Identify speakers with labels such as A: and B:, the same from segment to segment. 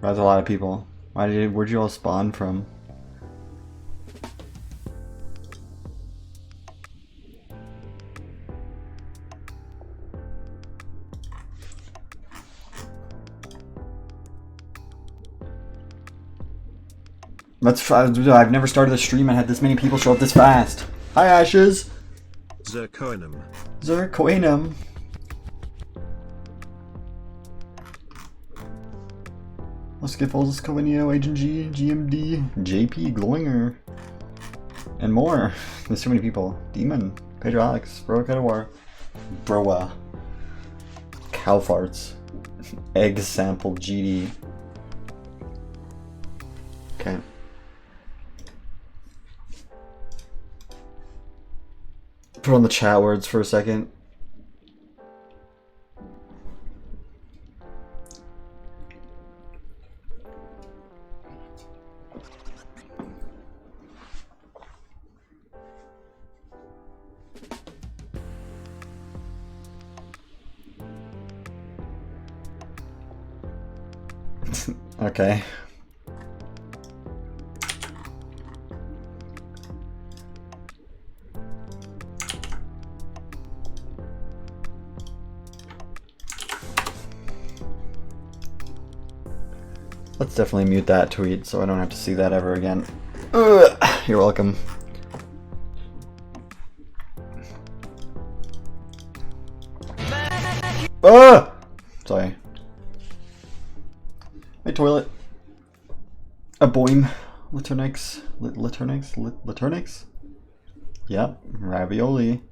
A: That's a lot of people. Where'd you all spawn from? I've never started a stream and had this many people show up this fast. Hi, Ashes.
B: Zircoinum.
A: Zircoinum. Skiffles, Covenio, Agent G, GMD, JP, Gloinger, and more. There's so many people. Demon, Pedro Alex, Bro God of War, Broa, Cow Farts, Egg Sample GD. Okay. Put on the chat words for a second. Okay. Let's definitely mute that tweet so I don't have to see that ever again. Ugh, you're welcome. Ah! Sorry. My toilet. A boim. Liternix? Yep. Ravioli.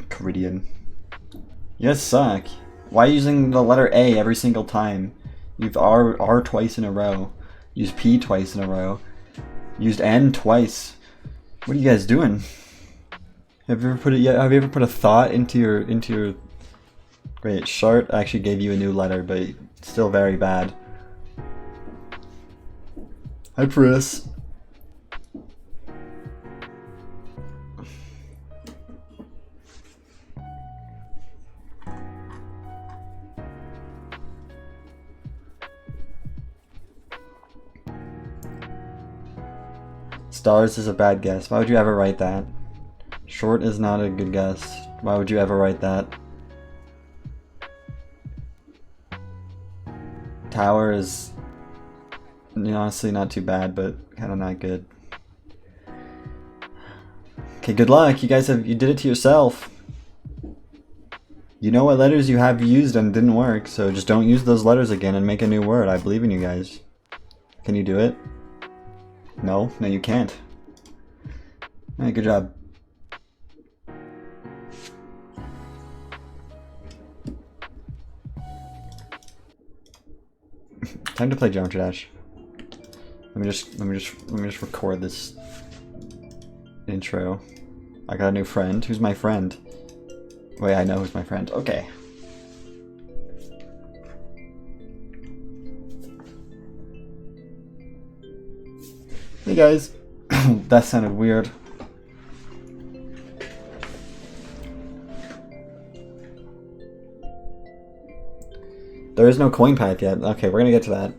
A: Caridian. You guys suck. Why are you using the letter A every single time? You've R twice in a row. Used P twice in a row. Used N twice. What are you guys doing? Have you ever put a thought into your Great, Shart actually gave you a new letter, but it's still very bad. Hi, Pris. Stars is a bad guess. Why would you ever write that? Short is not a good guess. Why would you ever write that? Tower is honestly not too bad, but kind of not good. Okay, good luck. You did it to yourself. You know what letters you have used and didn't work, so just don't use those letters again and make a new word. I believe in you guys. Can you do it? No, you can't. Alright, good job. Time to play Geometry Dash. Let me just record this intro. I got a new friend. Who's my friend? Wait, I know who's my friend. Okay. Hey guys. That sounded weird. There is no coin path yet. Okay, we're gonna get to that.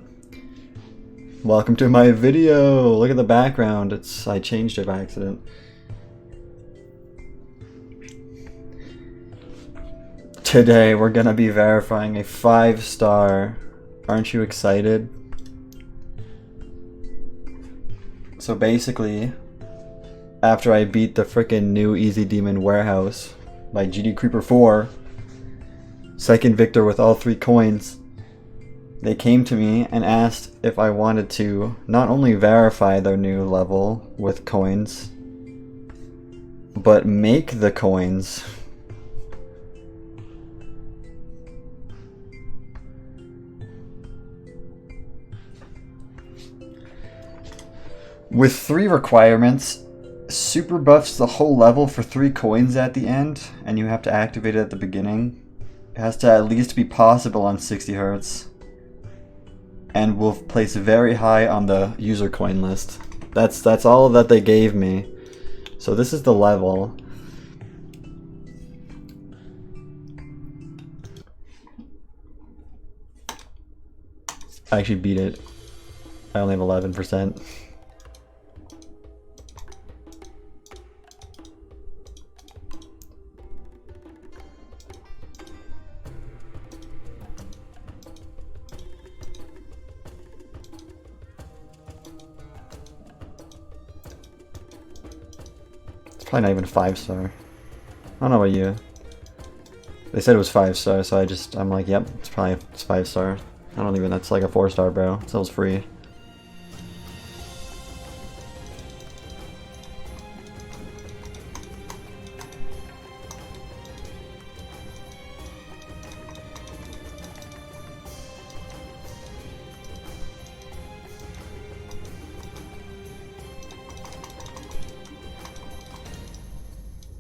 A: Welcome to my video. Look at the background. I changed it by accident. Today we're gonna be verifying a 5-star. Aren't you excited? So basically, after I beat the frickin' new Easy Demon Warehouse by GD Creeper 4, second victor with all 3 coins, they came to me and asked if I wanted to not only verify their new level with coins, but make the coins. With 3 requirements, super buffs the whole level for 3 coins at the end, and you have to activate it at the beginning. It has to at least be possible on 60 Hz. And will place very high on the user coin list. That's all that they gave me. So this is the level. I actually beat it. I only have 11%. Probably not even a 5-star. I don't know about you. They said it was 5-star, so I'm like, yep, it's 5-star. I don't even, that's like a 4-star, bro. It sells free.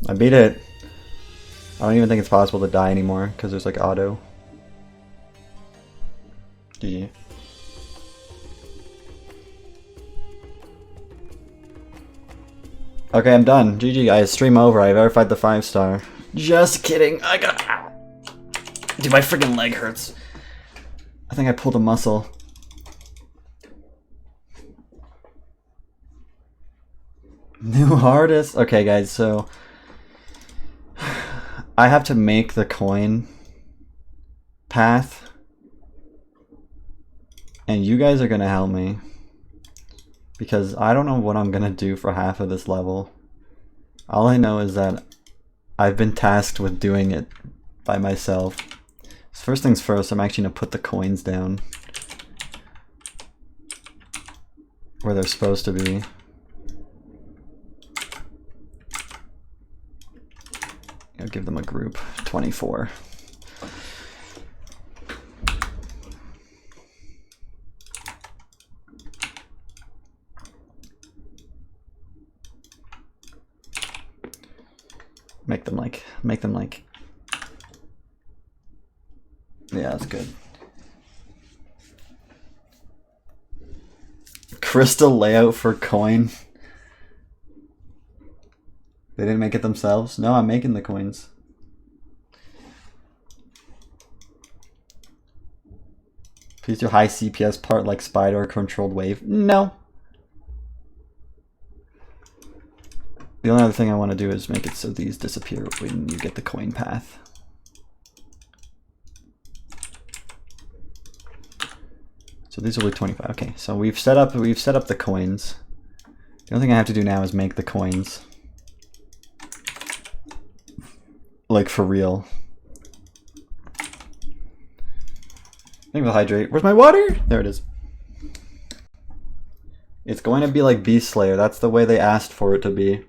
A: I beat it. I don't even think it's possible to die anymore because there's like auto. GG. Okay, I'm done. GG guys, stream over. I verified the 5-star. Just kidding. I got. Dude, my freaking leg hurts. I think I pulled a muscle. New artist. Okay, guys, so I have to make the coin path, and you guys are gonna help me because I don't know what I'm gonna do for half of this level. All I know is that I've been tasked with doing it by myself. So first things first, I'm actually gonna put the coins down where they're supposed to be. I'll give them a group 24. Make them like. Yeah, that's good. Crystal layout for coin. They didn't make it themselves? No, I'm making the coins. Please do high CPS part like Spider or Controlled Wave. No. The only other thing I want to do is make it so these disappear when you get the coin path. So these will be 25. Okay, so we've set up the coins. The only thing I have to do now is make the coins. Like for real. I think we'll hydrate. Where's my water? There it is. It's going to be like Beast Slayer. That's the way they asked for it to be.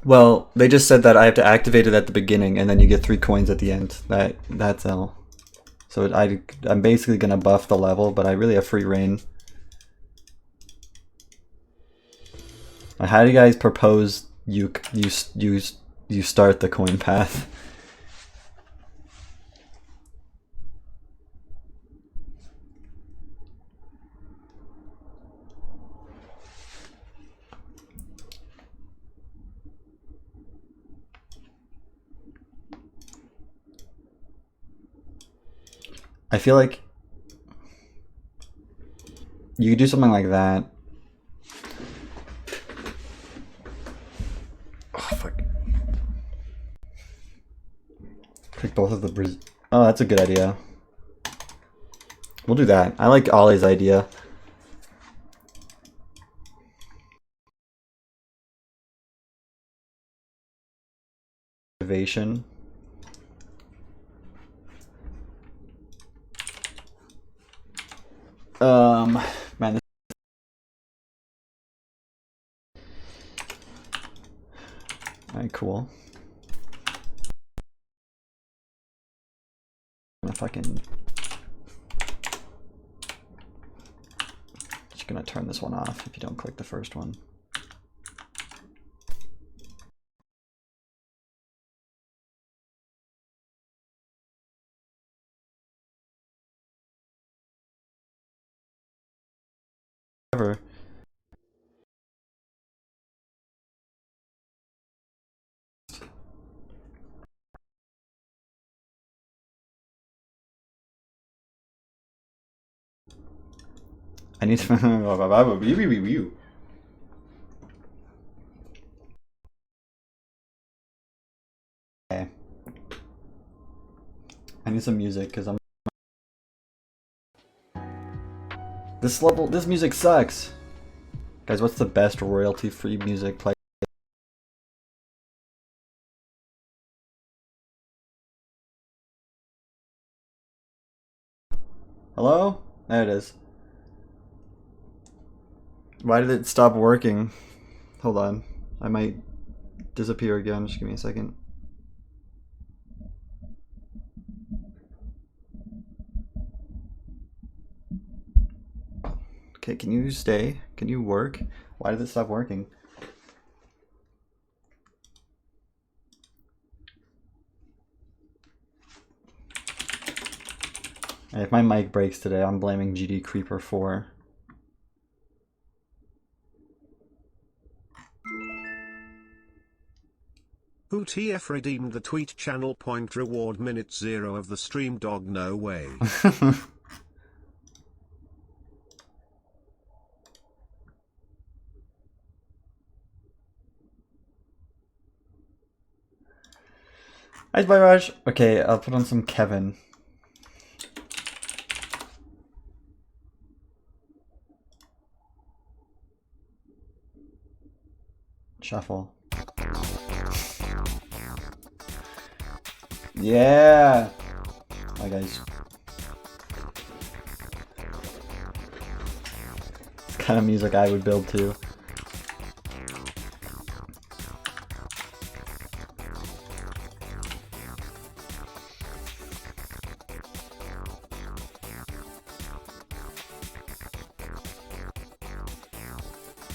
A: Well, they just said that I have to activate it at the beginning and then you get 3 coins at the end. That's all. So I'm basically gonna buff the level, but I really have free reign. How do you guys propose you start the coin path? I feel like You could do something like that. Oh, fuck. Pick both of the Brazil. Oh, that's a good idea. We'll do that. I like Ollie's idea. Innovation. Man, this. Alright, cool. If I can. Just gonna turn this one off if you don't click the first one. Ever. I need to. Okay. I need some music because I'm. This music sucks. Guys, what's the best royalty-free music play? Hello? There it is. Why did it stop working? Hold on. I might disappear again. Just give me a second. Okay, can you stay? Can you work? Why did it stop working? And if my mic breaks today, I'm blaming GD Creeper 4.
B: Who TF redeemed the tweet channel point reward minute 0 of the stream dog? No way. Hi, bye, Raj. Okay, I'll put on some Kevin. Shuffle. Yeah! Hi, guys. It's the kind of music I would build to.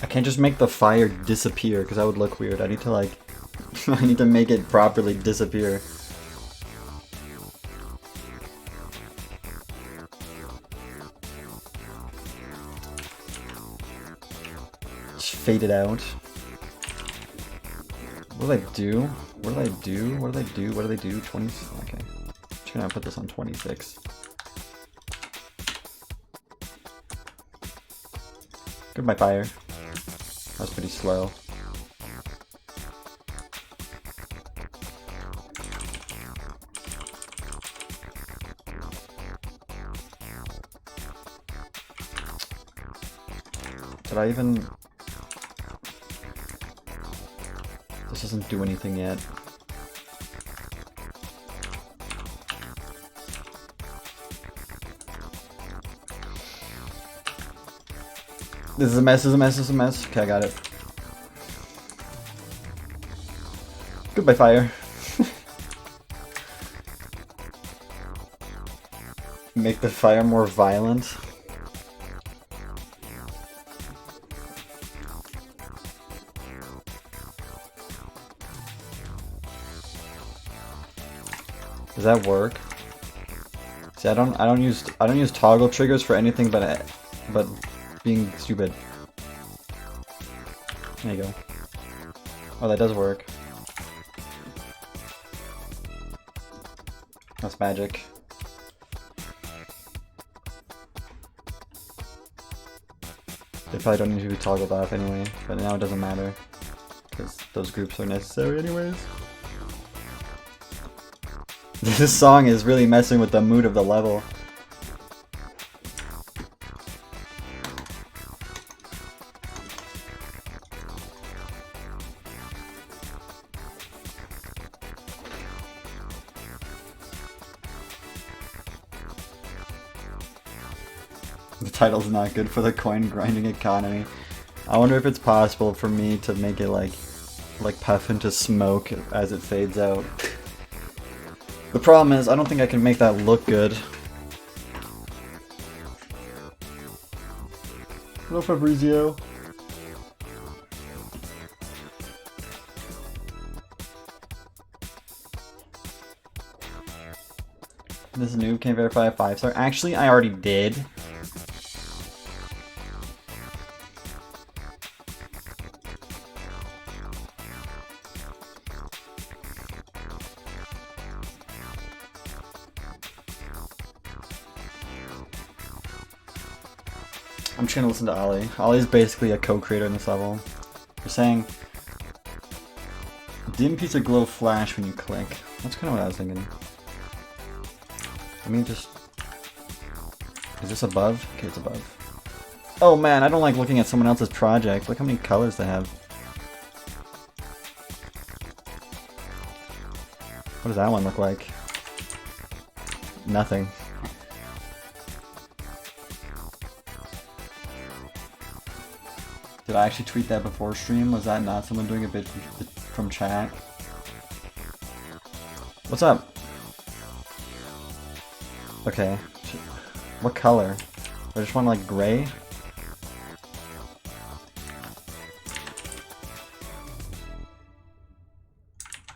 B: I can't just make the fire disappear because that would look weird. I need to like, I need to make it properly disappear. Just fade it out. What did I do? What did I do? What did I do? What did I do? 20. Okay. Just gonna put this on 26. Goodbye, fire. That was pretty slow. Did I even... This doesn't do anything yet. This is a mess, this is a mess, this is a mess. Okay, I got it. Goodbye, fire. Make the fire more violent. Does that work? See, I don't use toggle triggers for anything but being stupid. There you go. Oh, that does work. That's magic.
A: They probably don't need to be toggled off anyway, but now it doesn't matter, because those groups are necessary anyways. This song is really messing with the mood of the level. The title's not good for the coin grinding economy. I wonder if it's possible for me to make it like puff into smoke as it fades out. The problem is, I don't think I can make that look good. Hello, Fabrizio. This noob can't verify a 5-star. Actually, I already did. I'm just gonna listen to Ollie. Ollie's basically a co-creator in this level. You're saying, dim piece of glow flash when you click. That's kind of what I was thinking. Let me just... Is this above? Okay, it's above. Oh man, I don't like looking at someone else's project. Look how many colors they have. What does that one look like? Nothing. Did I actually tweet that before stream? Was that not someone doing a bit from chat? What's up? Okay. What color? I just want like gray?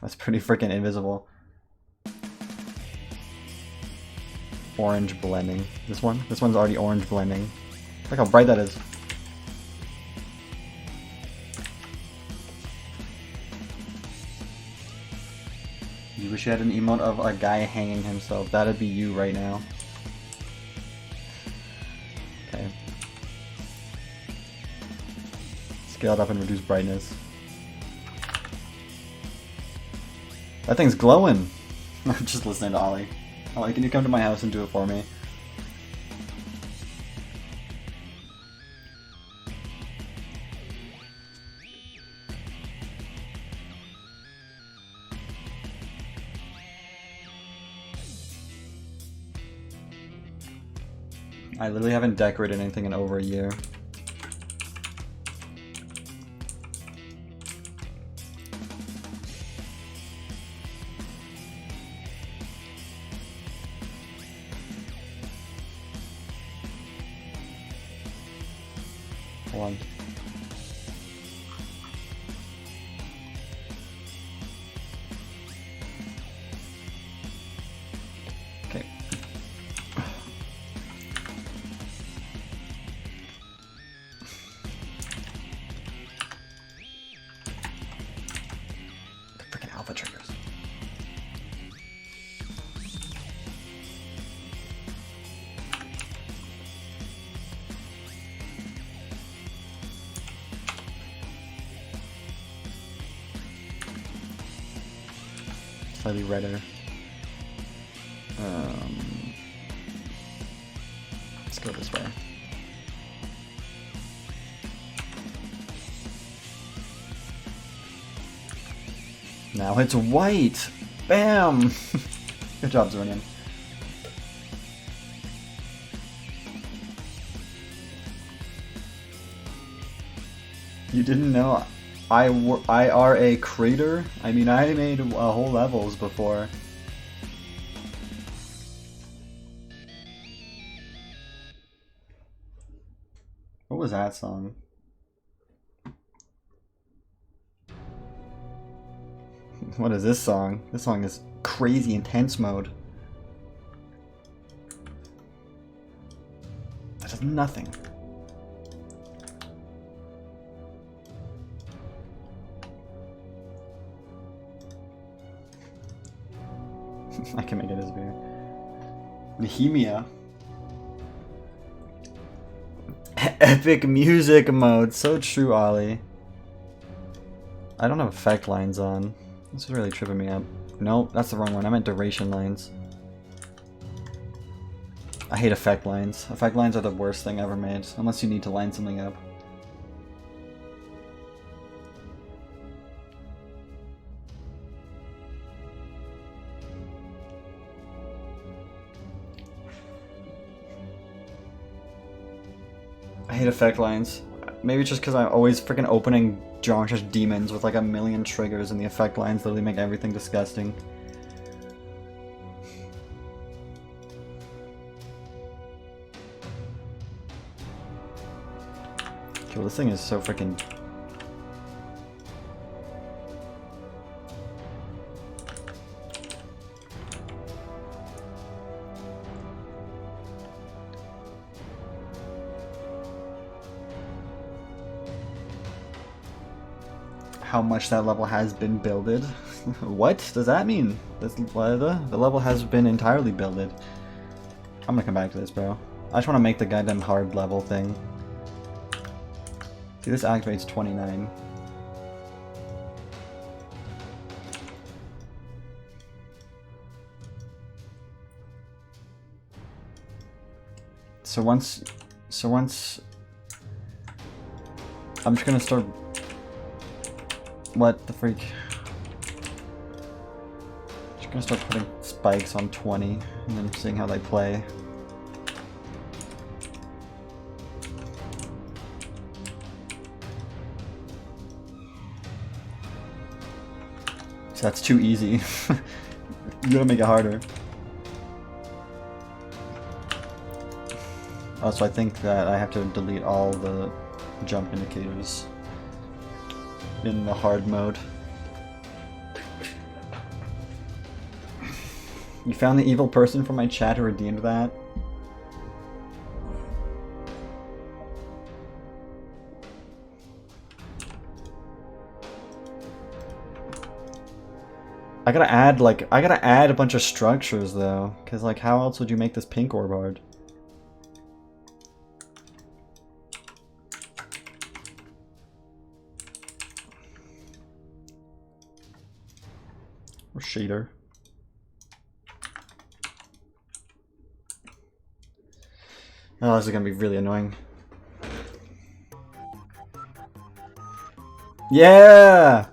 A: That's pretty freaking invisible. Orange blending. This one? This one's already orange blending. Look how bright that is. You wish you had an emote of a guy hanging himself. That'd be you right now. Okay. Scale it up and reduce brightness. That thing's glowing! I'm just listening to Ollie. Ollie, can you come to my house and do it for me? I literally haven't decorated anything in over a year. Hold on. Okay. Freaking alpha triggers. Slightly redder. Let's go this way. Now it's white! Bam! Good job, Zornian. You didn't know I are a creator? I mean, I made whole levels before. What was that song? What is this song? This song is crazy intense mode. That is nothing. I can make it as big. Nehemia. Epic music mode. So true, Ollie. I don't have effect lines on. This is really tripping me up. Nope, that's the wrong one. I meant duration lines. I hate effect lines. Effect lines are the worst thing ever made, unless you need to line something up. I hate effect lines. Maybe it's just because I'm always freaking opening Geometrician Demons with like a million triggers, and the effect lines literally make everything disgusting. Okay, well, this thing is so freaking... How much that level has been builded. What does that mean? The level has been entirely builded. I'm gonna come back to this, bro. I just want to make the goddamn hard level thing. See, this activates 29. So once I'm just gonna start. What the freak? Just gonna start putting spikes on 20 and then seeing how they play. So that's too easy. You gotta make it harder. Also, I think that I have to delete all the jump indicators in the hard mode. You found the evil person from my chat who redeemed that? I gotta add a bunch of structures though, cause like how else would you make this pink orb hard? Or shader. Oh, this is gonna be really annoying. Yeah!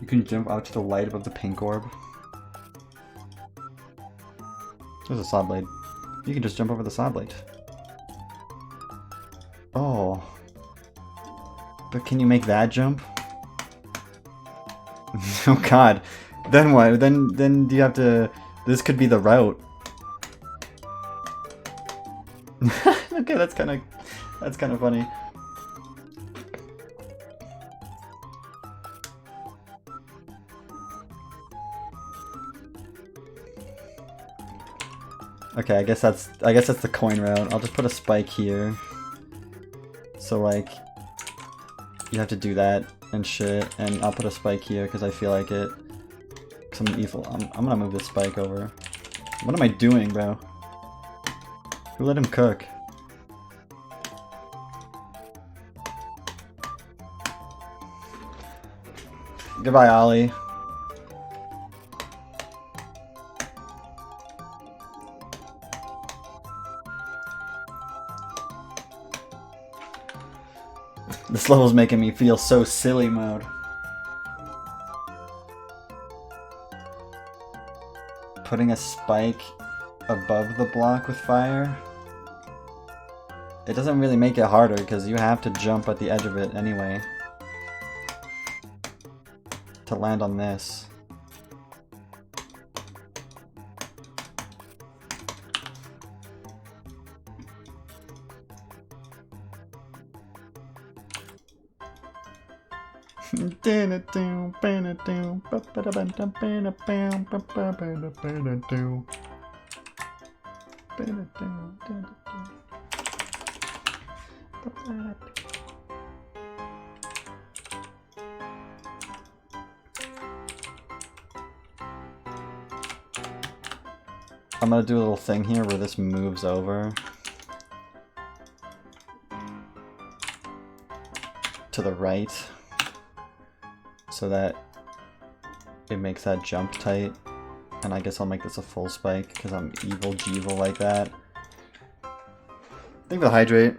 A: You can jump out to the light above the pink orb. There's a saw blade. You can just jump over the saw blade. Oh. But can you make that jump? Oh god. Then what? Then do you have to... This could be the route. Okay, that's kind of funny. Okay, I guess that's the coin route. I'll just put a spike here. So like you have to do that and shit, and I'll put a spike here because I feel like it. Cause I'm evil. I'm gonna move this spike over. What am I doing, bro? Who let him cook? Goodbye, Ollie. This level's making me feel so silly mode. Putting a spike above the block with fire? It doesn't really make it harder because you have to jump at the edge of it anyway to land on this. I'm gonna do a little thing here where this moves over to the right so that it makes that jump tight. And I guess I'll make this a full spike because I'm evil jeevil like that. Think of the hydrate.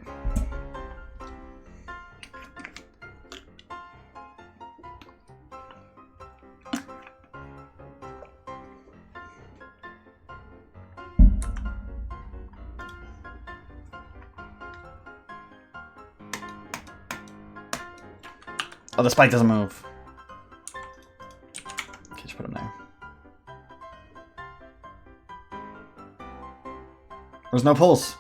A: Oh, the spike doesn't move. Okay, just put him there. There's no pulse.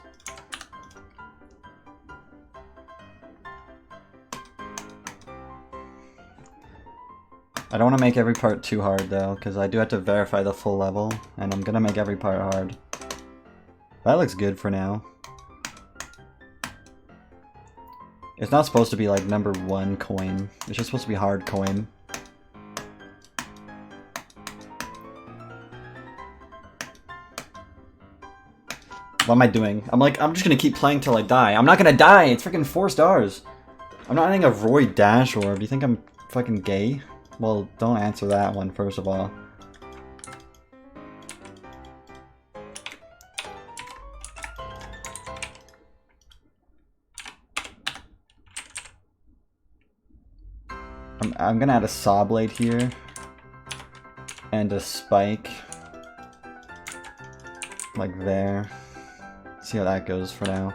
A: I don't want to make every part too hard though, because I do have to verify the full level, and I'm gonna make every part hard. That looks good for now. It's not supposed to be like number 1 coin. It's just supposed to be hard coin. What am I doing? I'm just gonna keep playing till I die. I'm not gonna die! It's freaking 4 stars! I'm not adding a Roy Dash Orb. Do you think I'm fucking gay? Well, don't answer that one, first of all. I'm gonna add a saw blade here. And a spike. Like there. See how that goes for now.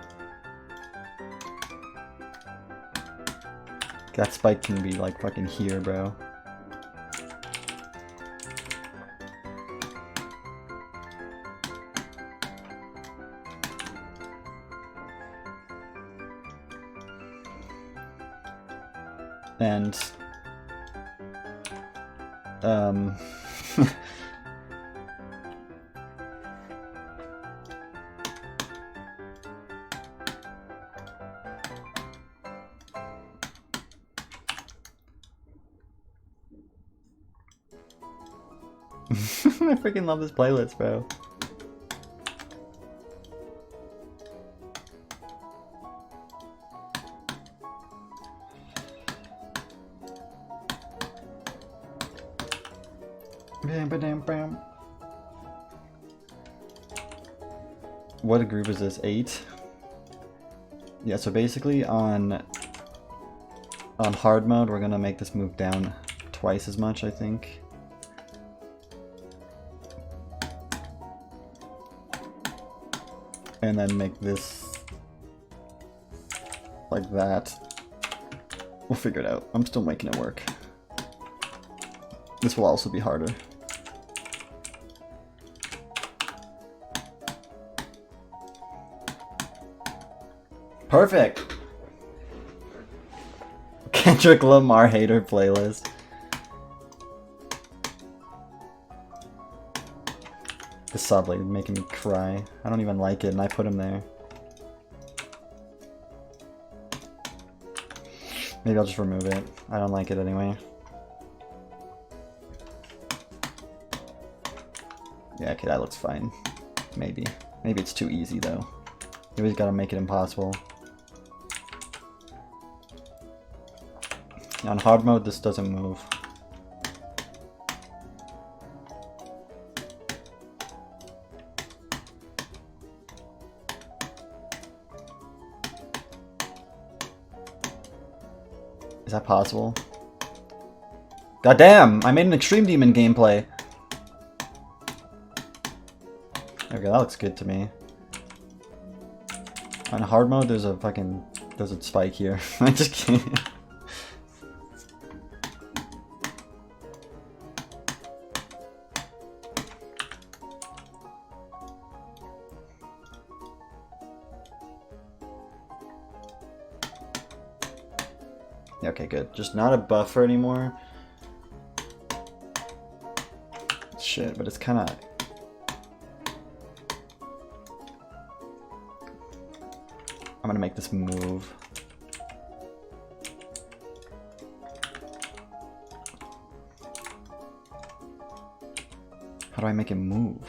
A: That spike can be like fucking here, bro. And I freaking love this playlist, bro. What group is this? 8? Yeah, so basically on hard mode, we're gonna make this move down twice as much, I think. And then make this like that. We'll figure it out. I'm still making it work. This will also be harder. Perfect! Kendrick Lamar hater playlist. This sub like making me cry. I don't even like it and I put him there. Maybe I'll just remove it. I don't like it anyway. Yeah, okay, that looks fine. Maybe. Maybe it's too easy though. You always gotta make it impossible. On hard mode, this doesn't move. Is that possible? God damn! I made an Extreme Demon gameplay! Okay, that looks good to me. On hard mode, there's a spike here. I just can't. Okay, good. Just not a buffer anymore. Shit, but it's kind of... I'm gonna make this move. How do I make it move?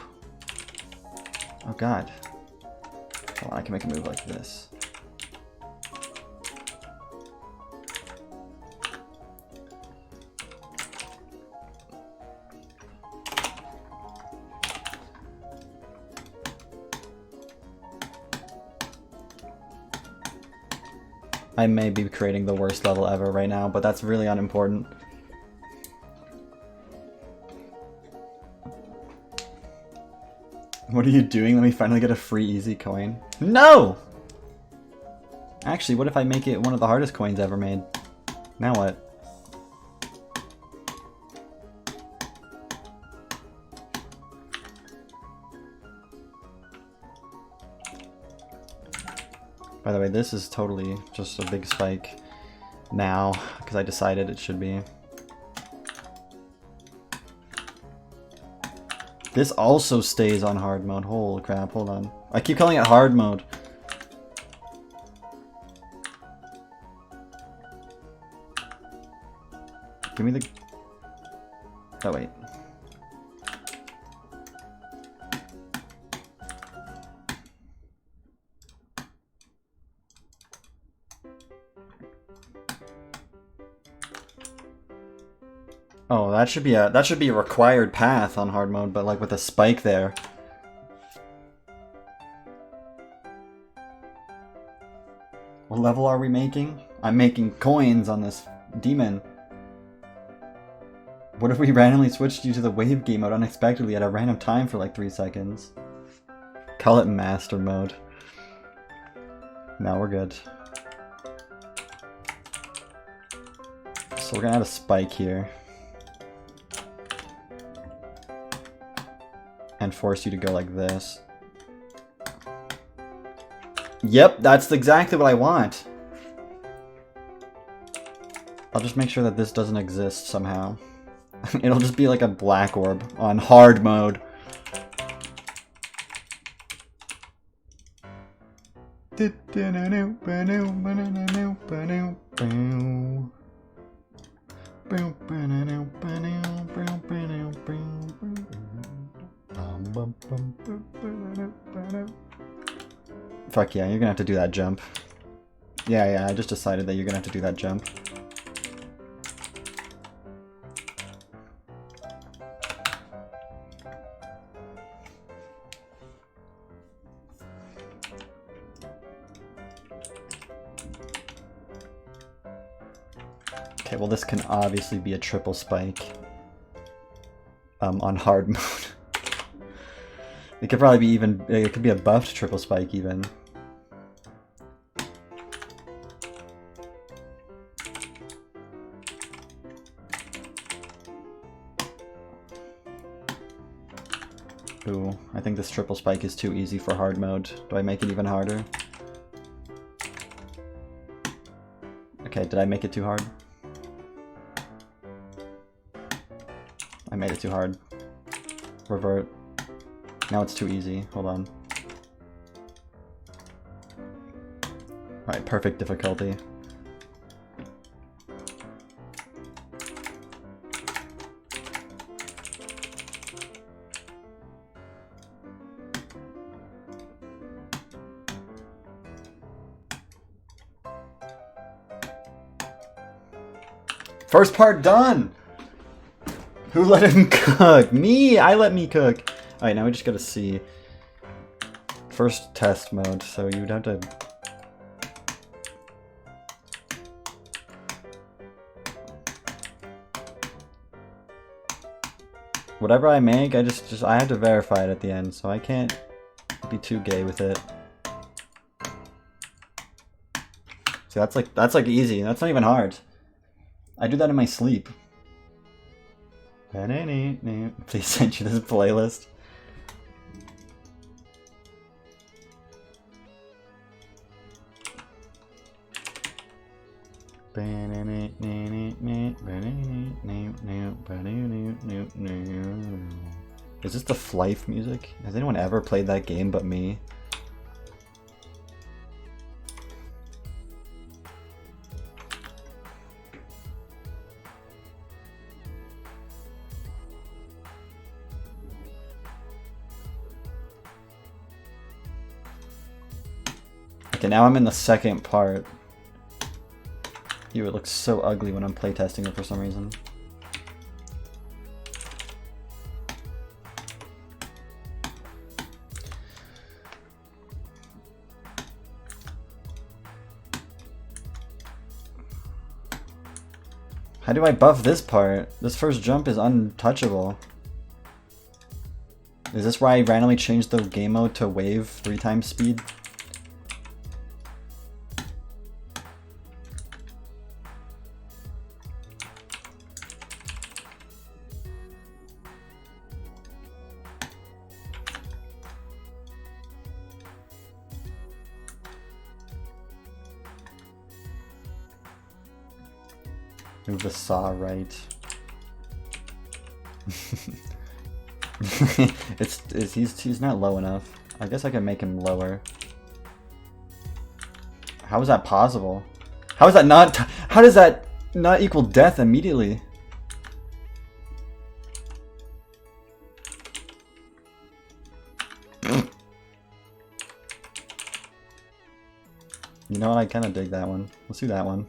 A: Oh god. Hold on, I can make a move like this. I may be creating the worst level ever right now, but that's really unimportant. What are you doing? Let me finally get a free easy coin. No! Actually, what if I make it one of the hardest coins ever made? Now what? By the way, this is totally just a big spike now, because I decided it should be. This also stays on hard mode. Holy crap, hold on. I keep calling it hard mode. Give me the... Oh, wait. Oh, that should be a required path on hard mode, but like with a spike there. What level are we making? I'm making coins on this demon. What if we randomly switched you to the wave game mode unexpectedly at a random time for like 3 seconds? Call it master mode. Now we're good. So we're gonna add a spike here. And force you to go like this. Yep, that's exactly what I want. I'll just make sure that this doesn't exist somehow. It'll just be like a black orb on hard mode. Fuck yeah, you're gonna have to do that jump. Yeah, I just decided that you're gonna have to do that jump. Okay, well this can obviously be a triple spike. On hard mode. It could probably be even, it could be a buffed triple spike even. Ooh, I think this triple spike is too easy for hard mode. Do I make it even harder? Okay, did I make it too hard? I made it too hard. Revert. Now it's too easy. Hold on. Alright, perfect difficulty. First part done! Who let him cook? Me! I let me cook! Alright, now we just gotta see. First test mode, so you'd have to... Whatever I make, I have to verify it at the end, so I can't be too gay with it. See, that's like easy. That's not even hard. I do that in my sleep. Please send you this playlist. Is this the Flife music? Has anyone ever played that game but me? Okay, now I'm in the second part. Ew, it looks so ugly when I'm playtesting it for some reason. How do I buff this part? This first jump is untouchable. Is this why I randomly changed the game mode to wave 3 times speed? Move the saw right. He's not low enough. I guess I can make him lower. How is that possible? How is that not? How does that not equal death immediately? You know what? I kind of dig that one. Let's do that one.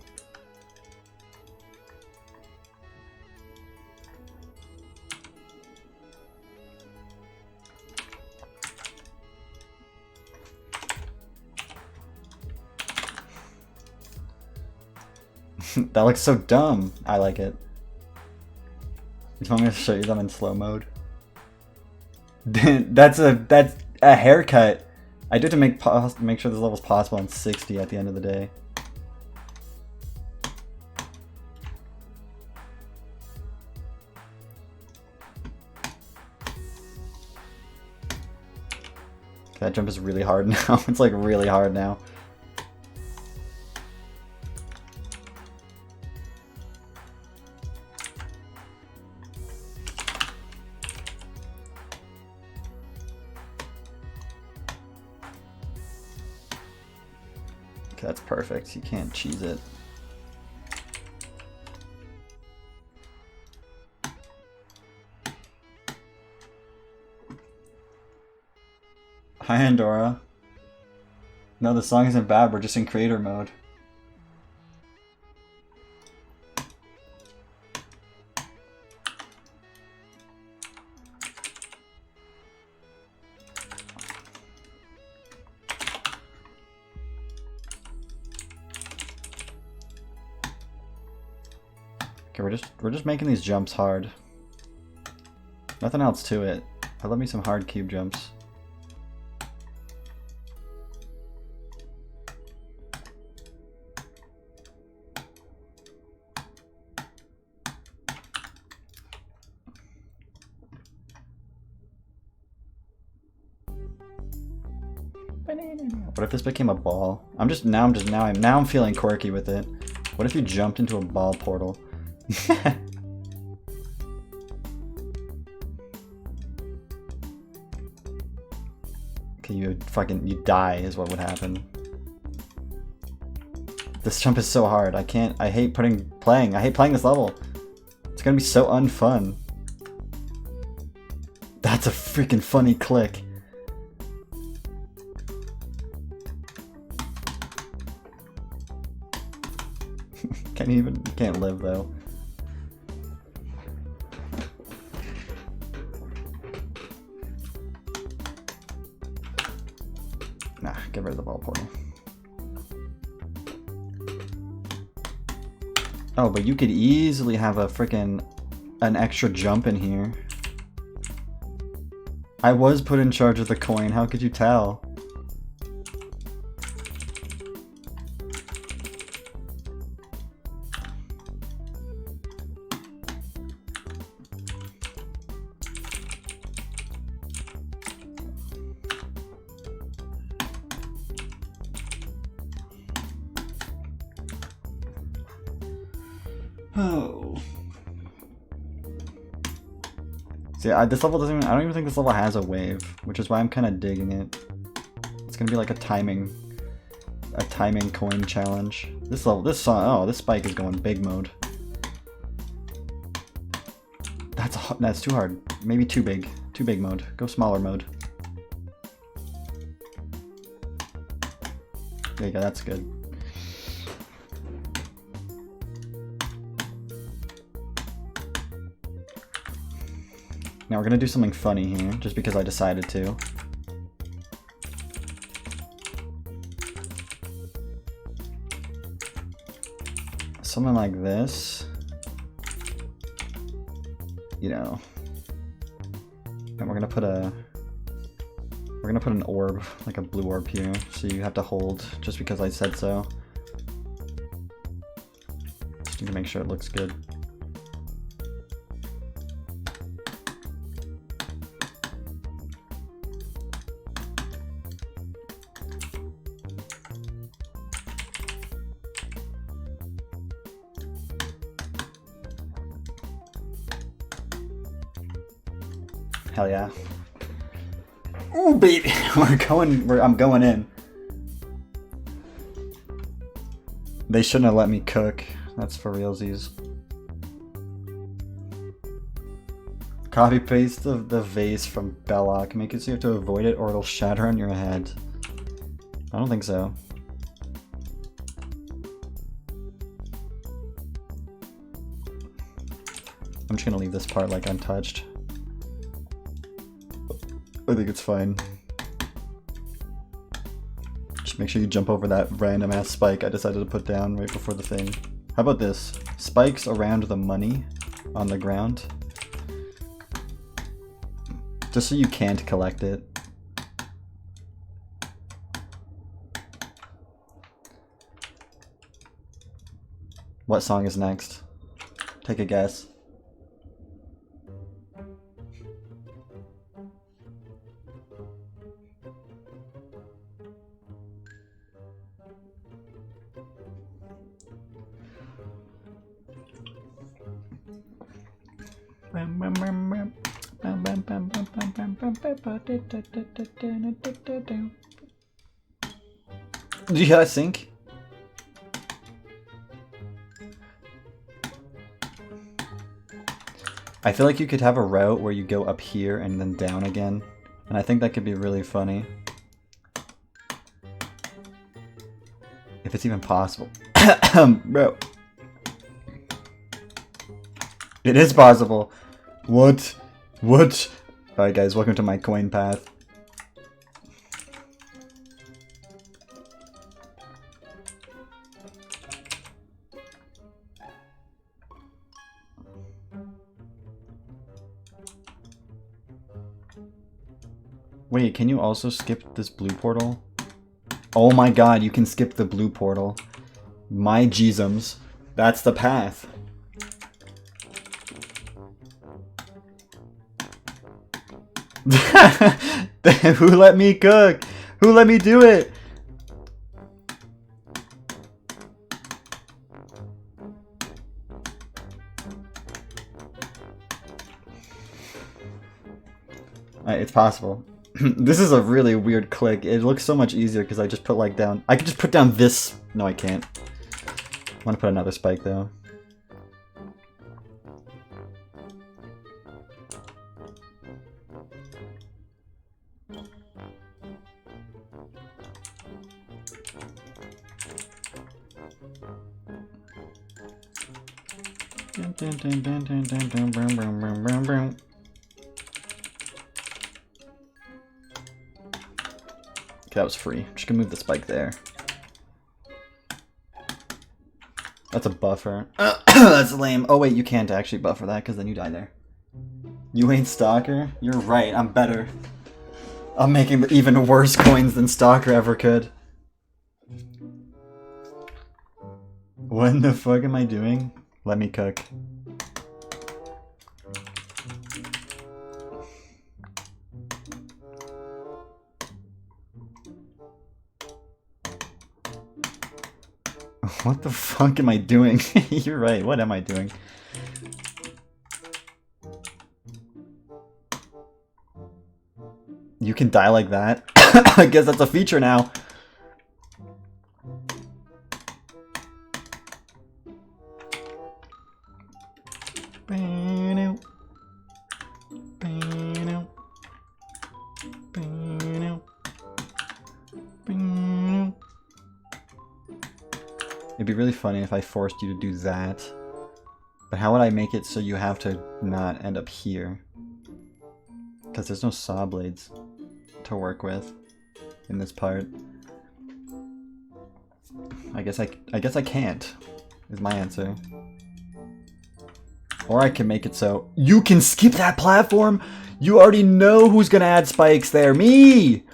A: That looks so dumb. I like it. You want me to show you them in slow mode? That's a haircut. I do to make sure this level's possible on 60 at the end of the day. That jump is really hard now. It's like really hard now. Okay, that's perfect. You can't cheese it. Hi, Andorra. No, the song isn't bad. We're just in creator mode. Okay, we're just making these jumps hard. Nothing else to it. I love me some hard cube jumps. What if this became a ball? Now I'm feeling quirky with it. What if you jumped into a ball portal? Okay, you die is what would happen. This jump is so hard. I hate playing this level. It's gonna be so unfun. That's a freaking funny click. Can't live though. Nah, get rid of the ball portal. Oh, but you could easily have an extra jump in here. I was put in charge of the coin, how could you tell? Oh. See, this level I don't even think this level has a wave, which is why I'm kind of digging it. It's gonna be like a timing coin challenge. This spike is going big mode. That's too hard. Maybe too big mode. Go smaller mode. There you go, that's good. Now we're gonna do something funny here, just because I decided to. Something like this. You know. And we're gonna put an orb, like a blue orb here, so you have to hold just because I said so. Just need to make sure it looks good. Hell yeah. Ooh, baby! I'm going in. They shouldn't have let me cook. That's for realsies. Copy paste the vase from Belloc. Make it so you have to avoid it or it'll shatter on your head. I don't think so. I'm just gonna leave this part like untouched. I think it's fine. Just make sure you jump over that random ass spike I decided to put down right before the thing. How about this? Spikes around the money on the ground. Just so you can't collect it. What song is next? Take a guess. Did you hear that sync? I feel like you could have a route where you go up here and then down again, and I think that could be really funny. If it's even possible. Bro. It is possible. What? What? Alright guys, welcome to my coin path. Wait, can you also skip this blue portal? Oh my god, you can skip the blue portal. My Jeezums. That's the path. Who let me cook? Who let me do it? Alright, it's possible. This is a really weird click. It looks so much easier because I just put like down... I could just put down this... No, I can't. I want to put another spike though. That was free. Just gonna move the spike there. That's a buffer. That's lame. Oh wait, you can't actually buffer that because then you die there. You ain't Stalker? You're right, I'm better. I'm making even worse coins than Stalker ever could. What in the fuck am I doing? Let me cook. What the fuck am I doing? You're right, what am I doing? You can die like that? I guess that's a feature now. It'd be really funny if I forced you to do that. But how would I make it so you have to not end up here? Because there's no saw blades to work with in this part. I guess I can't, is my answer. Or I can make it so you can skip that platform. You already know who's gonna add spikes there. Me!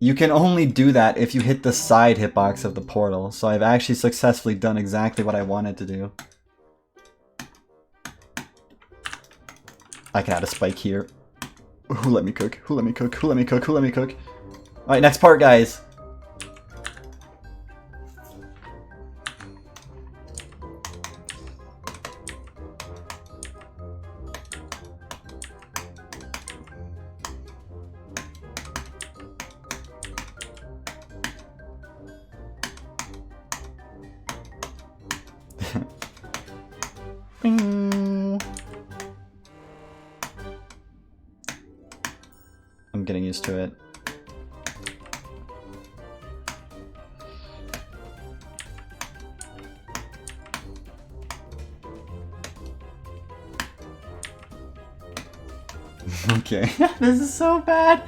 A: You can only do that if you hit the side hitbox of the portal, so I've actually successfully done exactly what I wanted to do. I can add a spike here. Who let me cook? Who let me cook? Who let me cook? Who let me cook? Alright, next part, guys. I'm getting used to it. Okay, this is so bad.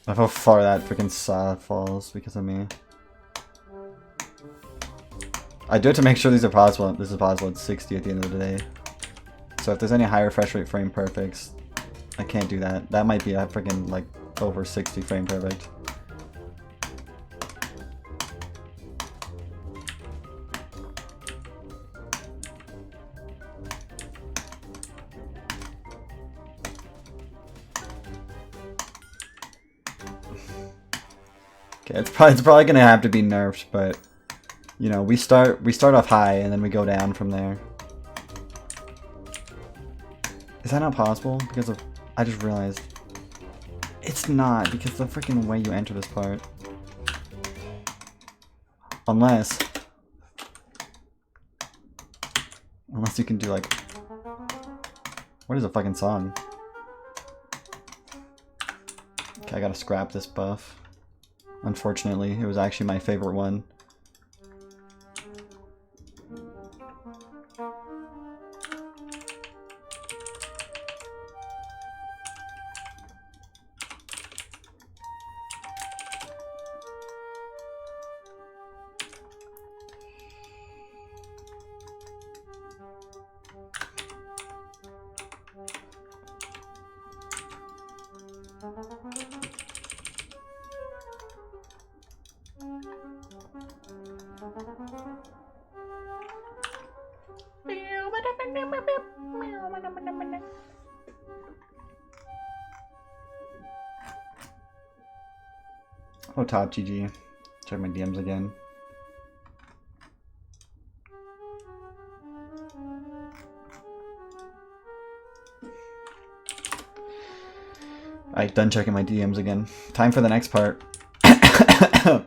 A: Of how far that freaking saw falls because of me. I do it to make sure these are possible. This is possible at 60 at the end of the day. So if there's any higher refresh rate frame perfects, I can't do that. That might be a freaking like over 60 frame perfect. Okay, it's probably gonna have to be nerfed, but you know, we start off high and then we go down from there. Is that not possible? Because of I just realized it's not, because the freaking way you enter this part. Unless you can do like, what is a fucking song? Okay, I gotta scrap this buff. Unfortunately, it was actually my favorite one. Oh, top GG. Check my DMs again. Alright, done checking my DMs again. Time for the next part. That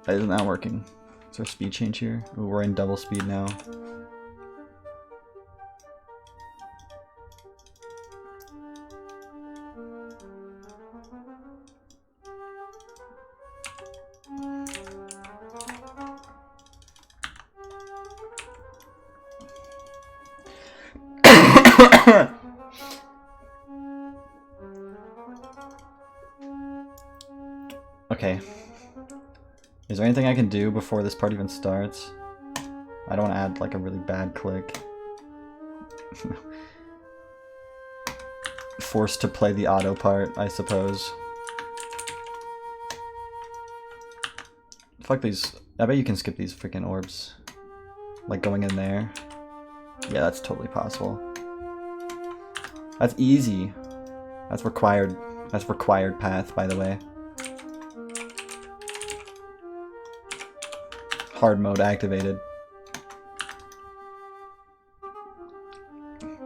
A: is not working. Is there a speed change here? Ooh, we're in double speed now. Okay. Is there anything I can do before this part even starts? I don't want to add like a really bad click. Forced to play the auto part, I suppose. Fuck these. I bet you can skip these freaking orbs. Like going in there. Yeah, that's totally possible. That's easy. That's required. That's required path, by the way. Hard mode activated.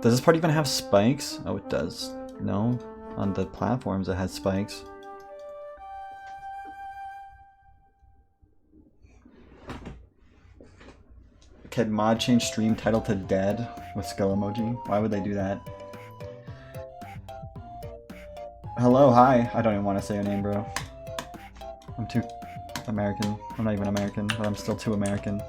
A: Does this part even have spikes? Oh, it does. No? on the platforms that has spikes. Can mod change stream title to dead with skull emoji? Why would they do that? Hello, hi. I don't even want to say your name, bro. I'm too American. I'm not even American, but I'm still too American.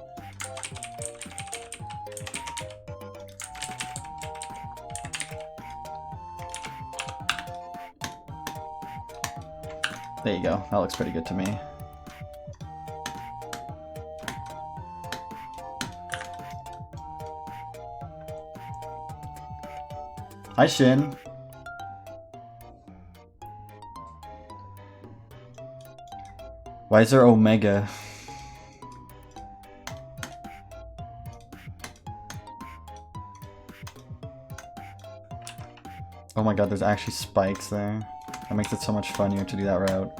A: There you go. That looks pretty good to me. Hi, Shin. Why is there Omega? Oh my god, there's actually spikes there. That makes it so much funnier to do that route.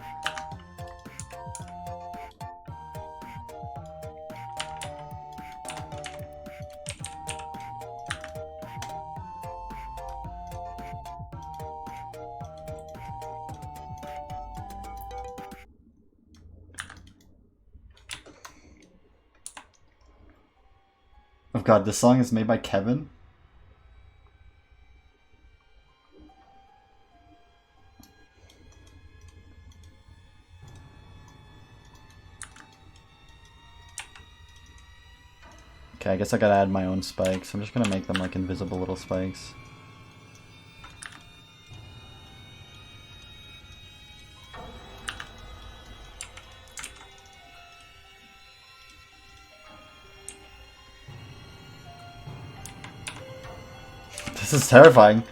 A: Oh god, this song is made by Kevin? Okay, I guess I gotta add my own spikes. I'm just gonna make them like invisible little spikes. This is terrifying.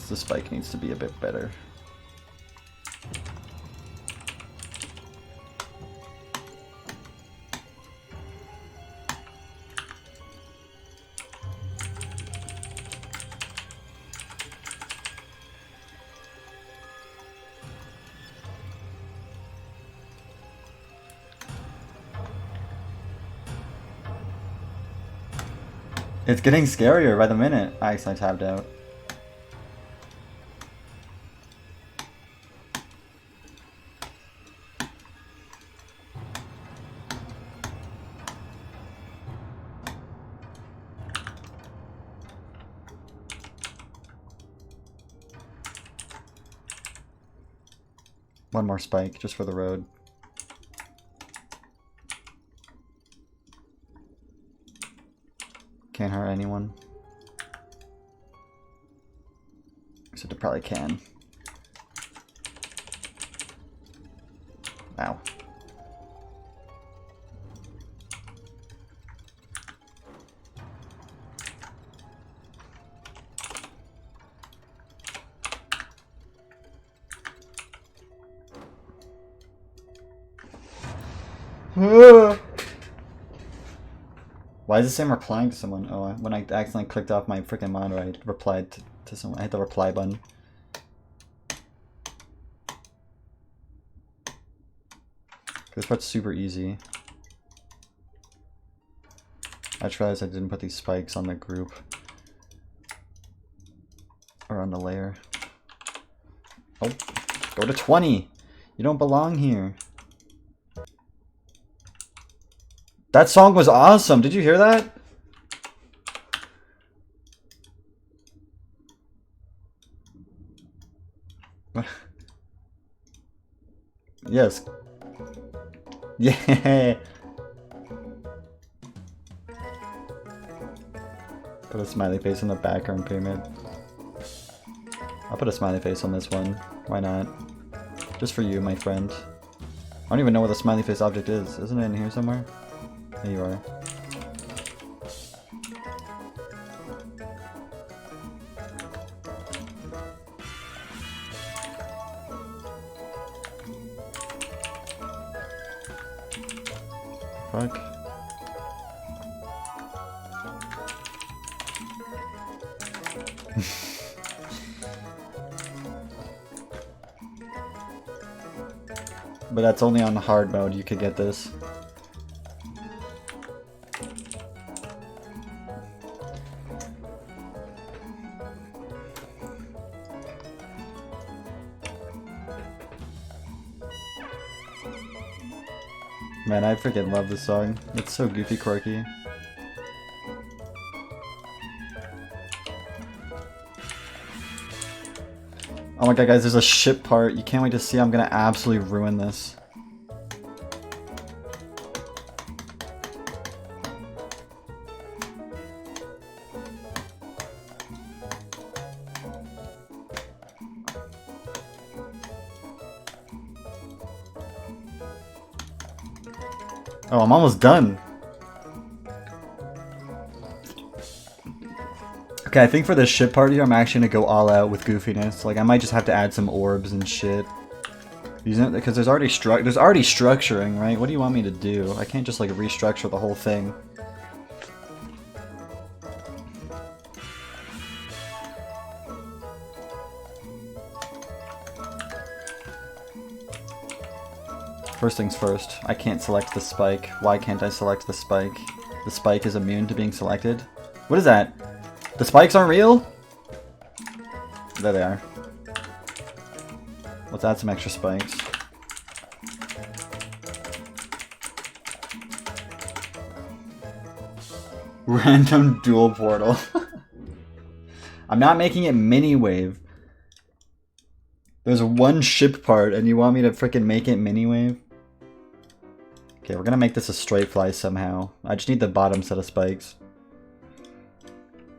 A: The spike needs to be a bit better. It's getting scarier by the minute. I accidentally tabbed out. One more spike, just for the road. Can't hurt anyone. Except it probably can. Ow. Why is it saying replying to someone? Oh, when I accidentally clicked off my freaking monitor, I replied to someone. I hit the reply button. This part's super easy. I just realized I didn't put these spikes on the group. Or on the layer. Oh, go to 20! You don't belong here. That song was awesome. Did you hear that? Yes. Yeah. Put a smiley face in the background pyramid. I'll put a smiley face on this one. Why not? Just for you, my friend. I don't even know where the smiley face object is. Isn't it in here somewhere? There you are. Fuck. But that's only on hard mode you could get this. Man, I freaking love this song. It's so goofy quirky. Oh my god, guys, there's a ship part. You can't wait to see. I'm gonna absolutely ruin this. Oh, I'm almost done. Okay, I think for this ship part here, I'm actually gonna go all out with goofiness. Like, I might just have to add some orbs and shit. Because there's already structuring, right? What do you want me to do? I can't just like restructure the whole thing. First things first, I can't select the spike. Why can't I select the spike? The spike is immune to being selected? What is that? The spikes aren't real? There they are. Let's add some extra spikes. Random dual portal. I'm not making it mini wave. There's one ship part and you want me to frickin' make it mini wave? Okay, we're gonna make this a straight fly somehow. I just need the bottom set of spikes.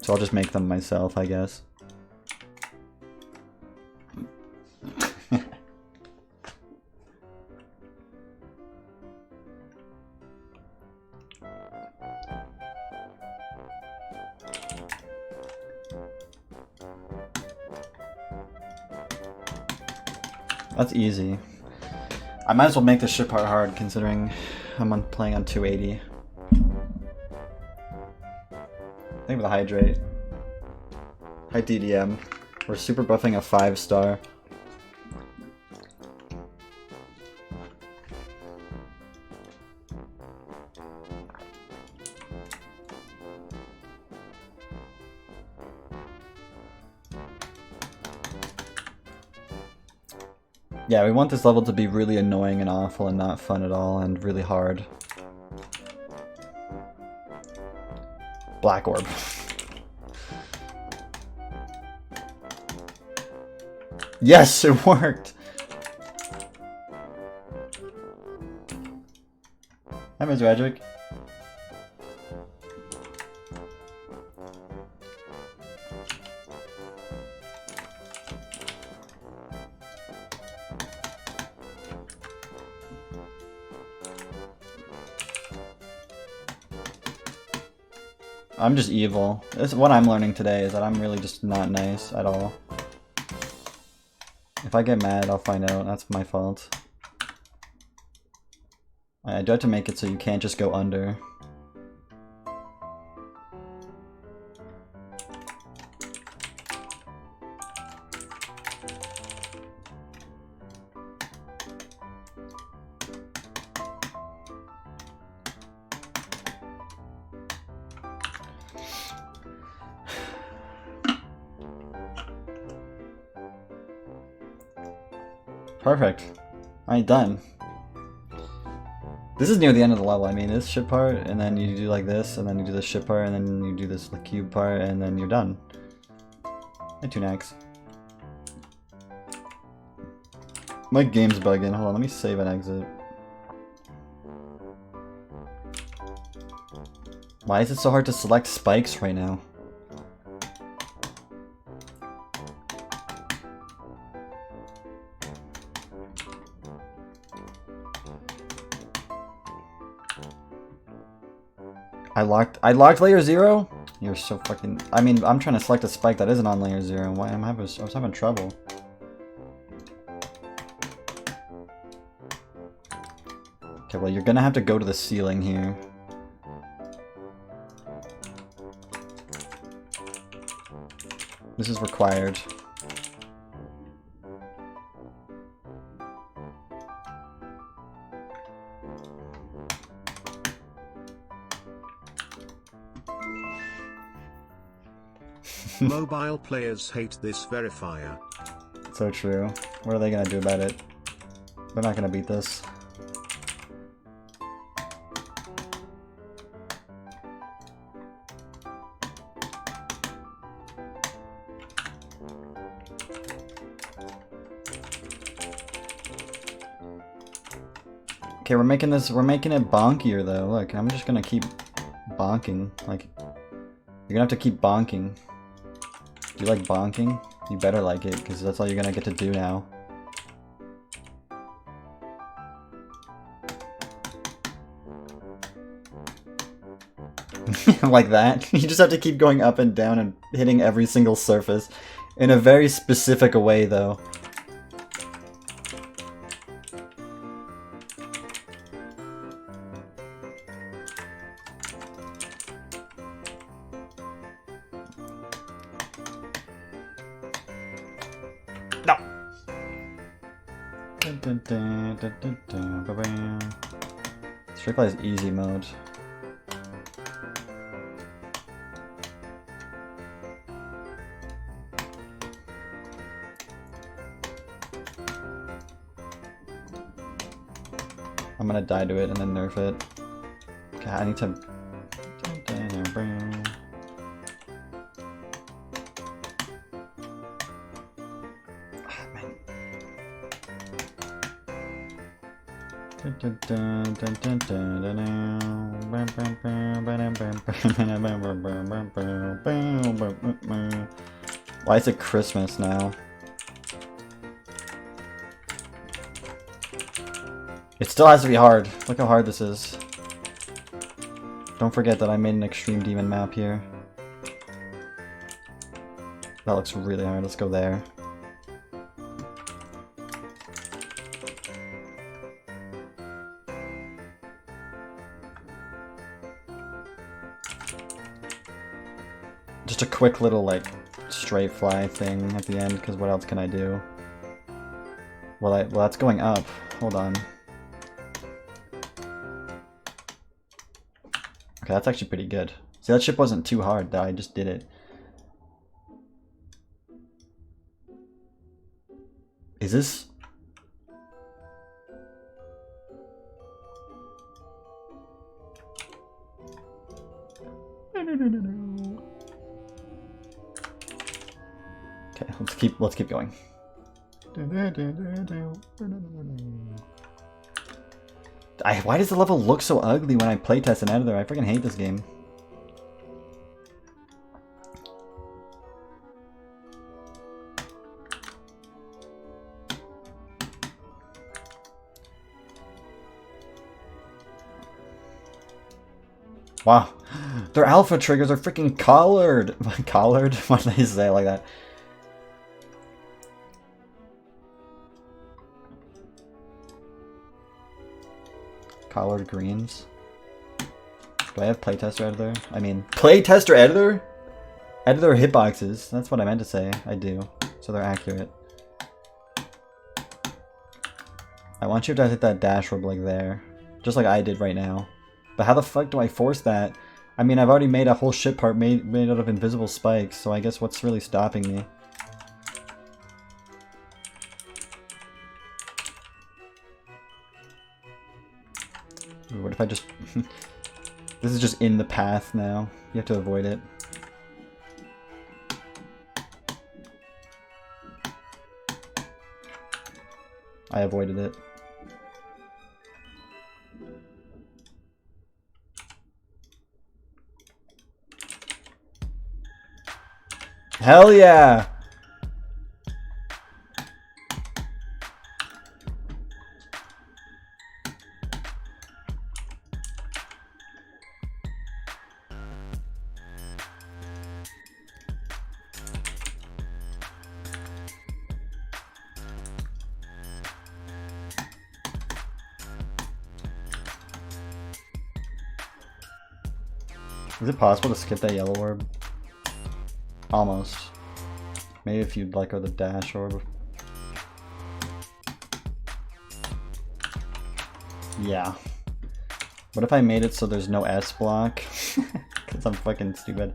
A: So I'll just make them myself, I guess. That's easy. I might as well make this ship part hard considering I'm playing on 280. I think with the hydrate. High DDM. We're super buffing a 5-star. Yeah, we want this level to be really annoying and awful and not fun at all and really hard. Black orb. Yes, it worked! Hi, Ms. Radrick. I'm just evil. This is what I'm learning today, is that I'm really just not nice at all. If I get mad, I'll find out. That's my fault. I do have to make it so you can't just go under. Perfect. Alright, done. This is near the end of the level. I mean, this ship part, and then you do like this, and then you do this ship part, and then you do this cube part, and then you're done. And 2 necks. My game's bugging. Hold on, let me save and exit. Why is it so hard to select spikes right now? I locked layer 0? You're so fucking... I mean, I'm trying to select a spike that isn't on layer 0. Why I was having trouble. Okay, well, you're gonna have to go to the ceiling here. This is required.
C: Mobile players hate this verifier.
A: So true. What are they gonna do about it? They're not gonna beat this. Okay, we're making it bonkier though. Look, I'm just gonna keep bonking. Like, you're gonna have to keep bonking. Do you like bonking? You better like it, because that's all you're gonna get to do now. Like that? You just have to keep going up and down and hitting every single surface. In a very specific way, though. No! Straight Play is easy mode. I'm gonna die to it and then nerf it. Okay, I need to... Why is it Christmas now? It still has to be hard. Look how hard this is. Don't forget that I made an Extreme Demon map here. That looks really hard. Let's go there. Just a quick little, like, straight fly thing at the end, because what else can I do? Well, that's going up. Hold on. Okay, that's actually pretty good. See, that ship wasn't too hard, though. I just did it. Is this... Okay, let's keep going. Why does the level look so ugly when I playtest an editor? I freaking hate this game. Wow, their alpha triggers are freaking collared. Collared? Why do they say it like that? Collared greens. Do I have playtester editor? I mean, playtester editor? Editor hitboxes. That's what I meant to say. I do. So they're accurate. I want you to hit that dash rope like there. Just like I did right now. But how the fuck do I force that? I mean, I've already made a whole ship part made out of invisible spikes, so I guess what's really stopping me? Ooh, what if I just... This is just in the path now. You have to avoid it. I avoided it. Hell yeah! Is it possible to skip that yellow orb? Almost. Maybe if you'd like go the dash orb. Yeah. What if I made it so there's no S block? Because I'm fucking stupid.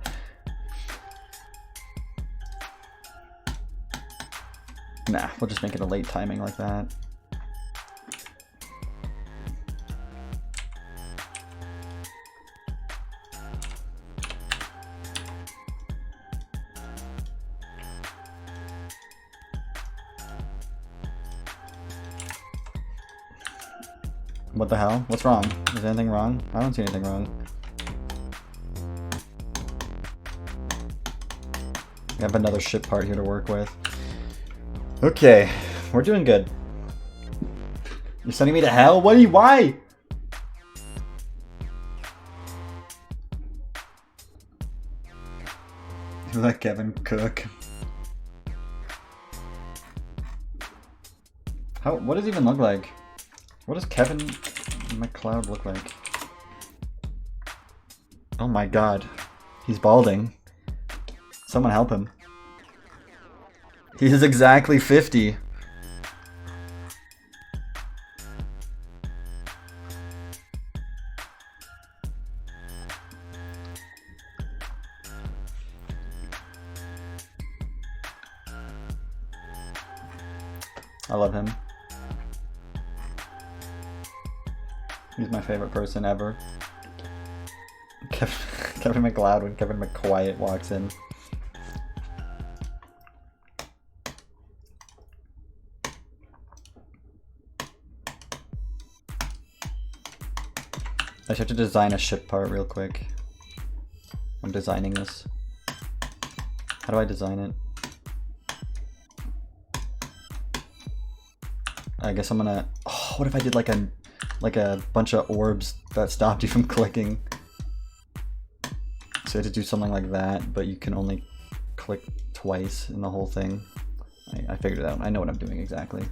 A: Nah, we'll just make it a late timing like that. What the hell? What's wrong? Is anything wrong? I don't see anything wrong. I have another ship part here to work with. Okay, we're doing good. You're sending me to hell? What are you? Why? You let Kevin cook. How? What does it even look like? What does Kevin McCloud look like? Oh my god. He's balding. Someone help him. He's exactly 50. I love him. He's my favorite person ever. Kevin McLeod when Kevin McQuiet walks in. I should have to design a ship part real quick. I'm designing this. How do I design it? I guess I'm gonna... Oh, what if I did like a bunch of orbs that stopped you from clicking? So I had to do something like that, but you can only click twice in the whole thing. I figured it out. I know what I'm doing exactly.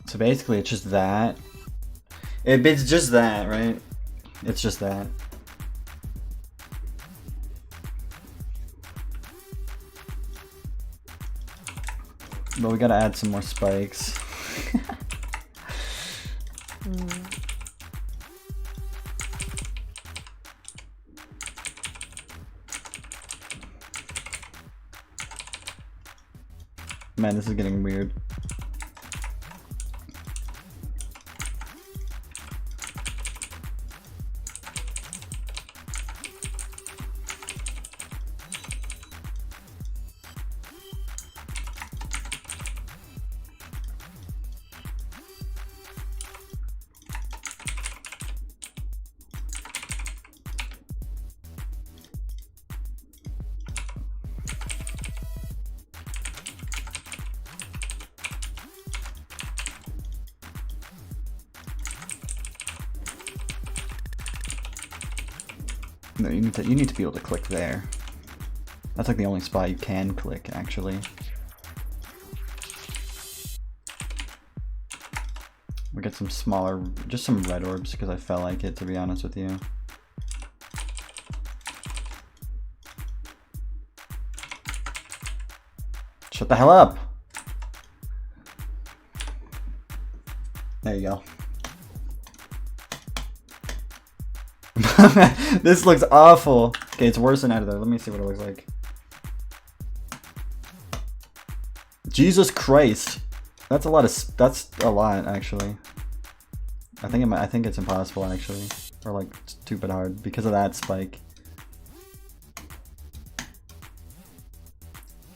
A: So basically it's just that. It's just that, right? It's just that. But we gotta add some more spikes. Man, this is getting weird. No, you need to be able to click there. That's like the only spot you can click, actually. We get some smaller, just some red orbs because I felt like it, to be honest with you. Shut the hell up! There you go. This looks awful. Okay, it's worse than out of there. Let me see what it looks like. Jesus Christ. That's a lot of. That's a lot, actually. I think it's impossible, actually, or like stupid hard because of that spike.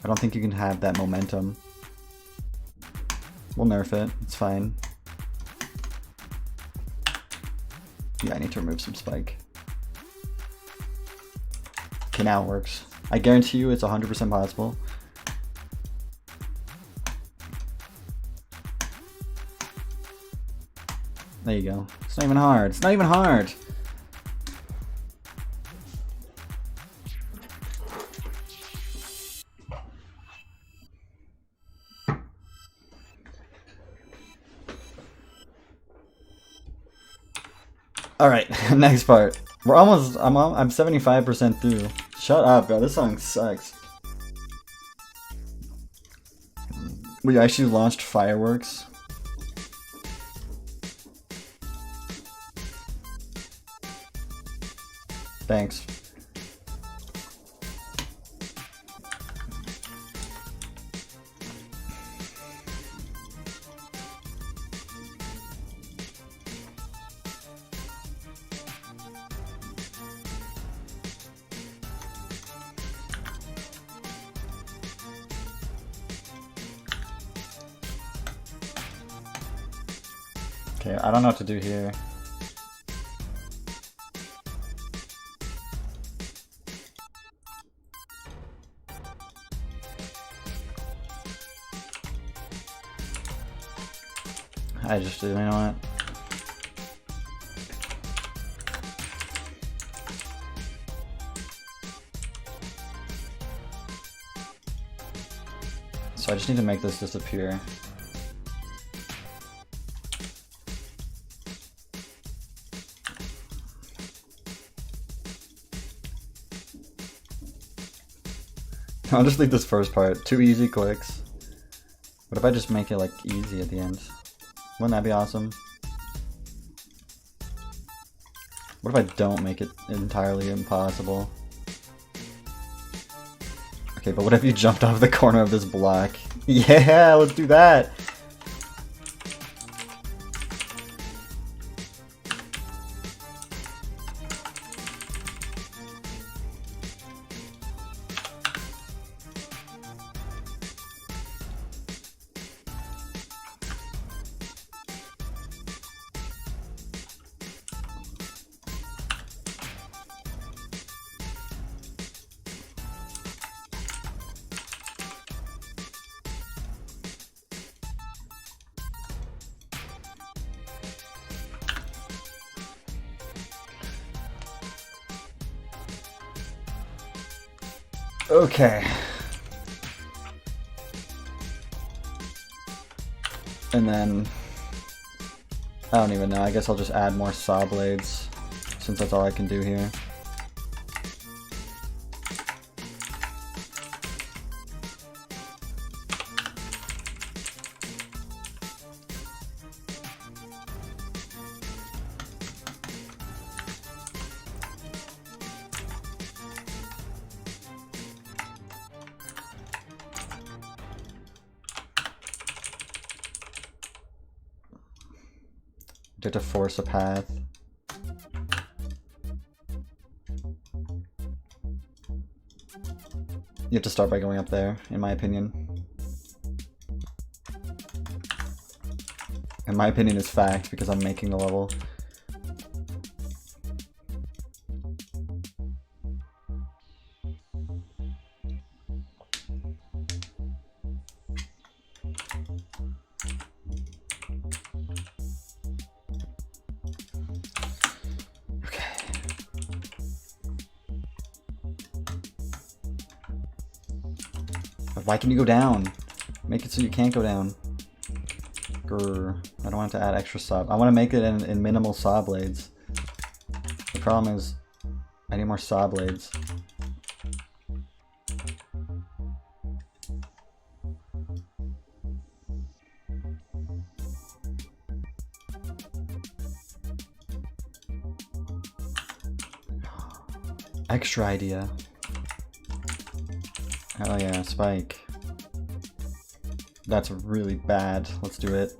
A: I don't think you can have that momentum. We'll nerf it. It's fine. Yeah, I need to remove some spike. Okay, now it works. I guarantee you it's 100% possible. There you go. It's not even hard. It's not even hard. All right, next part. We're almost. I'm 75% through. Shut up, bro. This song sucks. We actually launched fireworks. Thanks. Okay, I don't know what to do here. I just do, you know what? So I just need to make this disappear. I'll just leave this first part. 2 easy clicks. What if I just make it like easy at the end? Wouldn't that be awesome? What if I don't make it entirely impossible? Okay, but what if you jumped off the corner of this block? Yeah, let's do that! Okay. And then, I don't even know, I guess I'll just add more saw blades, since that's all I can do here. You have to force a path. You have to start by going up there, in my opinion. And my opinion is fact, because I'm making the level. Why can you go down? Make it so you can't go down. Grr. I don't want to add extra saw. I want to make it in minimal saw blades. The problem is, I need more saw blades. Extra idea. Oh yeah, spike. That's really bad. Let's do it.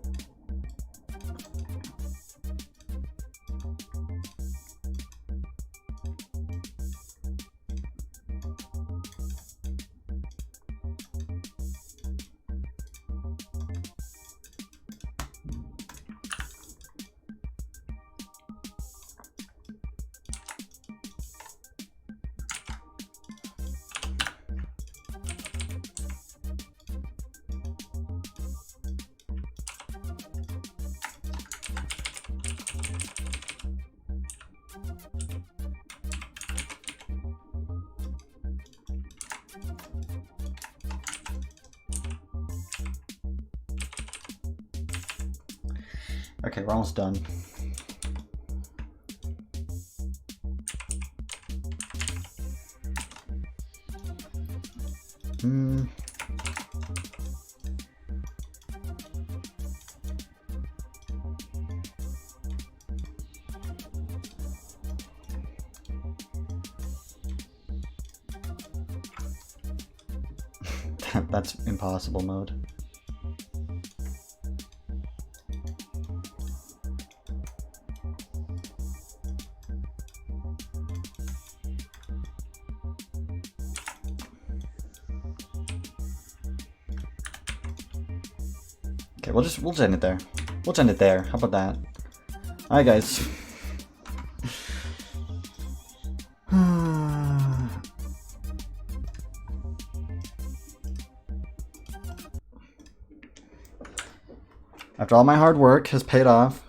A: Okay, we're almost done. That's impossible mode. Okay, we'll just end it there. We'll just end it there. How about that? Alright guys. After all my hard work has paid off,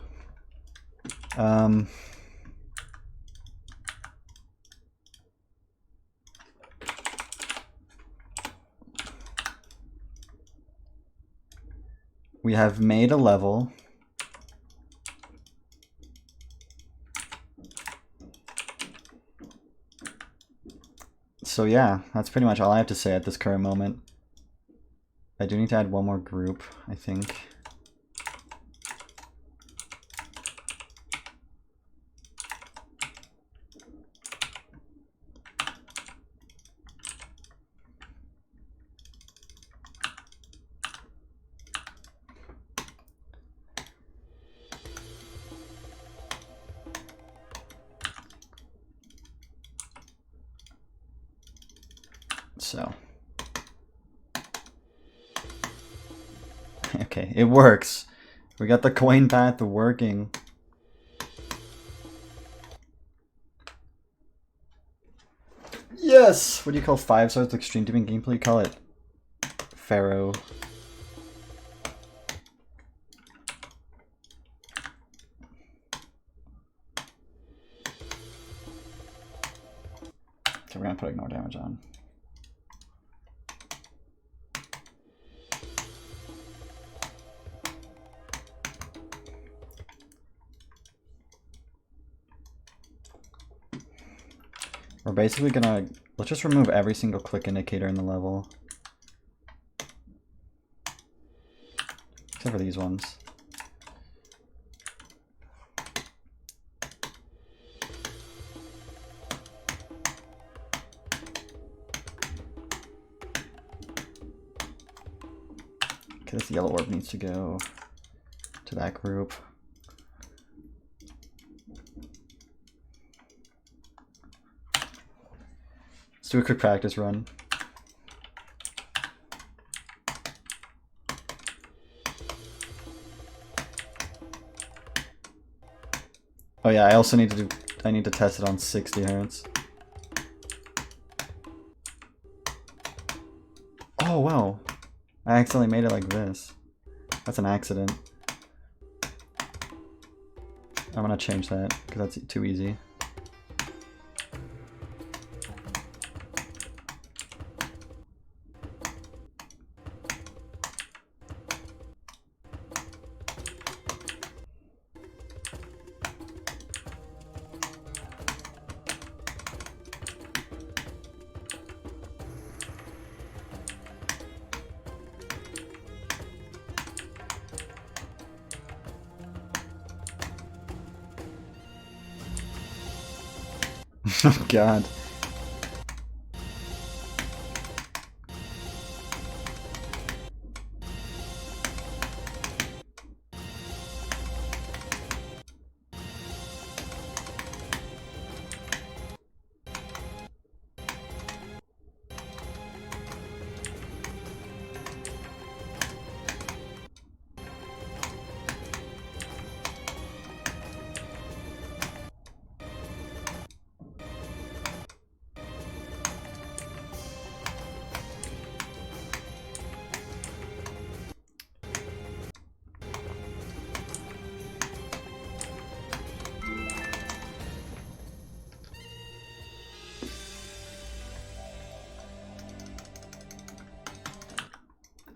A: we have made a level. So yeah, that's pretty much all I have to say at this current moment. I do need to add one more group, I think. So, okay, it works. We got the coin path working. Yes! What do you call 5 stars extreme demon gameplay? You call it Pharaoh. Okay, we're gonna put ignore damage on. We're basically gonna, let's just remove every single click indicator in the level. Except for these ones. Okay, this yellow orb needs to go to that group. Let's do a quick practice run. Oh yeah, I also need to I need to test it on 60 Hz. Oh wow. I accidentally made it like this. That's an accident. I'm gonna change that because that's too easy. Oh god.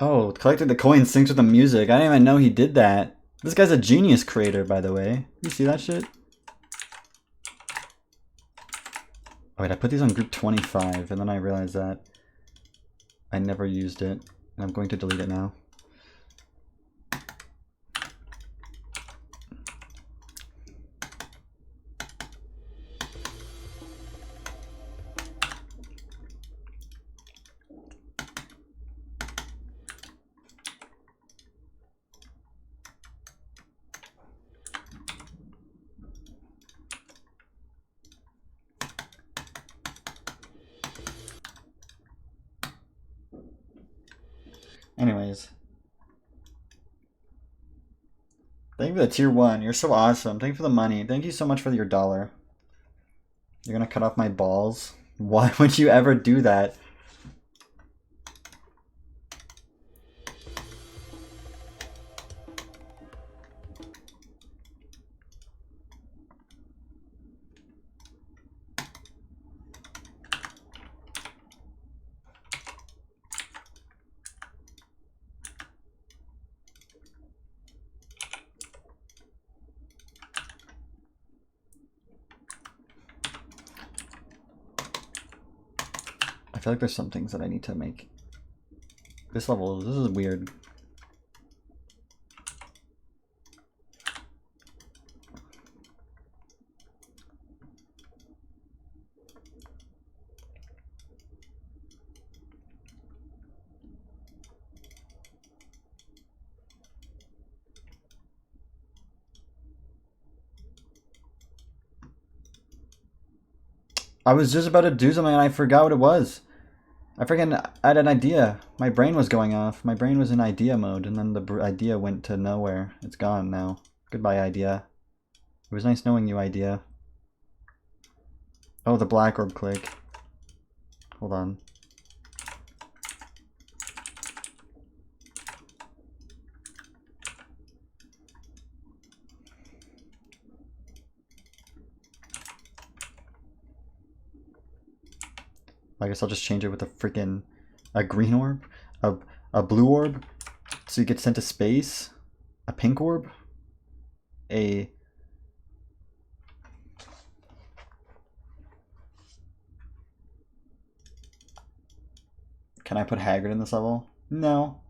A: Oh, collecting the coins syncs with the music. I didn't even know he did that. This guy's a genius creator, by the way. You see that shit? Oh, wait, I put these on group 25, and then I realized that I never used it, and I'm going to delete it now. Anyways. Thank you for the tier 1. You're so awesome. Thank you for the money. Thank you so much for your $1. You're gonna cut off my balls? Why would you ever do that? I feel like there's some things that I need to make. This level, this is weird. I was just about to do something and I forgot what it was. I freaking had an idea. My brain was going off. My brain was in idea mode, and then the idea went to nowhere. It's gone now. Goodbye, idea. It was nice knowing you, idea. Oh, the black orb click. Hold on. I guess I'll just change it with a green orb, a blue orb, so you get sent to space, a pink orb, a Can I put Haggard in this level? No.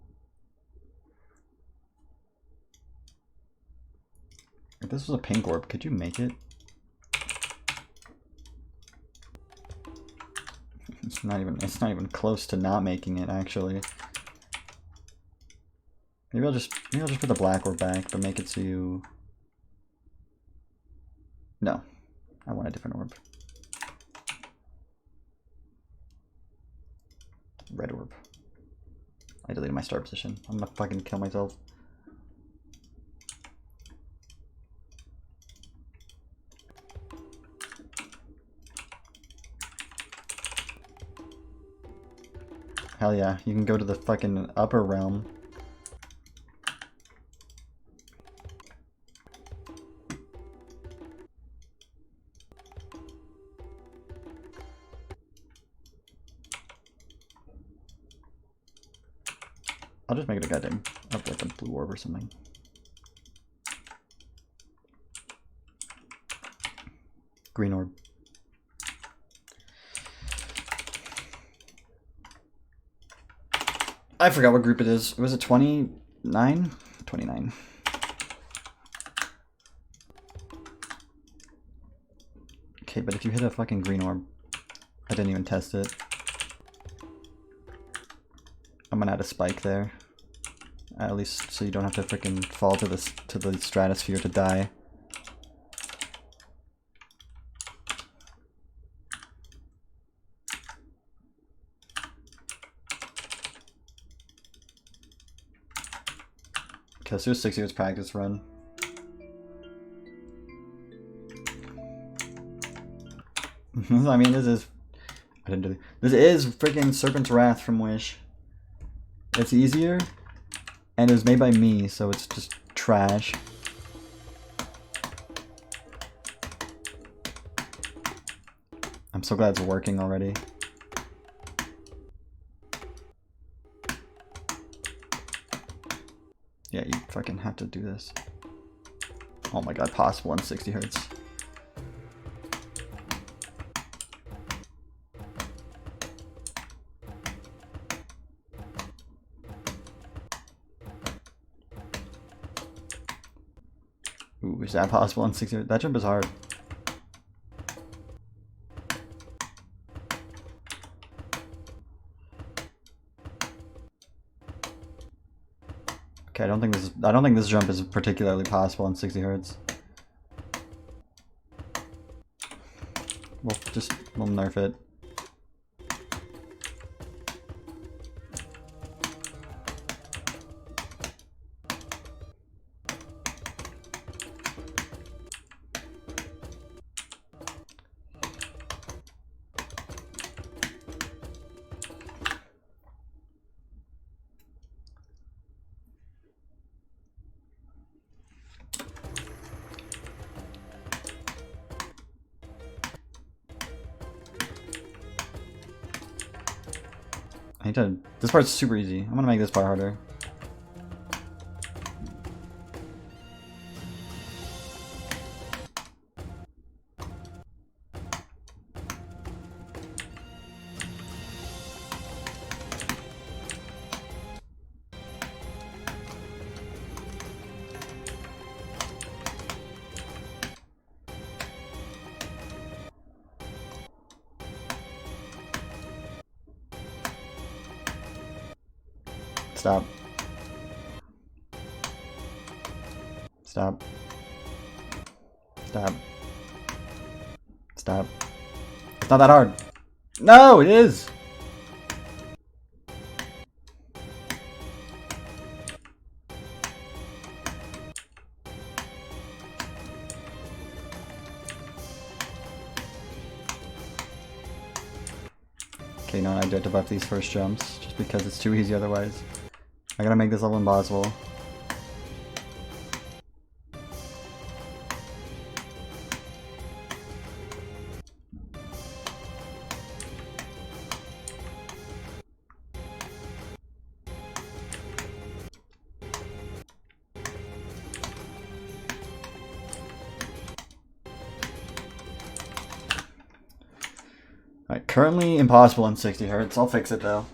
A: If this was a pink orb, could you make it? It's not even close to not making it, actually. Maybe I'll just put the black orb back, but make it so you... No. I want a different orb. Red orb. I deleted my start position. I'm gonna fucking kill myself. Hell yeah, you can go to the fucking upper realm. I'll just make it a goddamn, up like a blue orb or something. Green orb. I forgot what group it is. Was it 29? 29. Okay, but if you hit a fucking green orb, I didn't even test it. I'm gonna add a spike there. At least so you don't have to freaking fall to the stratosphere to die. Okay, let's do a 6 years practice run. I mean, this is... I didn't do it. This is freaking Serpent's Wrath from Wish. It's easier, and it was made by me, so it's just trash. I'm so glad it's working already. fucking have to do this. Oh my god, possible in 60 hertz. Ooh, is that possible in 60 hertz? That jump is hard. Okay, I don't think this jump is particularly possible in 60 hertz. We'll nerf it. I need to. This part's super easy. I'm gonna make this part harder. Stop. Stop. Stop. Stop. It's not that hard. No, it is! Okay, no, I do have to buff these first jumps, just because it's too easy otherwise. I gotta make this level impossible. Alright, currently impossible in 60 hertz. I'll fix it though.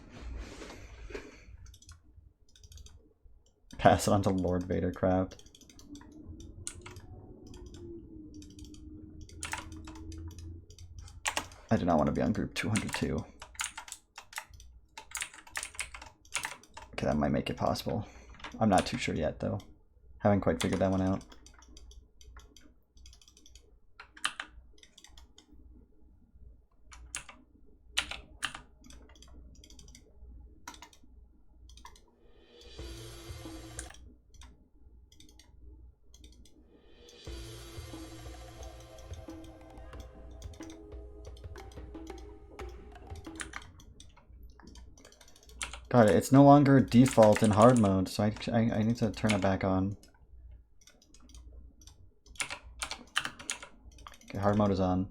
A: Pass it on to Lord Vader Craft. I do not want to be on group 202. Okay, that might make it possible. I'm not too sure yet though. Haven't quite figured that one out. God, it's no longer default in hard mode, so I need to turn it back on. Okay, hard mode is on.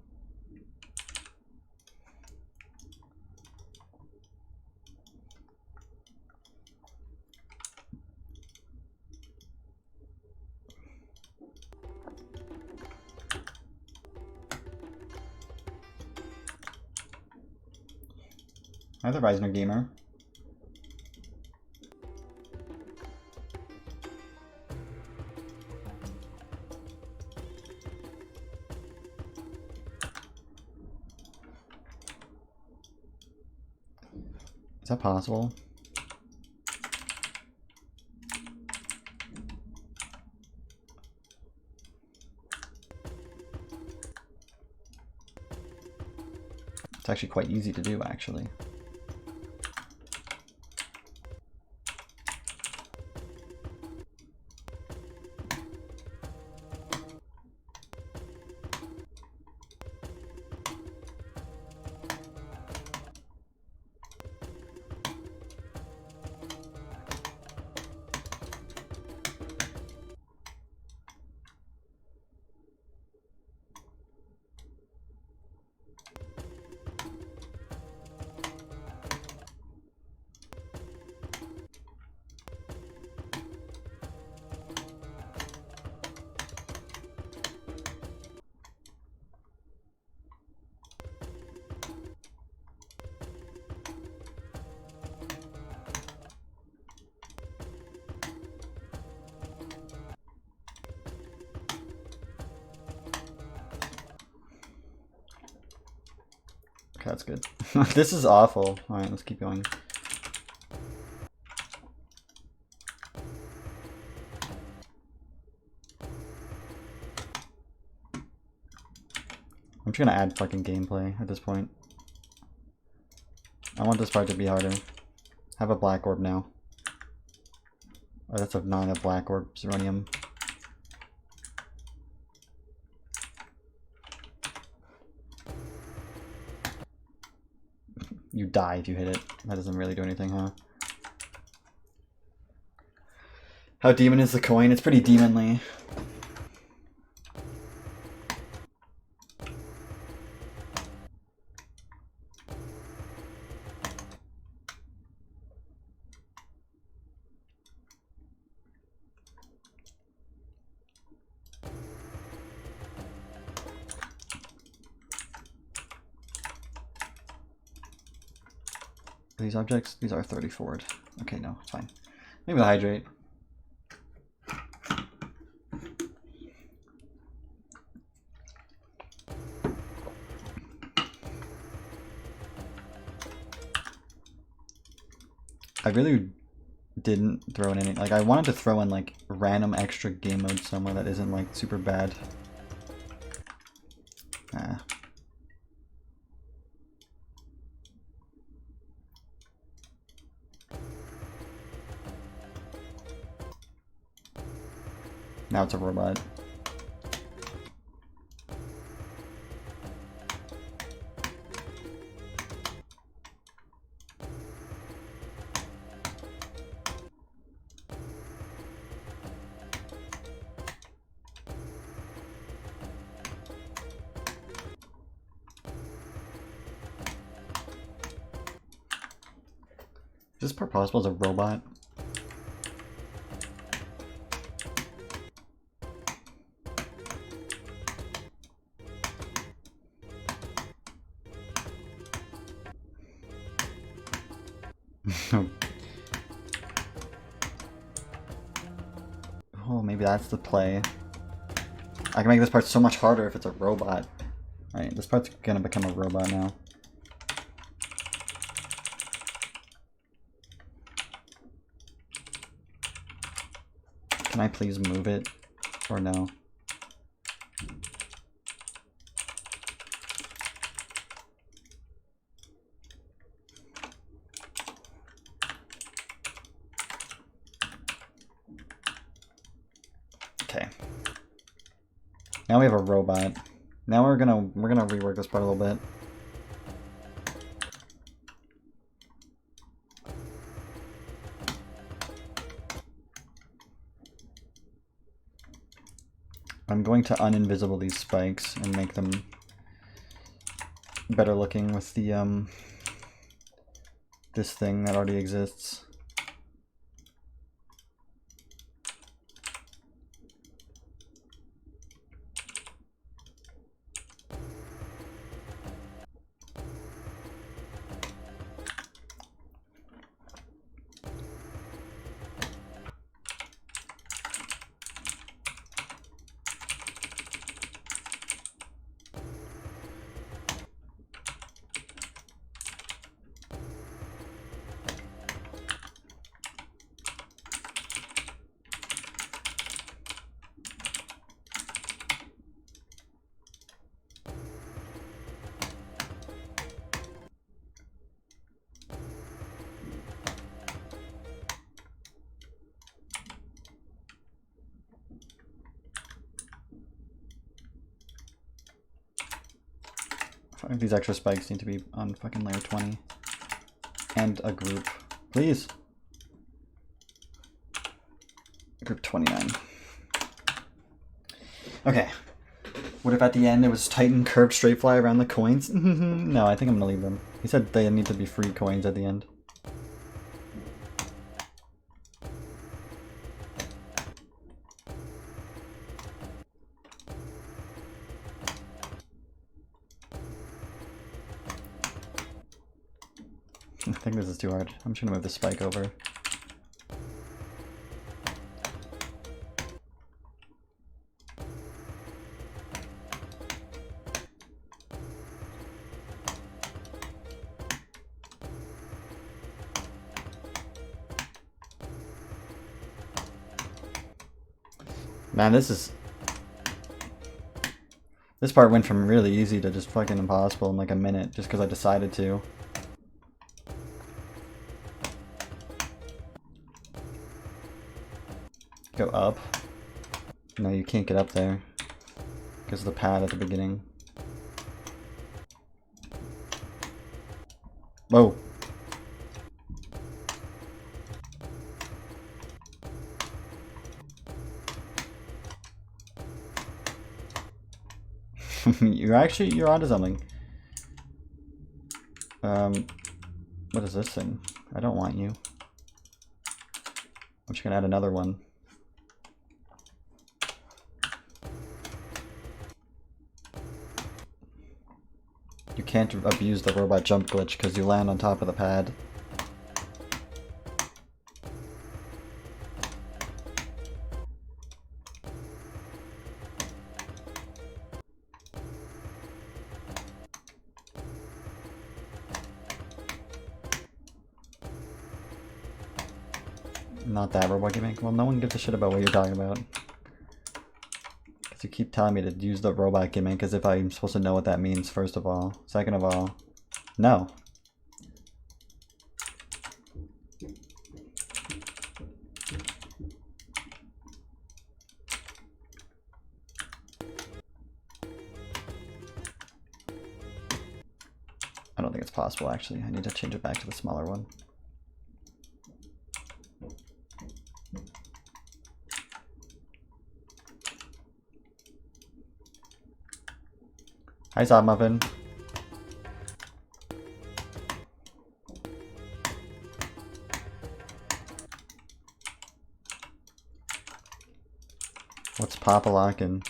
A: Hi there, Reisner Gamer. Is that possible? It's actually quite easy to do, actually. Okay, that's good. This is awful. Alright, let's keep going. I'm just gonna add fucking gameplay at this point. I want this part to be harder. Have a black orb now. Oh, that's not a black orb, Zeronium. You die if you hit it. That doesn't really do anything, huh? How demon is the coin? It's pretty demonly. These objects? These are 30 forward. Okay, no, it's fine. Maybe I'll hydrate. I really didn't throw in any, like I wanted to throw in like random extra game mode somewhere that isn't like super bad. Ah. Now it's a robot. Is this part possible as a robot? Oh, maybe that's the play. I can make this part so much harder if it's a robot. Alright, this part's gonna become a robot now. Can I please move it? Or no? Okay. Now we have a robot. Now we're gonna rework this part a little bit. I'm going to uninvisible these spikes and make them better looking with the this thing that already exists. These extra spikes need to be on fucking layer 20. And a group. Please! Group 29. Okay. What if at the end it was Titan curved straight fly around the coins? No, I think I'm gonna leave them. He said they need to be free coins at the end. I think this is too hard. I'm just gonna move the spike over. Man, this part went from really easy to just fucking impossible in like a minute, just because I decided to. Go up. No, you can't get up there because of the pad at the beginning. Whoa. you're onto something. What is this thing? I don't want you. I'm just gonna add another one. You can't abuse the robot jump glitch because you land on top of the pad. Not that robot gimmick. Well, no one gives a shit about what you're talking about. Because you keep telling me to use the robot gimmick as if I'm supposed to know what that means, first of all. Second of all, no. I don't think it's possible, actually. I need to change it back to the smaller one. Hi, Sob Muffin. What's Papa-lockin'?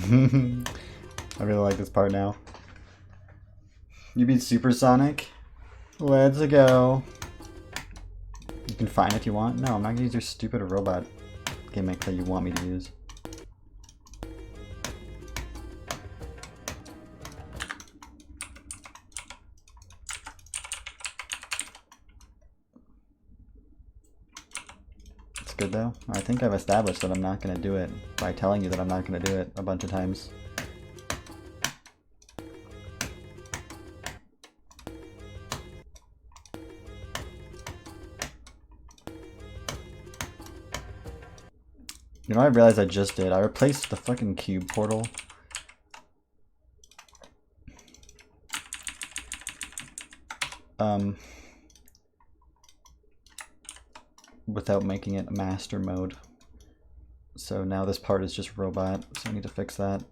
A: I really like this part now. You beat Supersonic? Let's go. You can find if you want. No, I'm not gonna use your stupid robot gimmick that you want me to use. It's good though. I think I've established that I'm not gonna do it by telling you that I'm not gonna do it a bunch of times. You know what I realized I just did? I replaced the fucking cube portal. Without making it master mode. So now this part is just robot, so I need to fix that.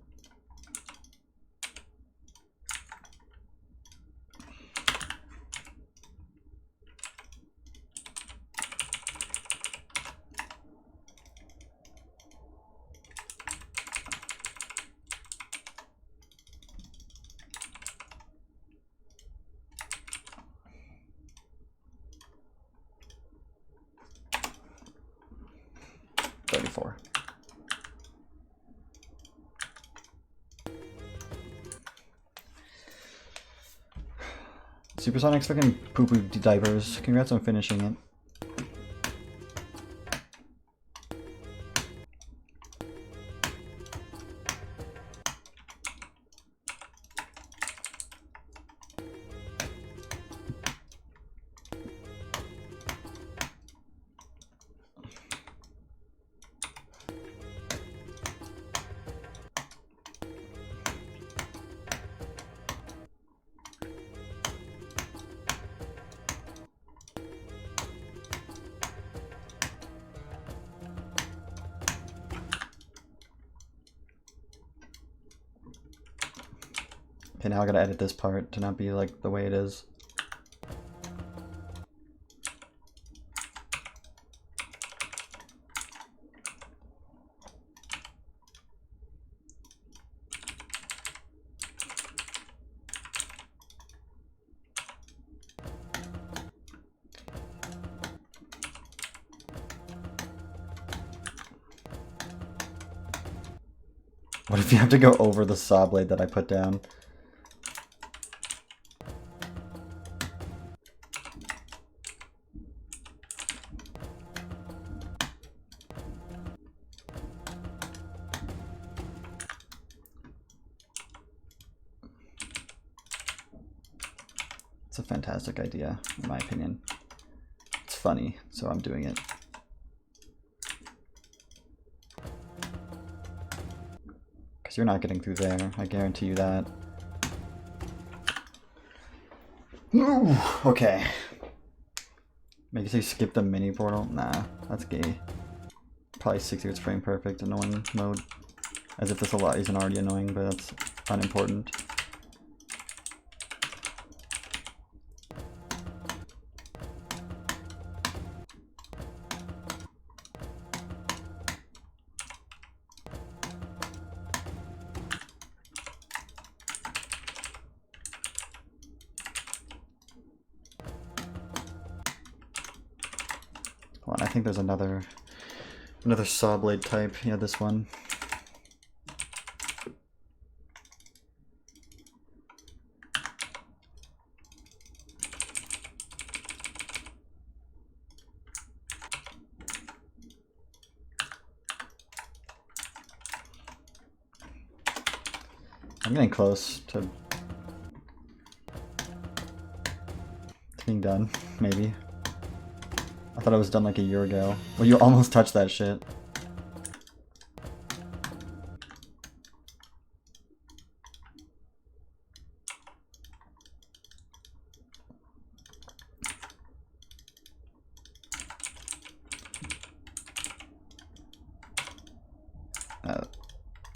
A: Supersonic's fucking poo-poo diapers. Congrats on finishing it. Okay, now I gotta edit this part to not be like the way it is. What if you have to go over the saw blade that I put down? It's a fantastic idea, in my opinion. It's funny, so I'm doing it. Because you're not getting through there, I guarantee you that. Ooh, okay. Maybe say skip the mini portal? Nah, that's gay. Probably 60 hertz frame perfect annoying mode. As if this a lot isn't already annoying, but that's unimportant. Hold on, I think there's another saw blade type. Yeah, this one. I'm getting close to being done, maybe. I thought I was done like a year ago. Well, you almost touched that shit.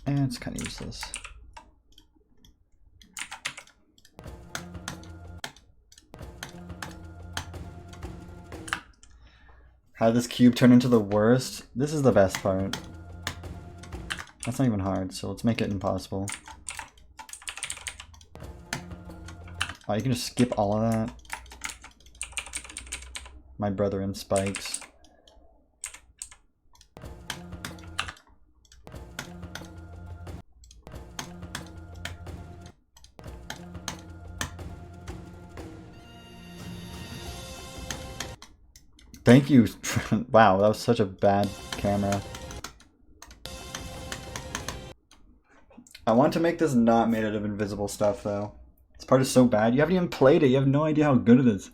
A: And it's kind of useless. How did this cube turn into the worst? This is the best part. That's not even hard, so let's make it impossible. Oh, you can just skip all of that. My brother in spikes. Thank you. Wow, that was such a bad camera. I want to make this not made out of invisible stuff, though. This part is so bad. You haven't even played it. You have no idea how good it is.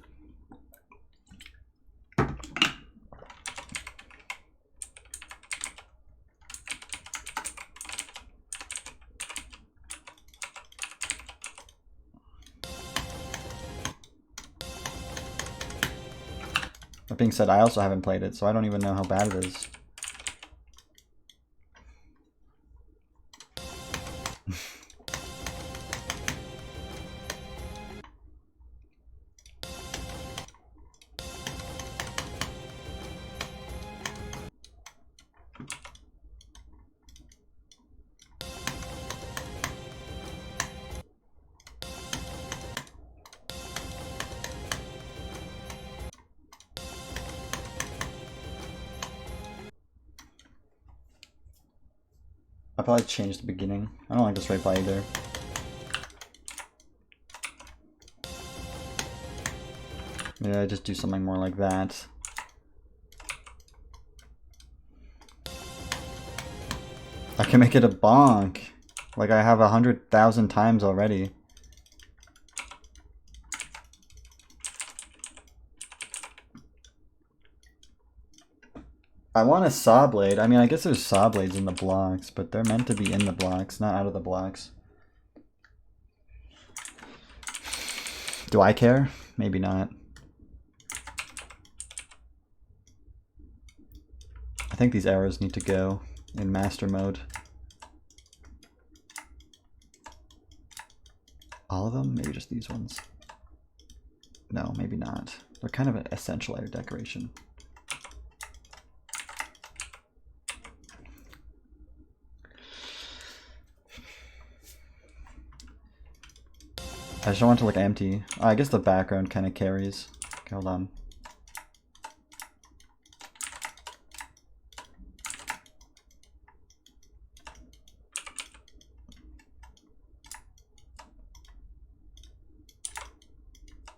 A: That being said, I also haven't played it, so I don't even know how bad it is. I'll probably change the beginning. I don't like this right by either. Yeah, just do something more like that. I can make it a bonk. Like I have 100,000 times already. I want a saw blade. I mean, I guess there's saw blades in the blocks, but they're meant to be in the blocks, not out of the blocks. Do I care? Maybe not. I think these arrows need to go in master mode. All of them? Maybe just these ones. No, maybe not. They're kind of an essential layer decoration. I just don't want it to look empty. Oh, I guess the background kind of carries. Okay, hold on.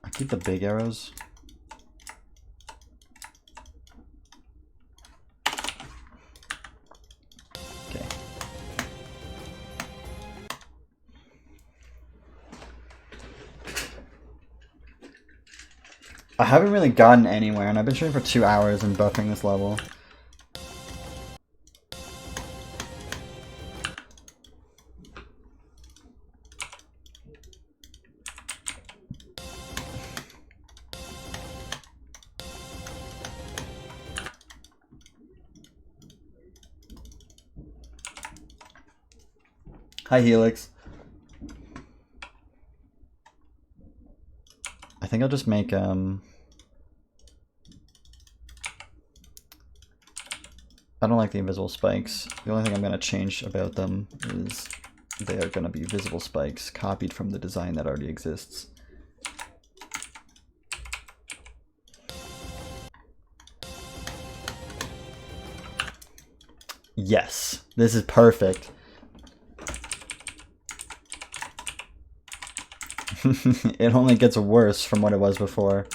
A: I keep the big arrows. Okay. I haven't really gotten anywhere, and I've been streaming for 2 hours and buffing this level. Hi, Helix. I think I'll just make, I don't like the invisible spikes. The only thing I'm going to change about them is they are going to be visible spikes copied from the design that already exists. Yes, this is perfect. It only gets worse from what it was before.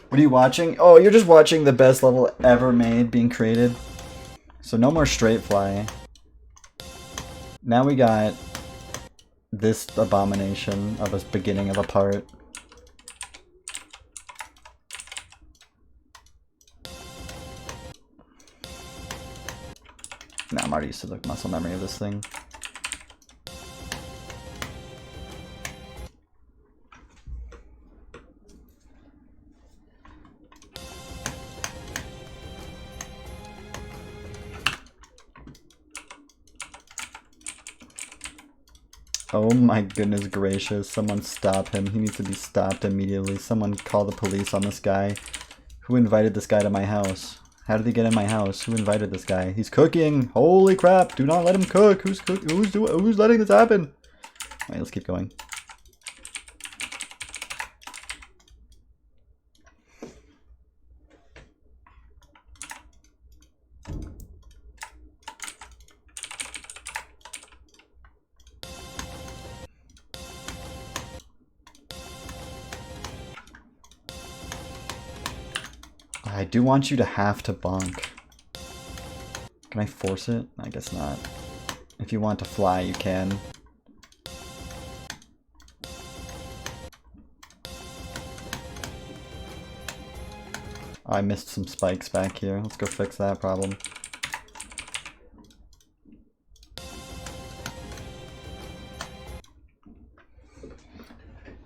A: What are you watching? Oh, you're just watching the best level ever made being created. So no more straight fly. Now we got this abomination of a beginning of a part. Now I'm already used to the muscle memory of this thing. Oh my goodness gracious, someone stop him. He needs to be stopped immediately. Someone call the police on this guy. Who invited this guy to my house? How did he get in my house? Who invited this guy? He's cooking! Holy crap! Do not let him cook! Who's letting this happen? Alright, let's keep going. I do want you to have to bonk. Can I force it? I guess not. If you want to fly, you can. Oh, I missed some spikes back here. Let's go fix that problem.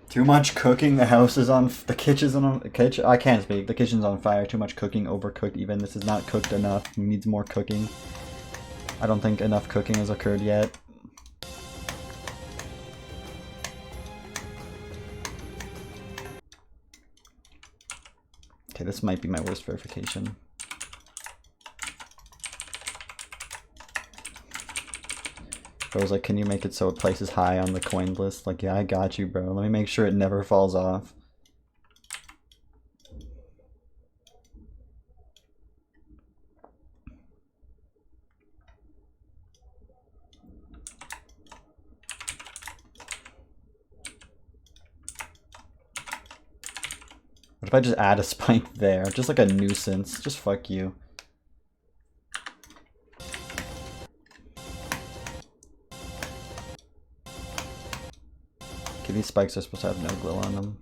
A: Too much cooking. The house is on. The kitchen's on. Kitchen. I can't speak. The kitchen's on fire. Too much cooking. Overcooked. Even this is not cooked enough. It needs more cooking. I don't think enough cooking has occurred yet. Okay, this might be my worst verification. I was like, can you make it so it places high on the coin list? Like, yeah, I got you, bro. Let me make sure it never falls off. What if I just add a spike there? Just like a nuisance. Just fuck you. Okay, these spikes are supposed to have no glow on them.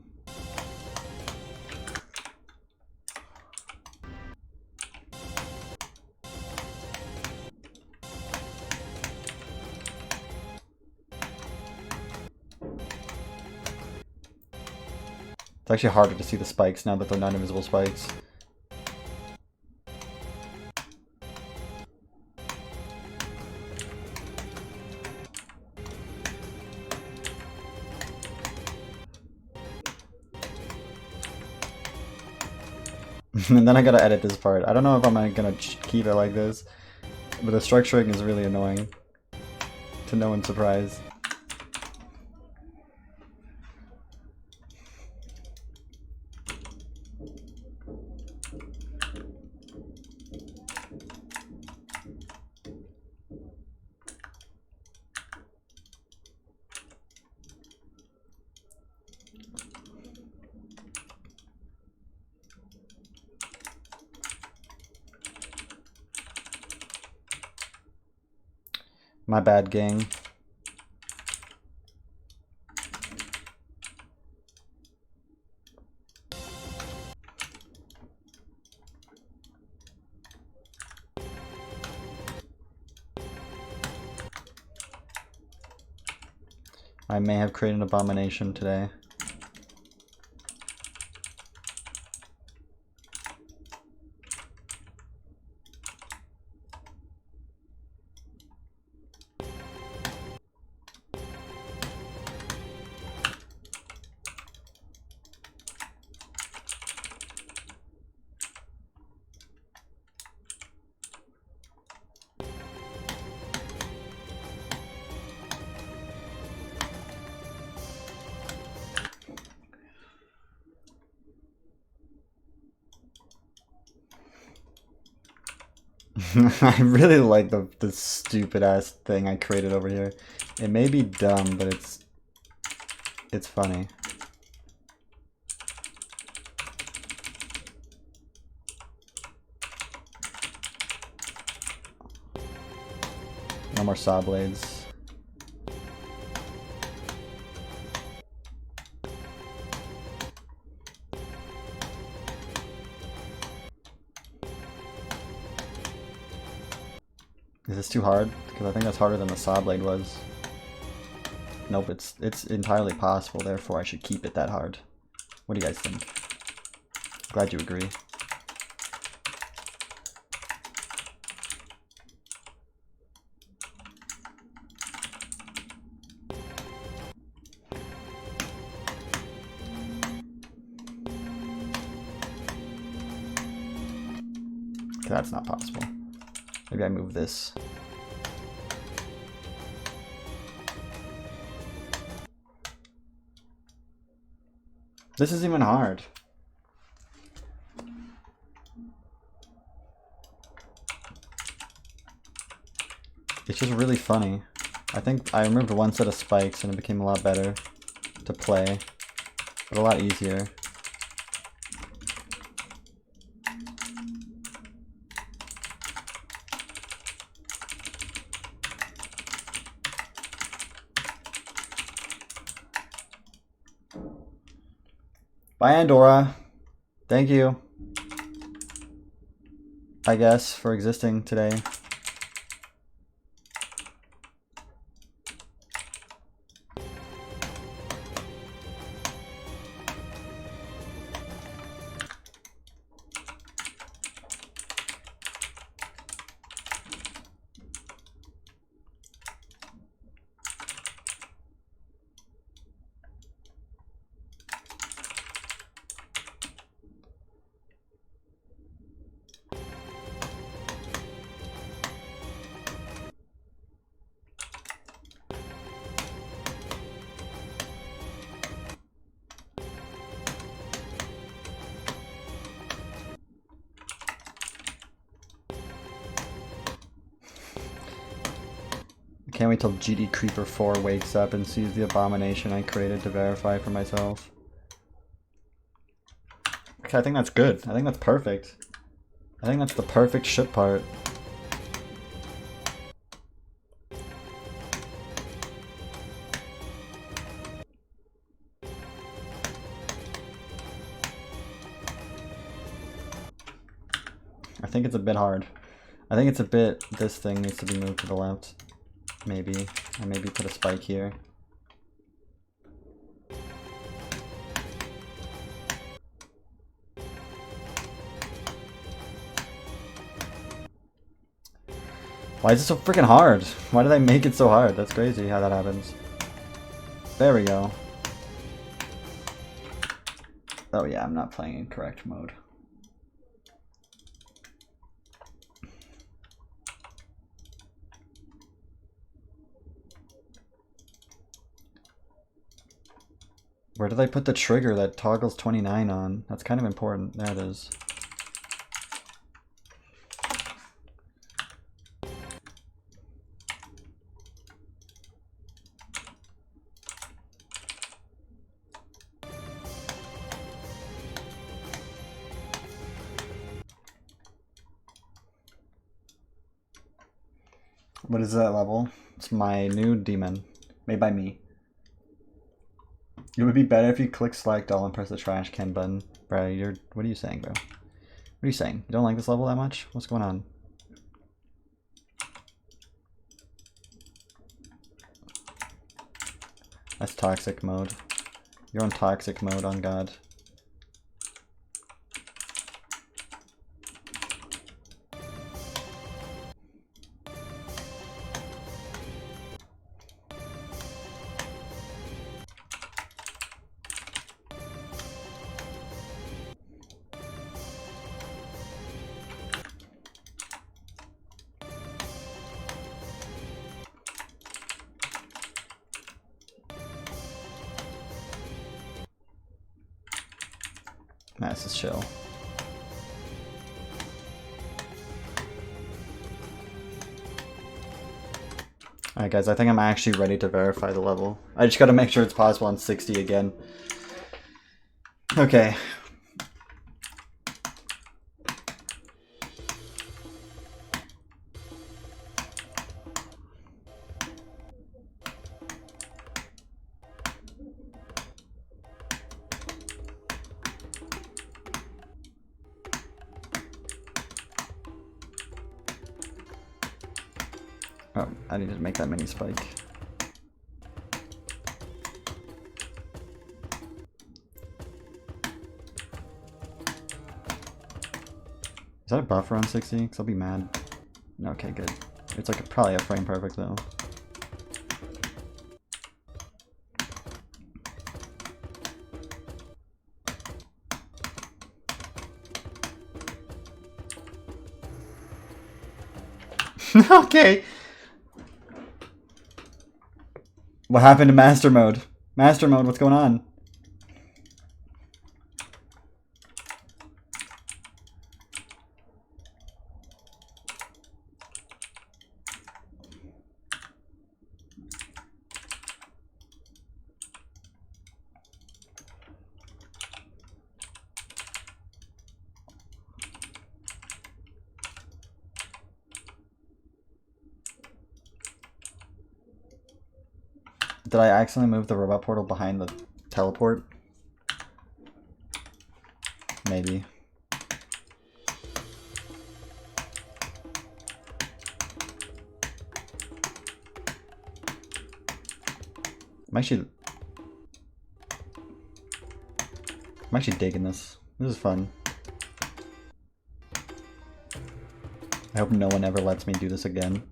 A: It's actually harder to see the spikes now that they're not invisible spikes. And then I gotta edit this part. I don't know if I'm gonna keep it like this, but the structuring is really annoying. To no one's surprise. My bad, gang. I may have created an abomination today. I really like the stupid ass thing I created over here. It may be dumb, but it's funny. No more saw blades. Is this too hard? Because I think that's harder than the saw blade was. Nope, it's entirely possible, therefore I should keep it that hard. What do you guys think? Glad you agree. Okay, that's not possible. Maybe I move this. This is even hard. It's just really funny. I think I removed one set of spikes and it became a lot better to play, but a lot easier. Bye, Andorra. Thank you, I guess, for existing today. Can't wait till GD Creeper 4 wakes up and sees the abomination I created to verify for myself. Okay, I think that's good. I think that's perfect. I think that's the perfect shit part. I think it's a bit hard. I think it's a bit, this thing needs to be moved to the left. Maybe. Or maybe put a spike here. Why is it so freaking hard? Why did I make it so hard? That's crazy how that happens. There we go. Oh yeah, I'm not playing in correct mode. Where did I put the trigger that toggles 29 on? That's kind of important. There it is. What is that level? It's my new demon. Made by me. It would be better if you click select all and press the trash can button. Bro, what are you saying, bro? What are you saying? You don't like this level that much? What's going on? That's toxic mode. You're on toxic mode on God. This is chill. Alright guys, I think I'm actually ready to verify the level. I just gotta make sure it's possible on 60 again. Okay. Oh, I need to make that mini spike. Is that a buffer on 60? Because I'll be mad. Okay, good. It's like probably a frame perfect though. Okay. What happened to master mode? Master mode, what's going on? Did I accidentally move the robot portal behind the teleport? Maybe. I'm actually digging this. This is fun. I hope no one ever lets me do this again.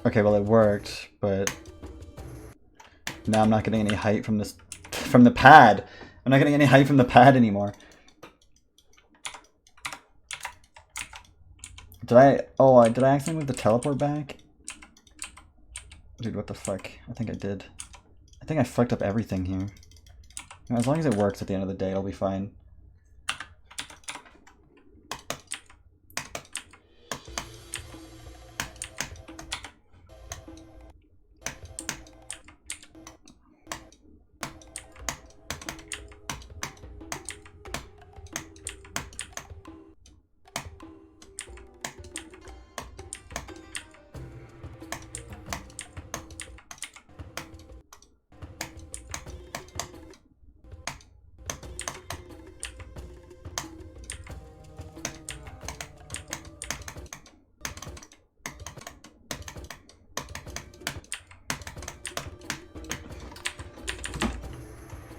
A: Okay, well it worked, but now I'm not getting any height from this, from the pad. I'm not getting any height from the pad anymore. Did I accidentally move the teleport back? Dude, what the fuck? I think I did. I think I fucked up everything here. As long as it works at the end of the day, it'll be fine.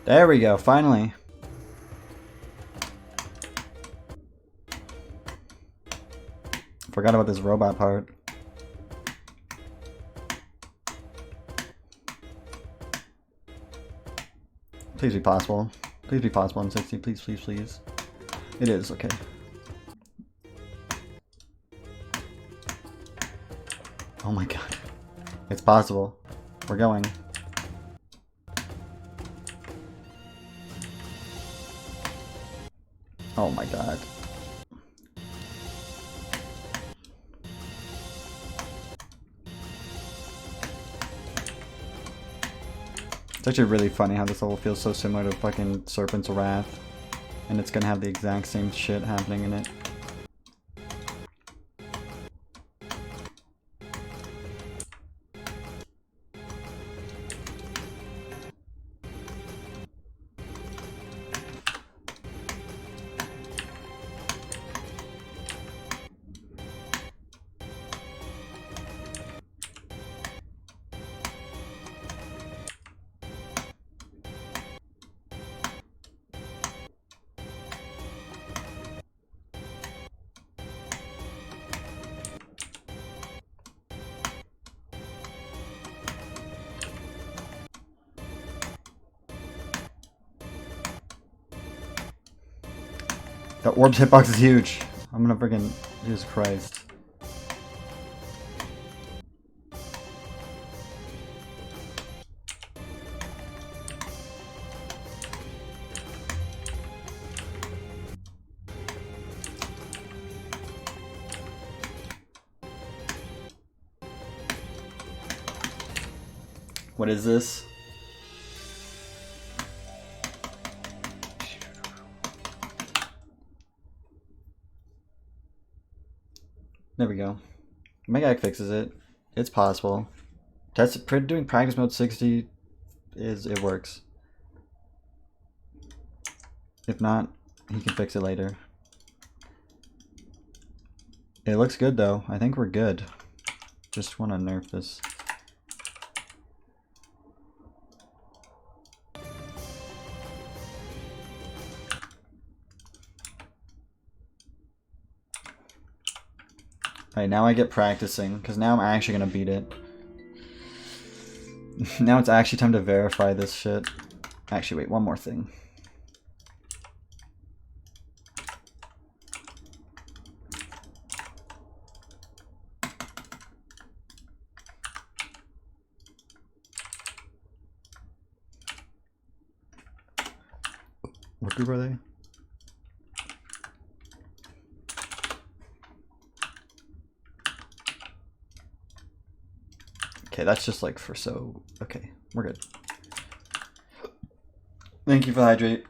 A: There we go, finally. Forgot about this robot part. Please be possible. Please be possible in 60. Please, please, please. It is, okay. Oh my god. It's possible. We're going. Oh my god. It's actually really funny how this level feels so similar to fucking Serpent's Wrath. And it's gonna have the exact same shit happening in it. The orb's hitbox is huge. I'm gonna friggin' Jesus Christ. What is this? There we go. Mega fixes it. It's possible. Doing practice mode 60 it works. If not, he can fix it later. It looks good though. I think we're good. Just want to nerf this. Alright, now I get practicing, because now I'm actually going to beat it. Now it's actually time to verify this shit. Actually, wait, one more thing. What group are they? Okay, that's just like for so... Okay, we're good. Thank you for the hydrate.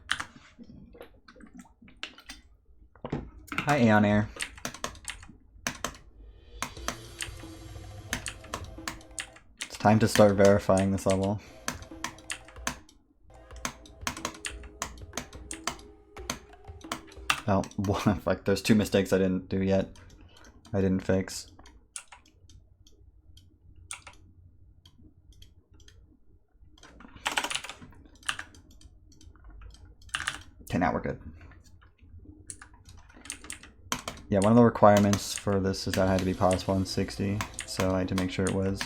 A: Hi, Aeon Air. It's time to start verifying this level. Oh, fuck, there's 2 mistakes I didn't do yet. I didn't fix. Okay, now we're good. Yeah, one of the requirements for this is that it had to be possible in 60, so I had to make sure it was.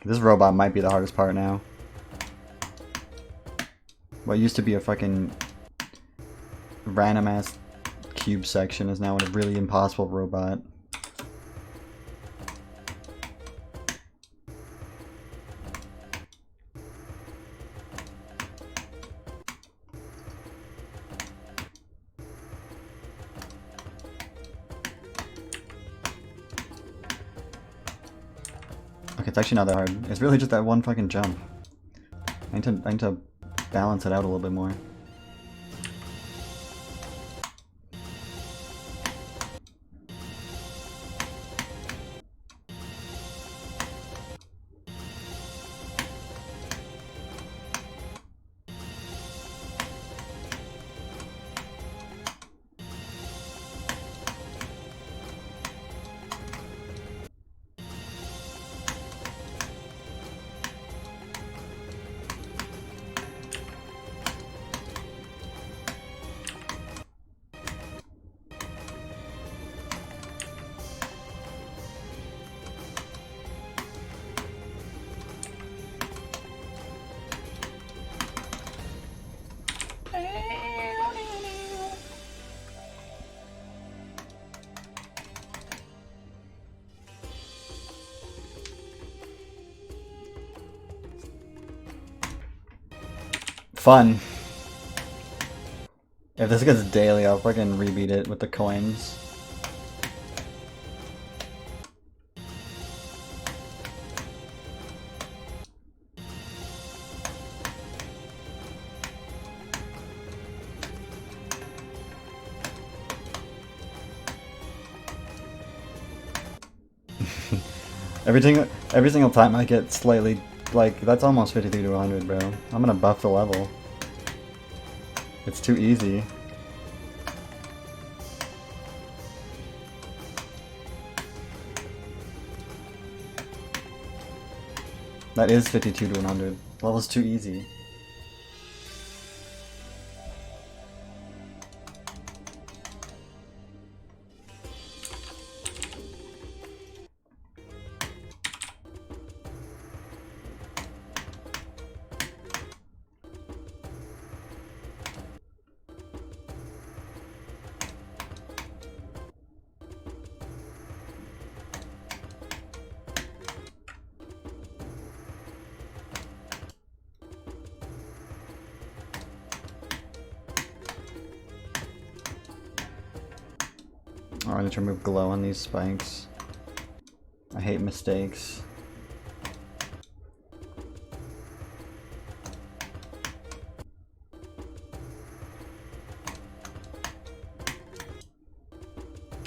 A: This robot might be the hardest part now. What used to be a fucking random ass cube section is now a really impossible robot. Okay, it's actually not that hard. It's really just that one fucking jump. I need to balance it out a little bit more. Fun. If this gets daily, I'll fucking rebeat it with the coins. Every single time I get slightly, like, that's almost 53 to 100, bro. I'm gonna buff the level. It's too easy. That is 52 to 100. Level's too easy. Oh, I need to remove glow on these spikes. I hate mistakes.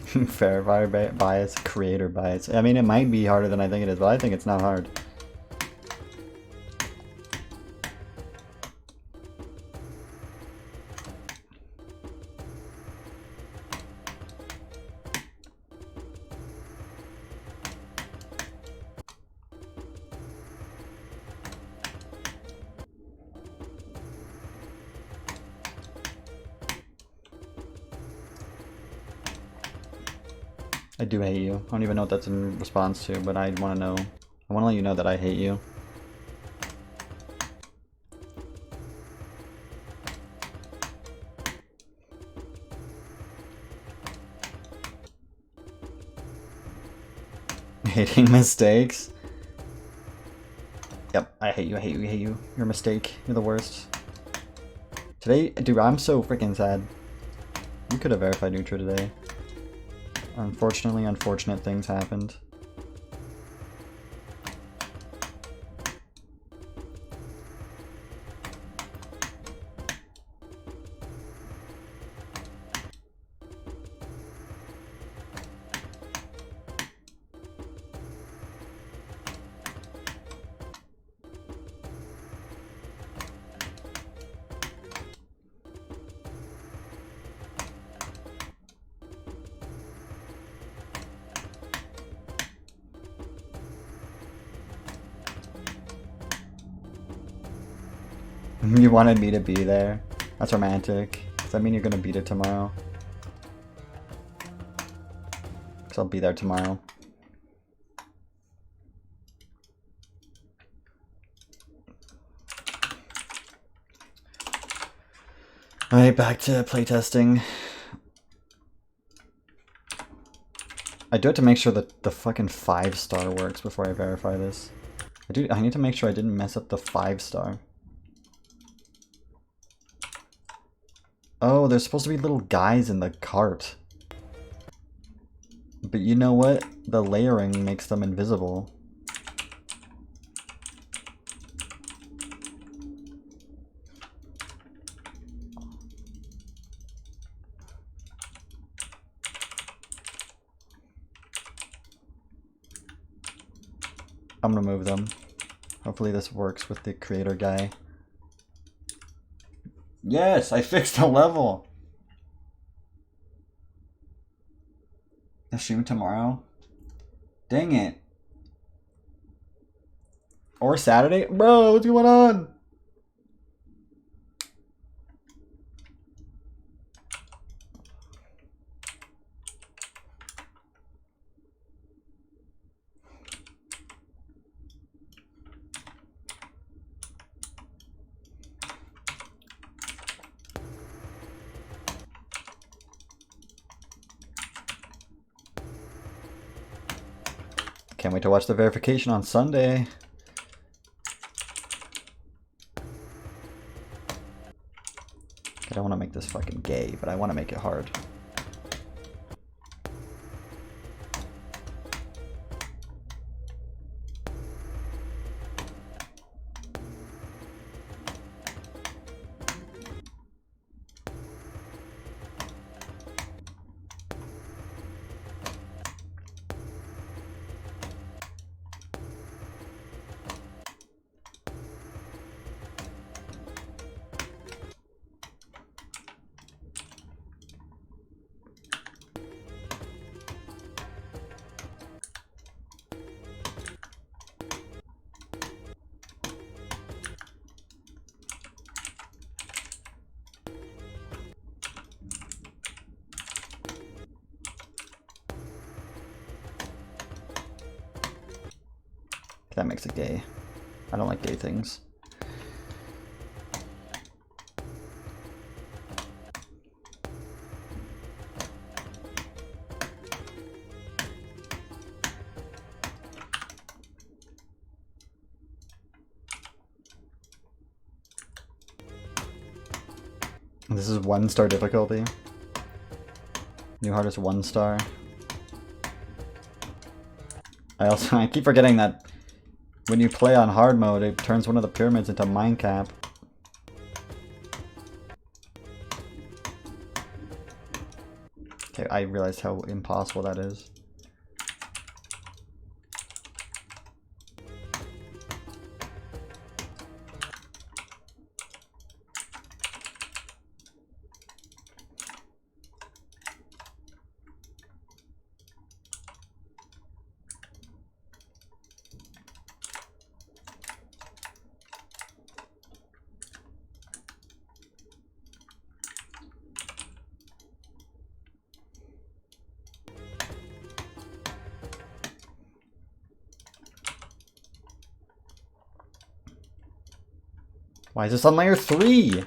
A: Verifier bias, creator bias. I mean, it might be harder than I think it is, but I think it's not hard. I do hate you. I don't even know what that's in response to, but I want to know. I want to let you know that I hate you. Hating mistakes? Yep, I hate you, I hate you, I hate you. You're a mistake. You're the worst. Today, dude, I'm so freaking sad. You could have verified Nutra today. Unfortunately, unfortunate things happened. You wanted me to be there? That's romantic. Does that mean you're gonna beat it tomorrow? Because I'll be there tomorrow. Alright, back to playtesting. I do have to make sure that the fucking 5-star works before I verify this. I need to make sure I didn't mess up the 5-star. Oh, there's supposed to be little guys in the cart. But you know what? The layering makes them invisible. I'm gonna move them. Hopefully this works with the creator guy. Yes, I fixed the level! The stream tomorrow? Dang it. Or Saturday? Bro, what's going on? Can't wait to watch the verification on Sunday. I don't want to make this fucking gay, but I want to make it hard. That makes it gay. I don't like gay things. This is 1-star difficulty. New hardest 1-star. I keep forgetting that when you play on hard mode, it turns one of the pyramids into minecap. Okay, I realized how impossible that is. Why is this on layer 3?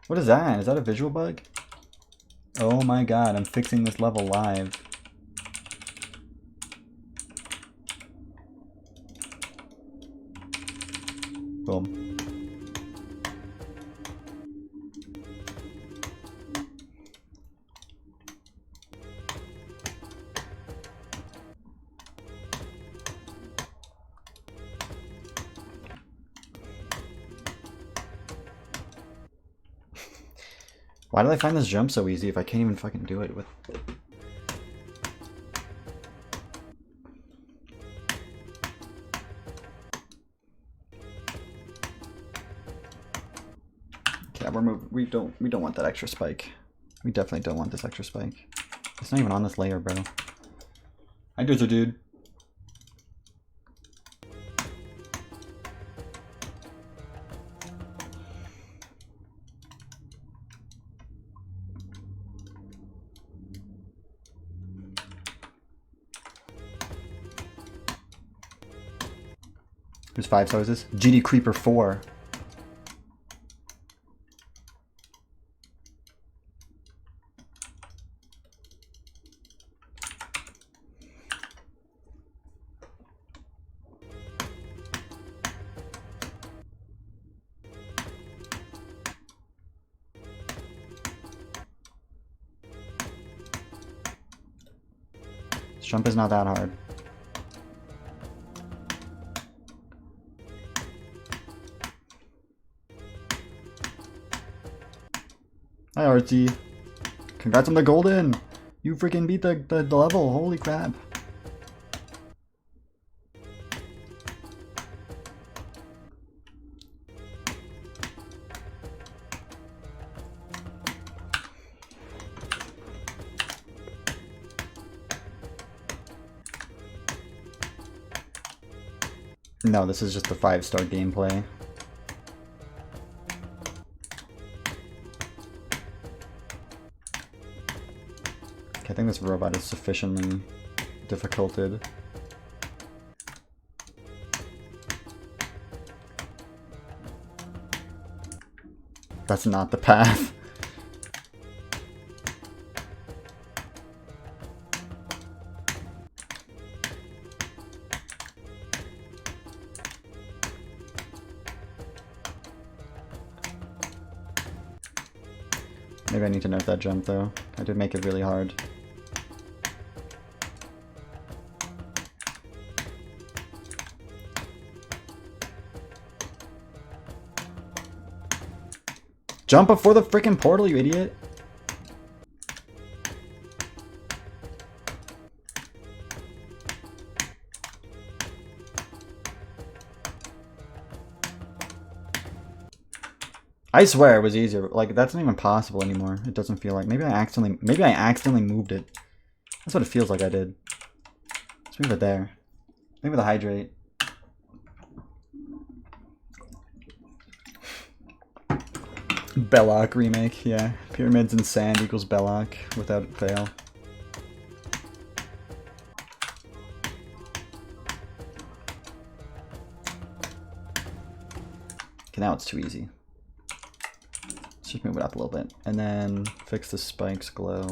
A: What is that? Is that a visual bug? Oh my god, I'm fixing this level live. Boom. Why did I find this jump so easy if I can't even fucking do it with... Okay, we don't want that extra spike. We definitely don't want this extra spike. It's not even on this layer, bro. Hi, Dozer dude. There's 5 stars. This GD Creeper 4. This jump is not that hard. Hi, Artsy. Congrats on the golden! You freaking beat the level, holy crap. No, this is just the 5-star gameplay. Okay, I think this robot is sufficiently difficulted. That's not the path. Maybe I need to note that jump though. I did make it really hard. Jump before the freaking portal, you idiot! I swear it was easier. Like, that's not even possible anymore. It doesn't feel like. Maybe I accidentally moved it. That's what it feels like I did. Let's move it there. Maybe the hydrate. Belloc remake, yeah. Pyramids and sand equals Belloc without fail. Okay, now it's too easy. Let's just move it up a little bit. And then fix the spikes glow.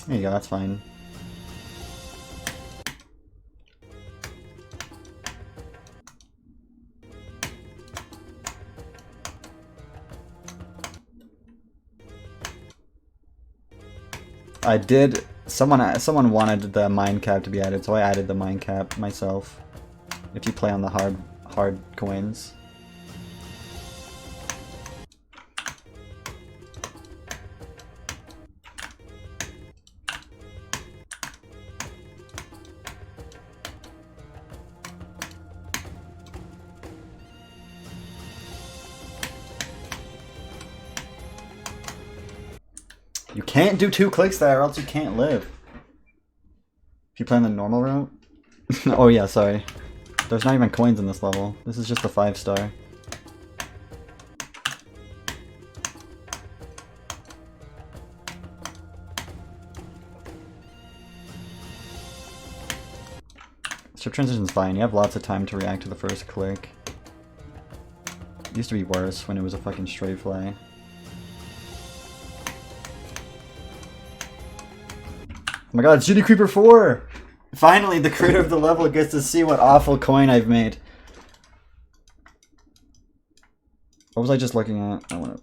A: There you go, that's fine. I did. Someone wanted the mine cap to be added, so I added the mine cap myself. If you play on the hard coins. You can't do 2 clicks there, or else you can't live. If you play on the normal route. Oh yeah, sorry. There's not even coins in this level. This is just a 5-star. Strip transition's fine. You have lots of time to react to the first click. It used to be worse when it was a fucking straight fly. Oh my god, it's Judy Creeper 4! Finally, the creator of the level gets to see what awful coin I've made. What was I just looking at? I wanna...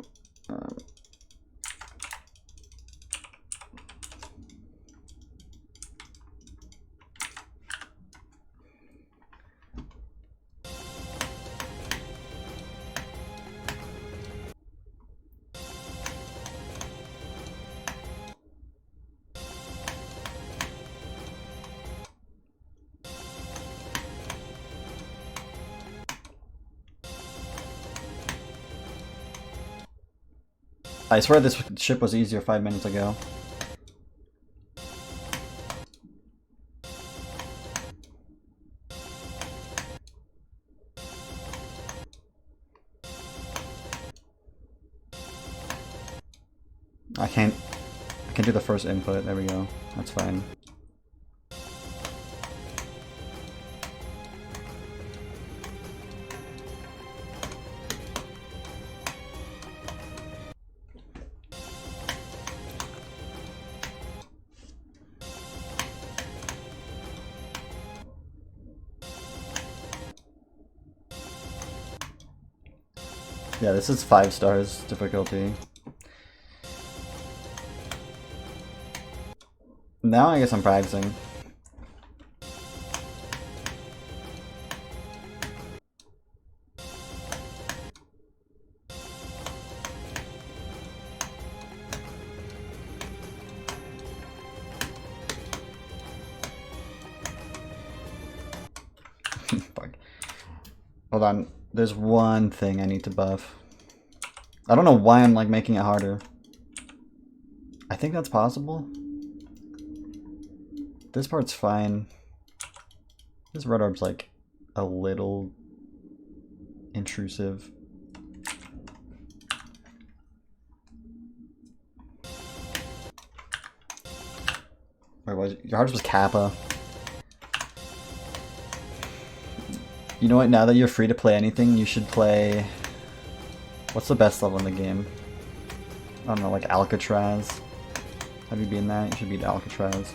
A: I swear this ship was easier 5 minutes ago. I can't do the first input. There we go. That's fine. Yeah, this is 5 stars difficulty. Now I guess I'm practicing. Hold on. There's one thing I need to buff. I don't know why I'm like making it harder. I think that's possible. This part's fine. This red orb's like a little intrusive. Where was it? Your hardest was Kappa. You know what? Now that you're free to play anything, you should play. What's the best level in the game? I don't know, like Alcatraz. Have you beaten that? You should beat Alcatraz.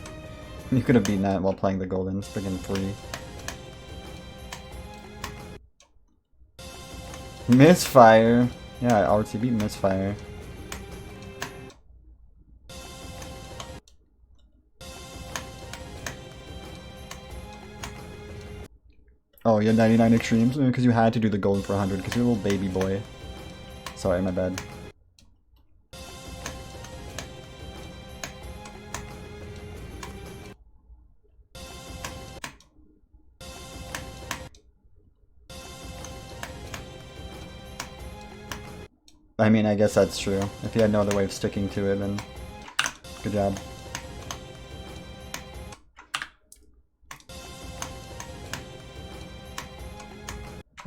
A: You could have beaten that while playing the Golden. It's freaking free. Misfire. Yeah, I already beat Misfire. Oh, you had 99 extremes? Because you had to do the Golden for 100 because you're a little baby boy. Sorry, my bad. I mean, I guess that's true. If you had no other way of sticking to it, then good job.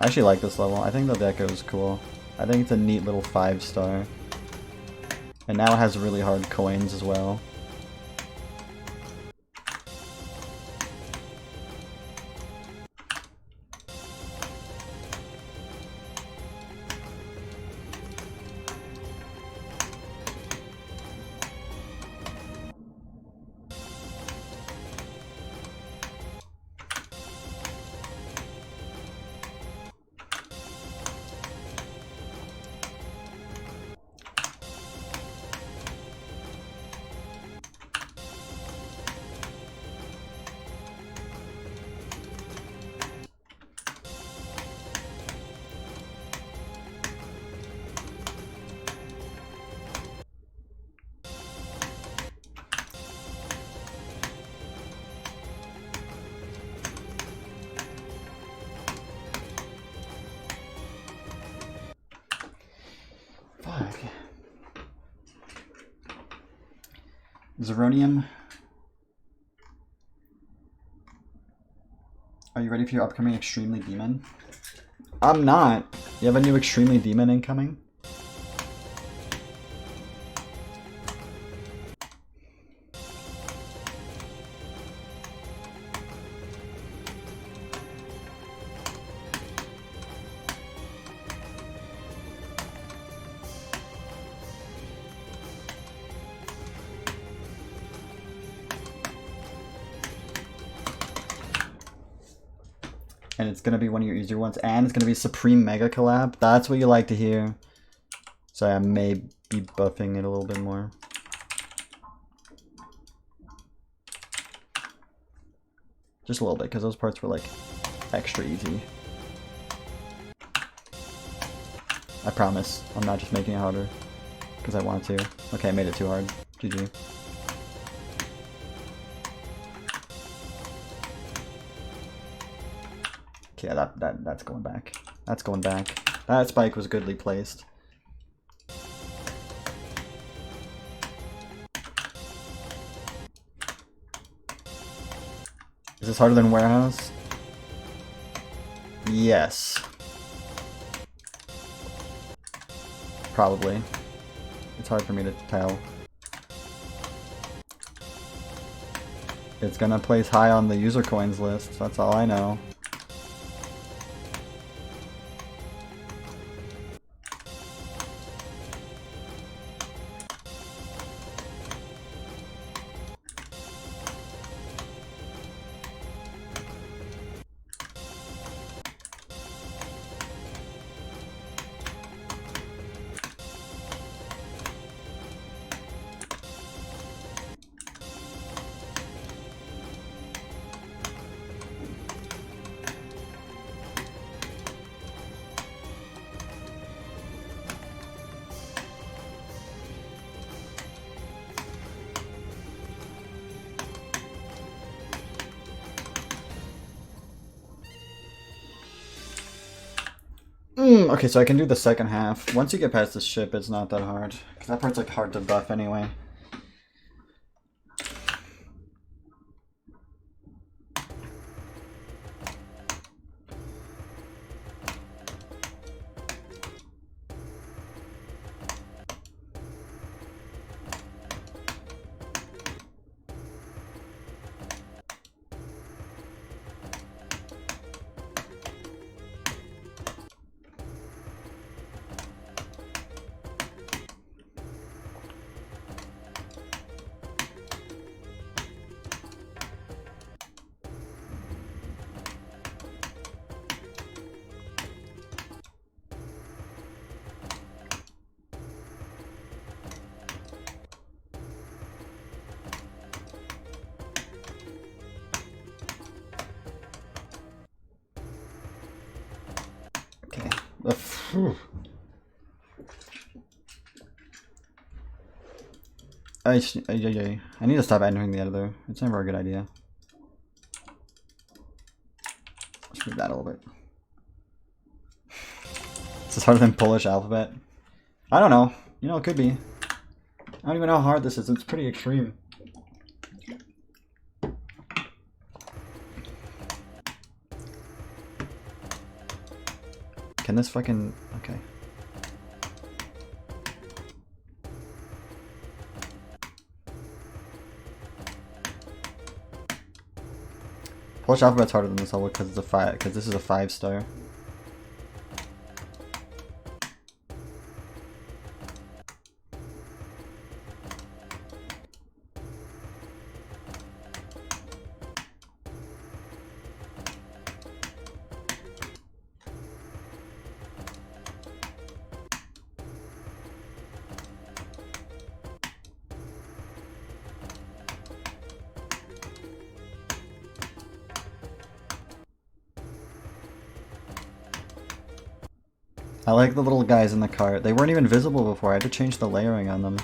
A: I actually like this level. I think the deco is cool. I think it's a neat little 5-star. And now it has really hard coins as well. Fuck. Zeronium. Are you ready for your upcoming Extremely Demon? I'm not. You have a new Extremely Demon incoming? And it's gonna be one of your easier ones, and it's gonna be Supreme Mega Collab. That's what you like to hear. So I may be buffing it a little bit more. Just a little bit, because those parts were like extra easy. I promise, I'm not just making it harder, because I want to. Okay, I made it too hard. GG. Okay, that's going back. That's going back. That spike was goodly placed. Is this harder than Warehouse? Yes. Probably. It's hard for me to tell. It's gonna place high on the user coins list, that's all I know. Okay, so I can do the second half. Once you get past the ship, it's not that hard. Because that part's like hard to buff anyway. Okay. I need to stop entering the editor. It's never a good idea. Let's move that a little bit. Is this harder than Polish alphabet? I don't know. You know, it could be. I don't even know how hard this is. It's pretty extreme. Can this fucking... Okay. Polish alphabet's harder than this level because it's a 5. Because this is a 5-star. I like the little guys in the cart. They weren't even visible before. I had to change the layering on them.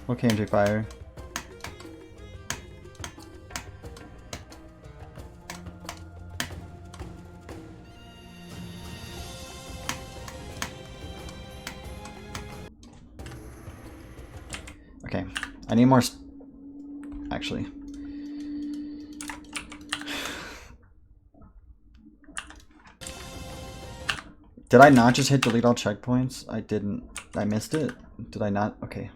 A: Okay, MJ Fire. Okay, I need more. Actually. Did I not just hit delete all checkpoints? I didn't. I missed it? Did I not? Okay.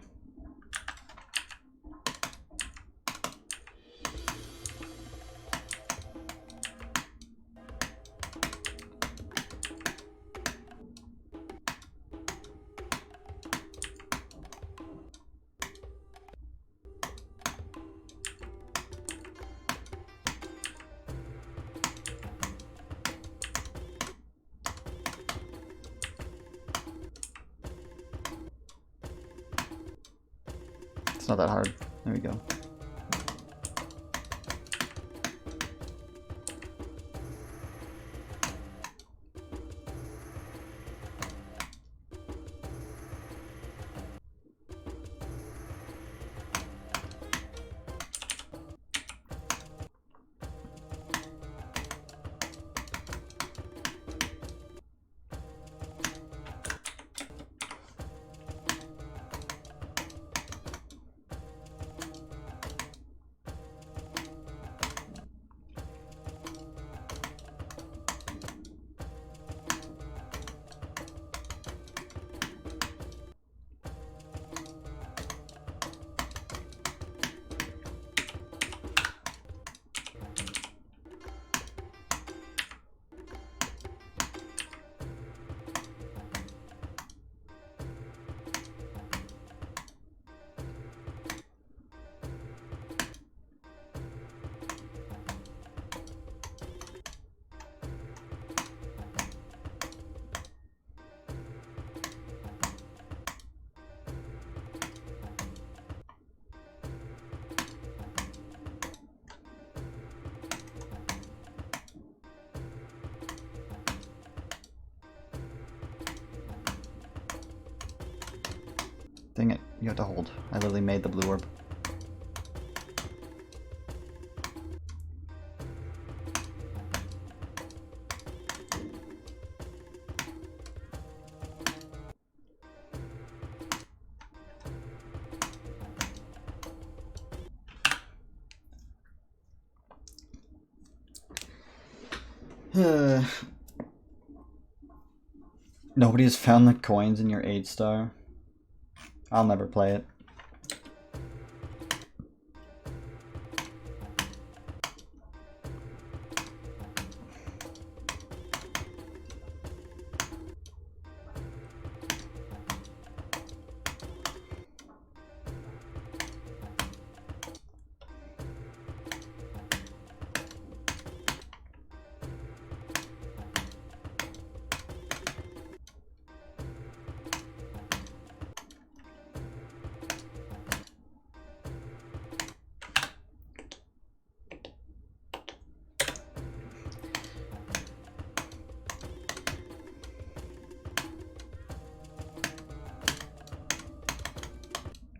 A: It's not that hard. There we go. Dang it, you have to hold. I literally made the blue orb. Nobody has found the coins in your 8-star. I'll never play it.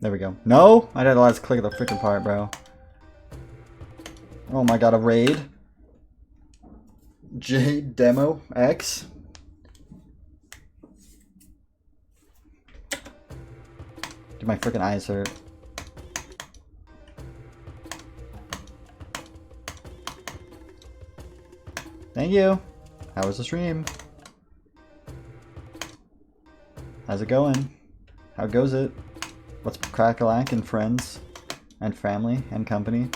A: There we go. No! I did the last click of the freaking part, bro. Oh my god, a raid. J Demo X. Dude, my freaking eyes hurt. Thank you. How was the stream? How's it going? How goes it? What's crack-a-lack and friends and family and company?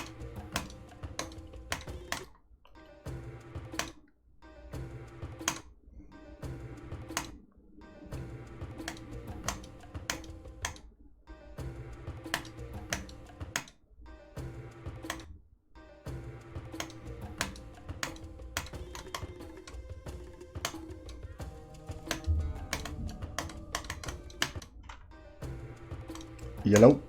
A: Yellow.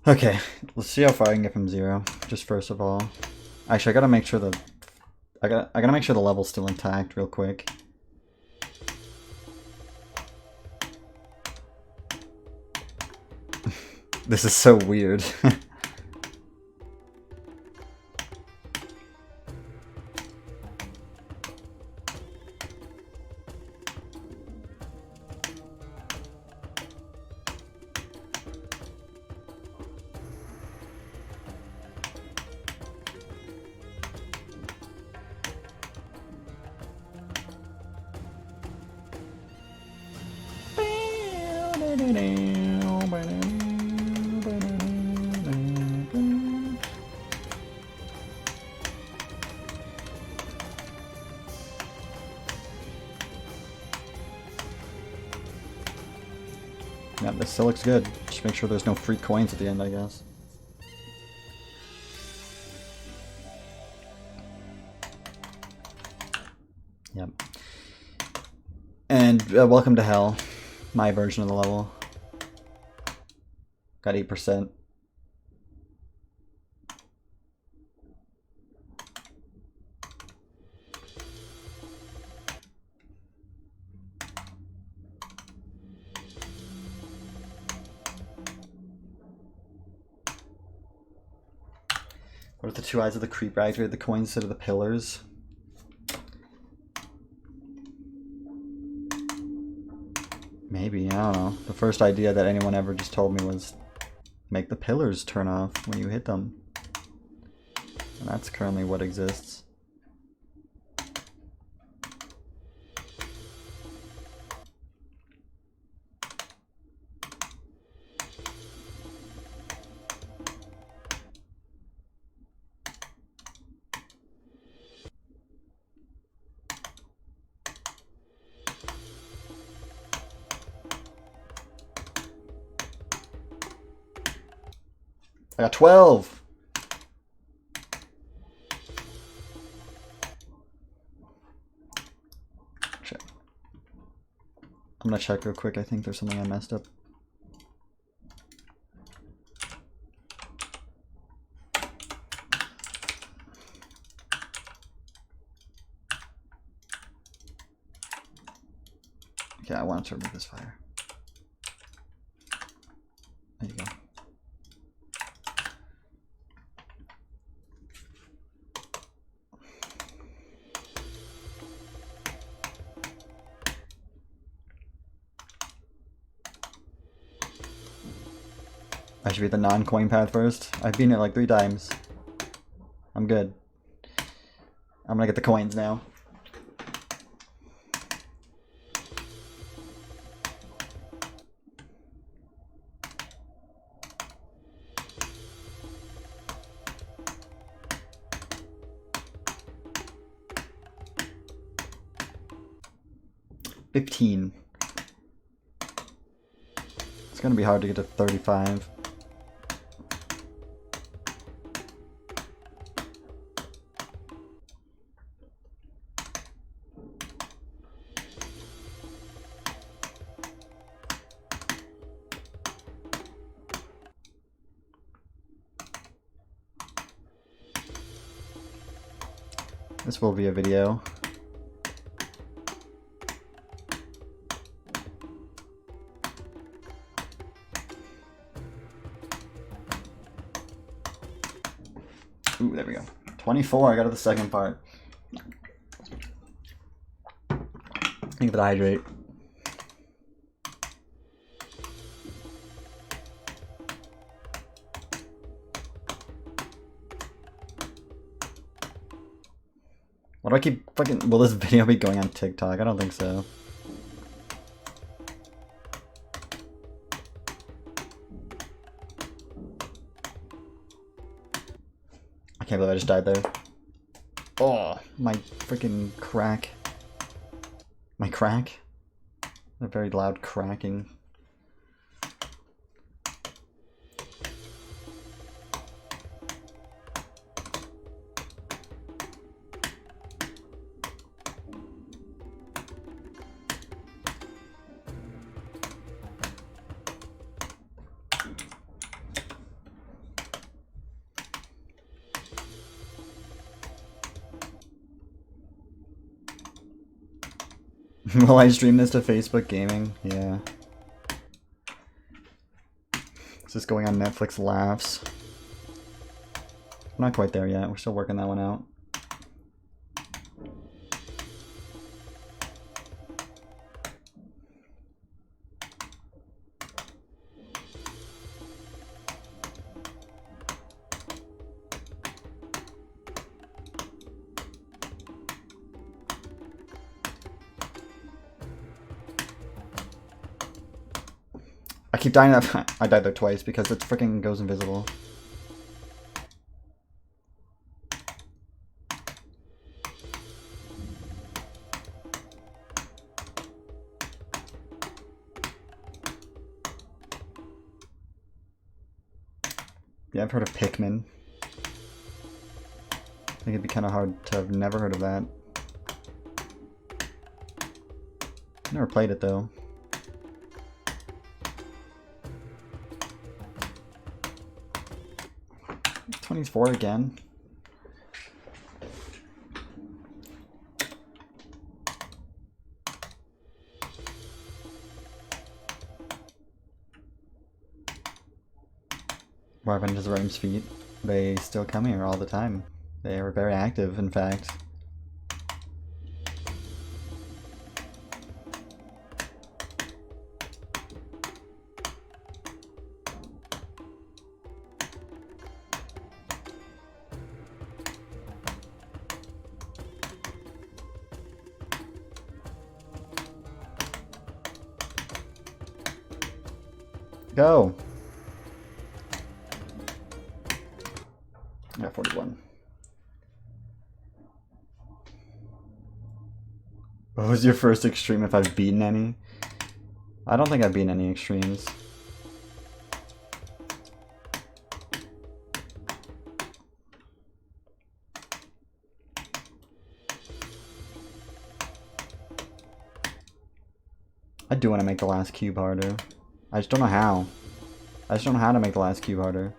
A: Okay, let's see how far I can get from 0. Just first of all, actually, I gotta make sure I gotta make sure the level's still intact real quick. This is so weird. Yeah, this still looks good. Just make sure there's no free coins at the end, I guess. Yep. And welcome to hell. My version of the level. Got 8%. What if the 2 eyes of the creeper activate the coins instead of the pillars? Maybe, I don't know. The first idea that anyone ever just told me was make the pillars turn off when you hit them. And that's currently what exists. I got 12! Check. I'm gonna check real quick. I think there's something I messed up. Okay, I want to remove this fire. There you go. I should beat the non-coin path first. I've beaten it like 3 times. I'm good. I'm gonna get the coins now. $15. It's gonna be hard to get to 35. This will be a video. Ooh, there we go. 24, I got to the second part. Give it a hydrate. Why do I keep fucking... Will this video be going on TikTok? I don't think so. I can't believe I just died there. Oh, my freaking crack. My crack? A very loud cracking. Will I stream this to Facebook Gaming? Yeah. Is this going on Netflix Laughs? We're not quite there yet. We're still working that one out. I keep dying that. I died there twice because it freaking goes invisible. Yeah, I've heard of Pikmin. I think it'd be kind of hard to have never heard of that. Never played it though. 24 again. What happened to Rome's feet? They still come here all the time. They are very active, in fact. Go! I got 41. What was your first extreme if I've beaten any? I don't think I've beaten any extremes. I do want to make the last cube harder. I just don't know how. I just don't know how to make the last cube harder.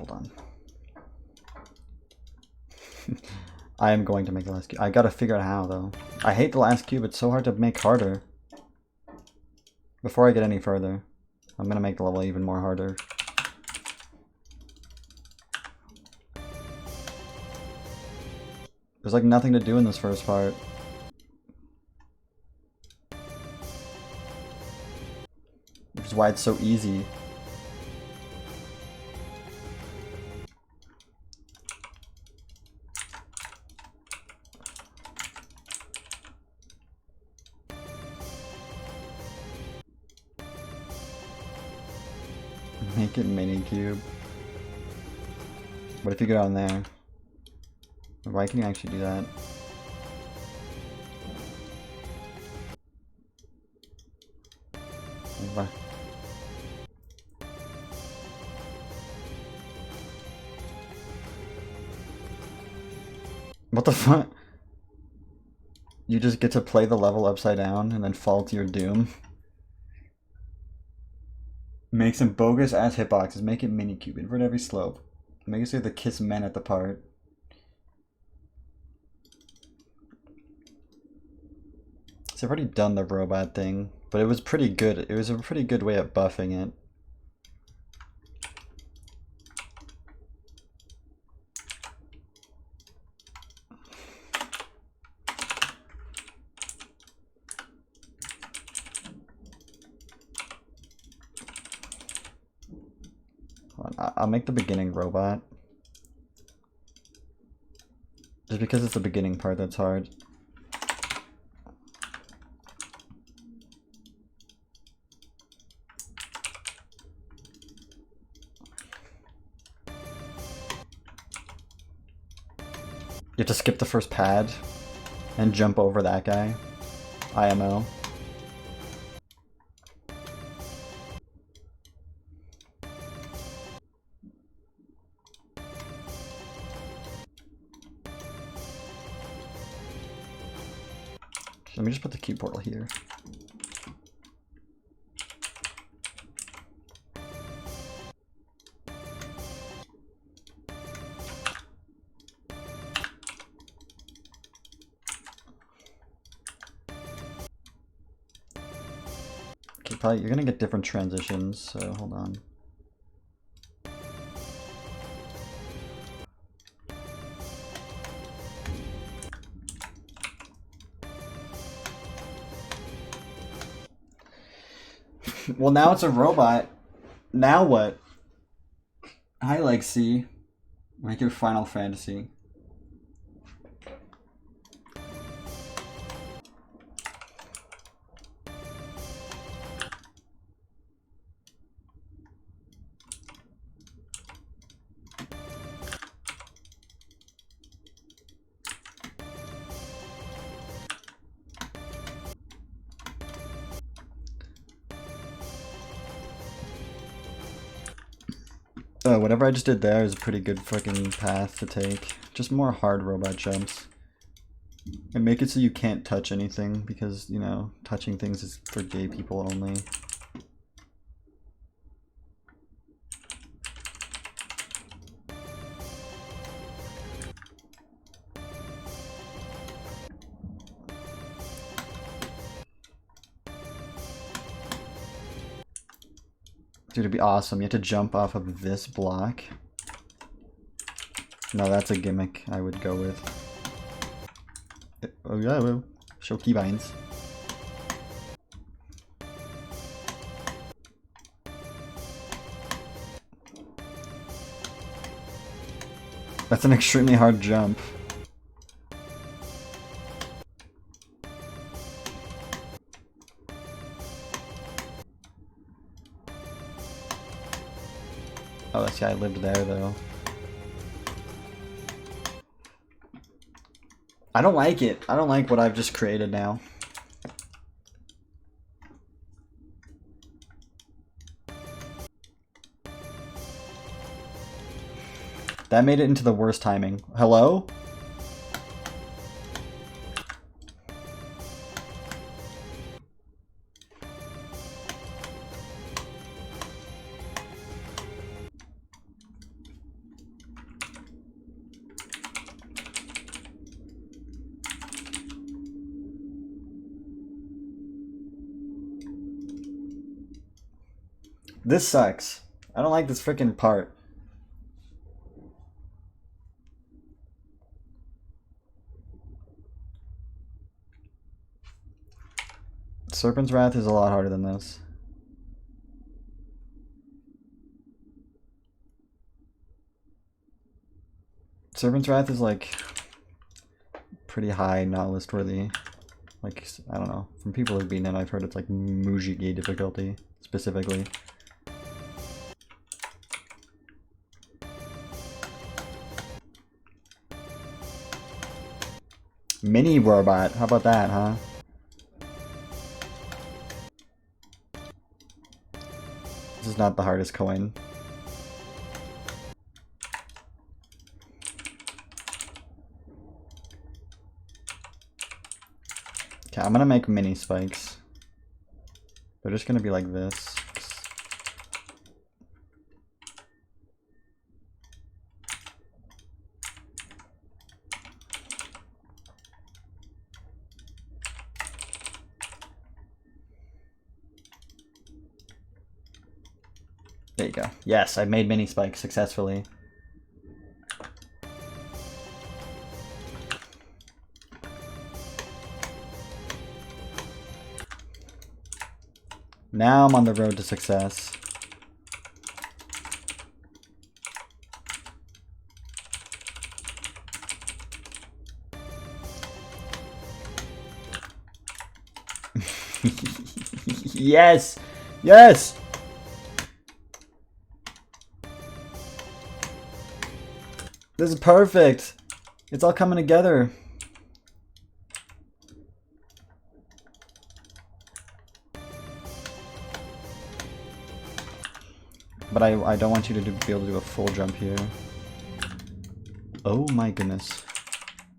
A: hold on. I am going to make the last cube. I gotta figure out how, though. I hate the last cube. It's so hard to make harder. Before I get any further, I'm gonna make the level even more harder. There's like nothing to do in this first part. Which is why it's so easy. Make it mini cube. What if you go down there? Why can you actually do that? What? What the fuck? You just get to play the level upside down and then fall to your doom? Make some bogus ass hitboxes. Make it mini cube. Invert every slope. Make it say the kiss men at the part. So I've already done the robot thing, but it was pretty good. It was a pretty good way of buffing it. I'll make the beginning robot. Just because it's the beginning part that's hard. You have to skip the first pad and jump over that guy. IMO. Let me just put the key portal here. Okay, probably you're gonna get different transitions, so hold on. Well, now it's a robot. Now what? Hi, Lexi. Make your Final Fantasy. Whatever I just did there is a pretty good fucking path to take. Just more hard robot jumps. And make it so you can't touch anything, because, you know, touching things is for gay people only. Dude, it'd be awesome. You have to jump off of this block. No, that's a gimmick I would go with. Oh yeah, well, show keybinds. That's an extremely hard jump. Oh, this guy lived there, though. I don't like it. I don't like what I've just created now. That made it into the worst timing. Hello? This sucks. I don't like this freaking part. Serpent's Wrath is a lot harder than this. Serpent's Wrath is like pretty high, not list worthy. Like, I don't know. From people who've beaten it, I've heard it's like Mujigi difficulty, specifically. Mini robot, how about that, huh? This is not the hardest coin. Okay, I'm gonna make mini spikes. They're just gonna be like this. There you go. Yes, I made mini spikes successfully. Now I'm on the road to success. Yes! Yes! This is perfect! It's all coming together. But I don't want you to be able to do a full jump here. Oh my goodness.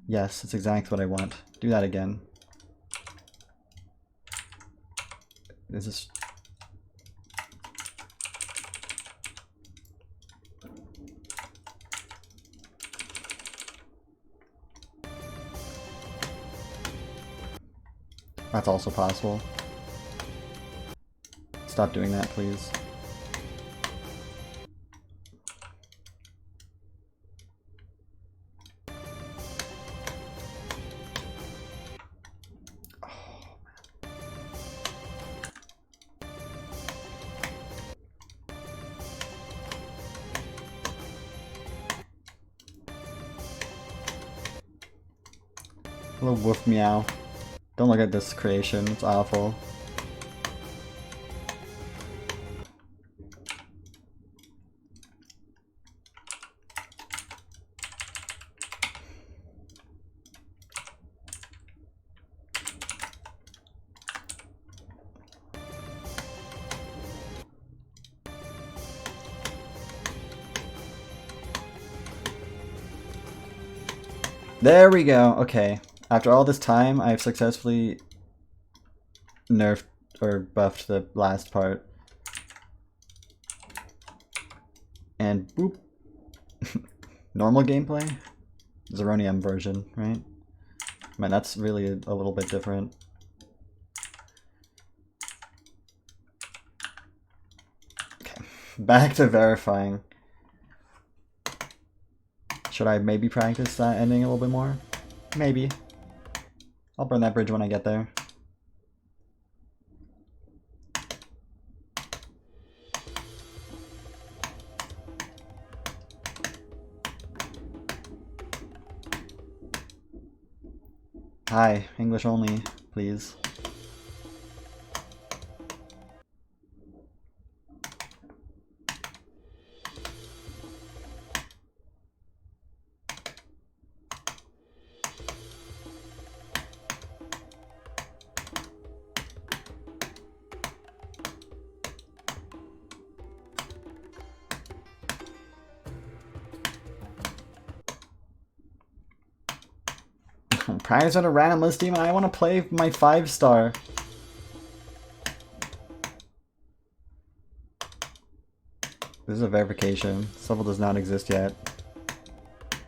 A: Yes, that's exactly what I want. Do that again. Is this... That's also possible. Stop doing that, please. Hello, woof meow. Don't look at this creation, it's awful. There we go, okay. After all this time, I've successfully nerfed or buffed the last part. And boop. Normal gameplay? Zeronium version, right? Man, that's really a little bit different. Okay, back to verifying. Should I maybe practice that ending a little bit more? Maybe. I'll burn that bridge when I get there. Hi, English only, please. Prize on a random list team and I want to play my 5-star. This is a verification. This level does not exist yet.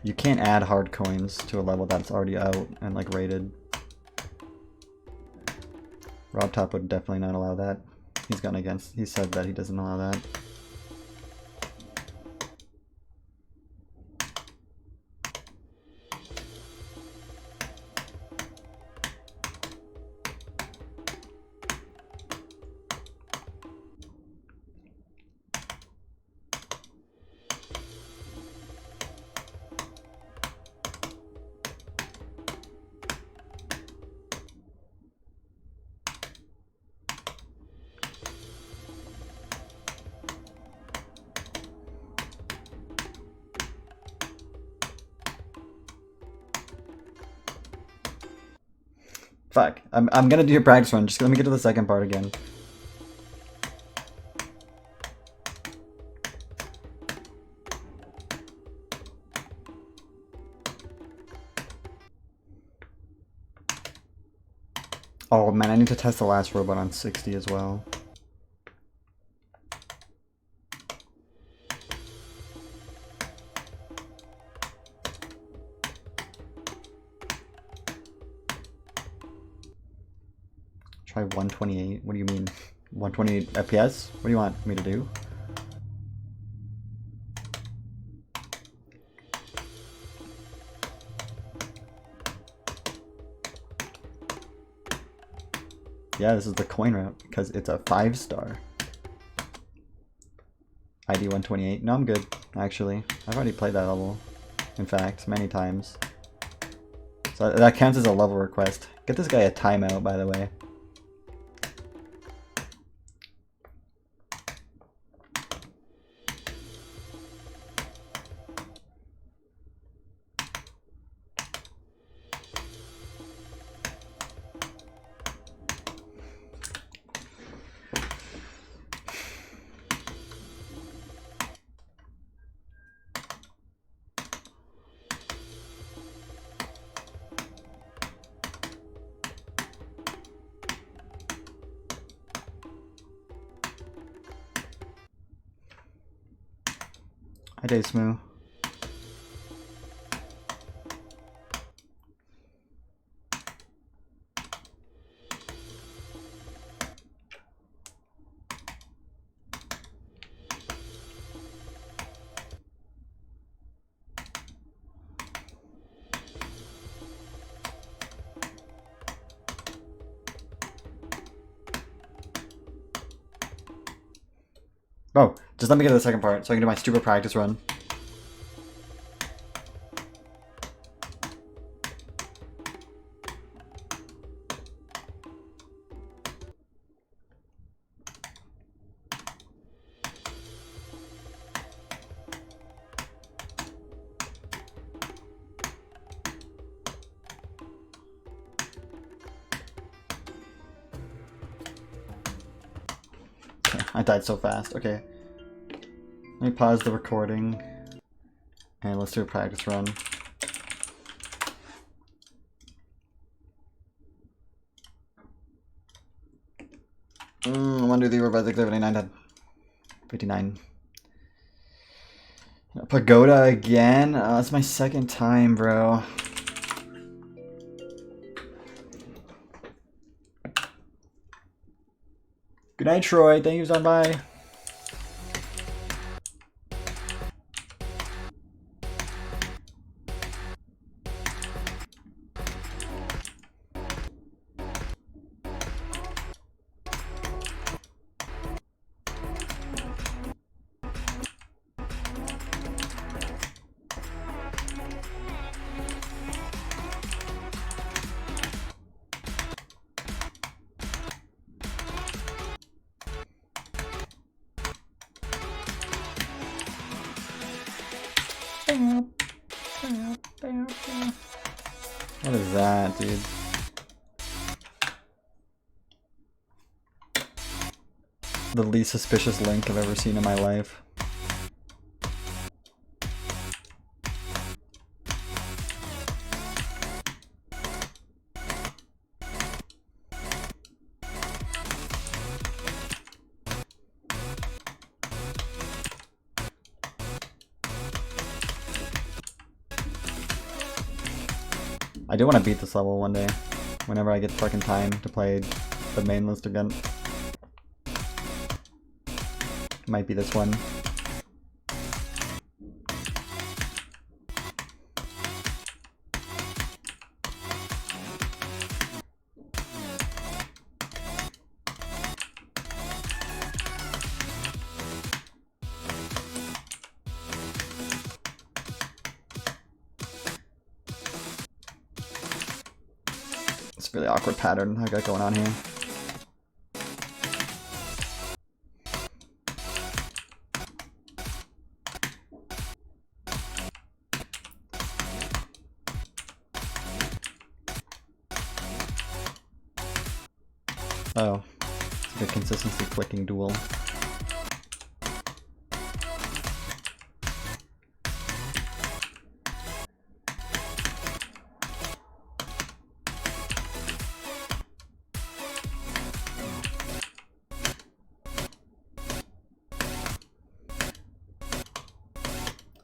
A: You can't add hard coins to a level that's already out and like rated. RobTop would definitely not allow that. He's gone against. He said that he doesn't allow that. Fuck. I'm gonna do a practice run. Just let me get to the second part again. Oh man, I need to test the last robot on 60 as well. Try 128. What do you mean? 128 FPS? What do you want me to do? Yeah, this is the coin route because it's a 5-star. ID 128. No, I'm good, actually. I've already played that level. In fact, many times. So that counts as a level request. Get this guy a timeout, by the way. Hi, Day Smoo. Oh, just let me get to the second part so I can do my stupid practice run. I died so fast. Okay. Let me pause the recording. And let's do a practice run. I want to do the robot 59. 59. Pagoda again? That's my second time, bro. Good night, Troy. Thank you for stopping by. What is that, dude? The least suspicious link I've ever seen in my life. I do want to beat this level one day, whenever I get fucking time to play the main list again. Might be this one. It's a really awkward pattern I got going on here. Oh, it's a good consistency clicking duel.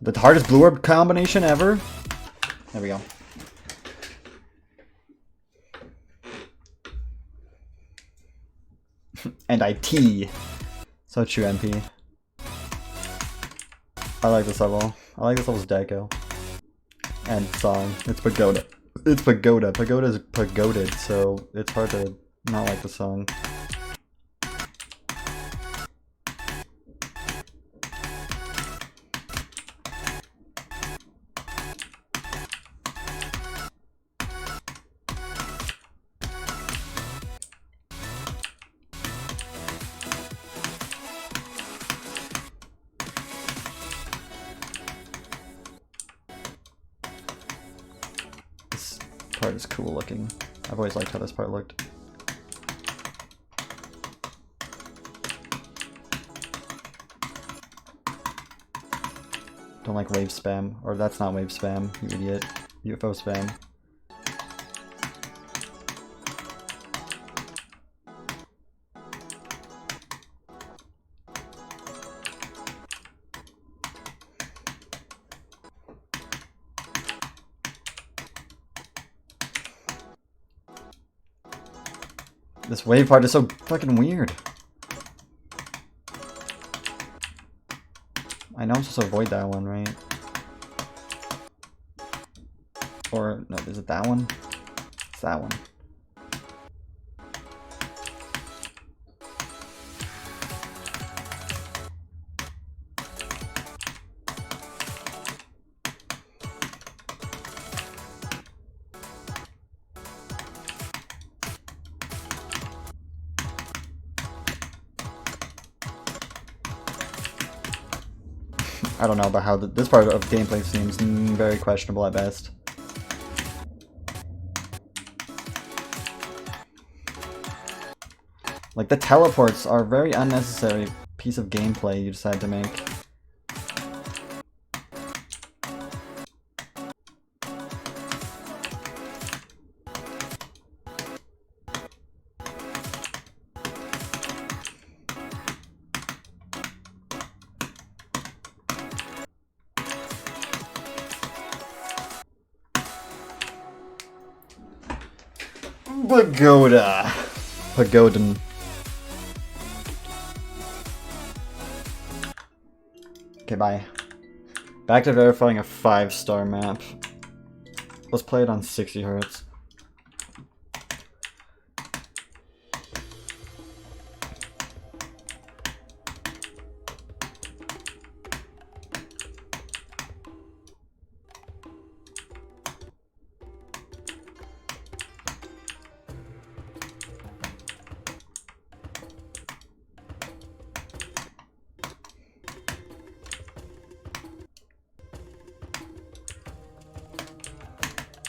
A: The hardest blue orb combination ever? There we go. And IT. So true, MP. I like this level. I like this level's deco. And song. It's Pagoda. It's Pagoda. Pagoda's pagoded, so it's hard to not like the song. This part is cool looking. I've always liked how this part looked. Don't like wave spam. Or that's not wave spam, you idiot. UFO spam. This wave part is so fucking weird. I know I'm supposed to avoid that one, right? Or, no, is it that one? It's that one. I don't know about how this part of gameplay seems very questionable at best. Like, the teleports are a very unnecessary piece of gameplay you decided to make. Pagoda. Pagodan. Okay, bye. Back to verifying a 5-star map. Let's play it on 60 Hz.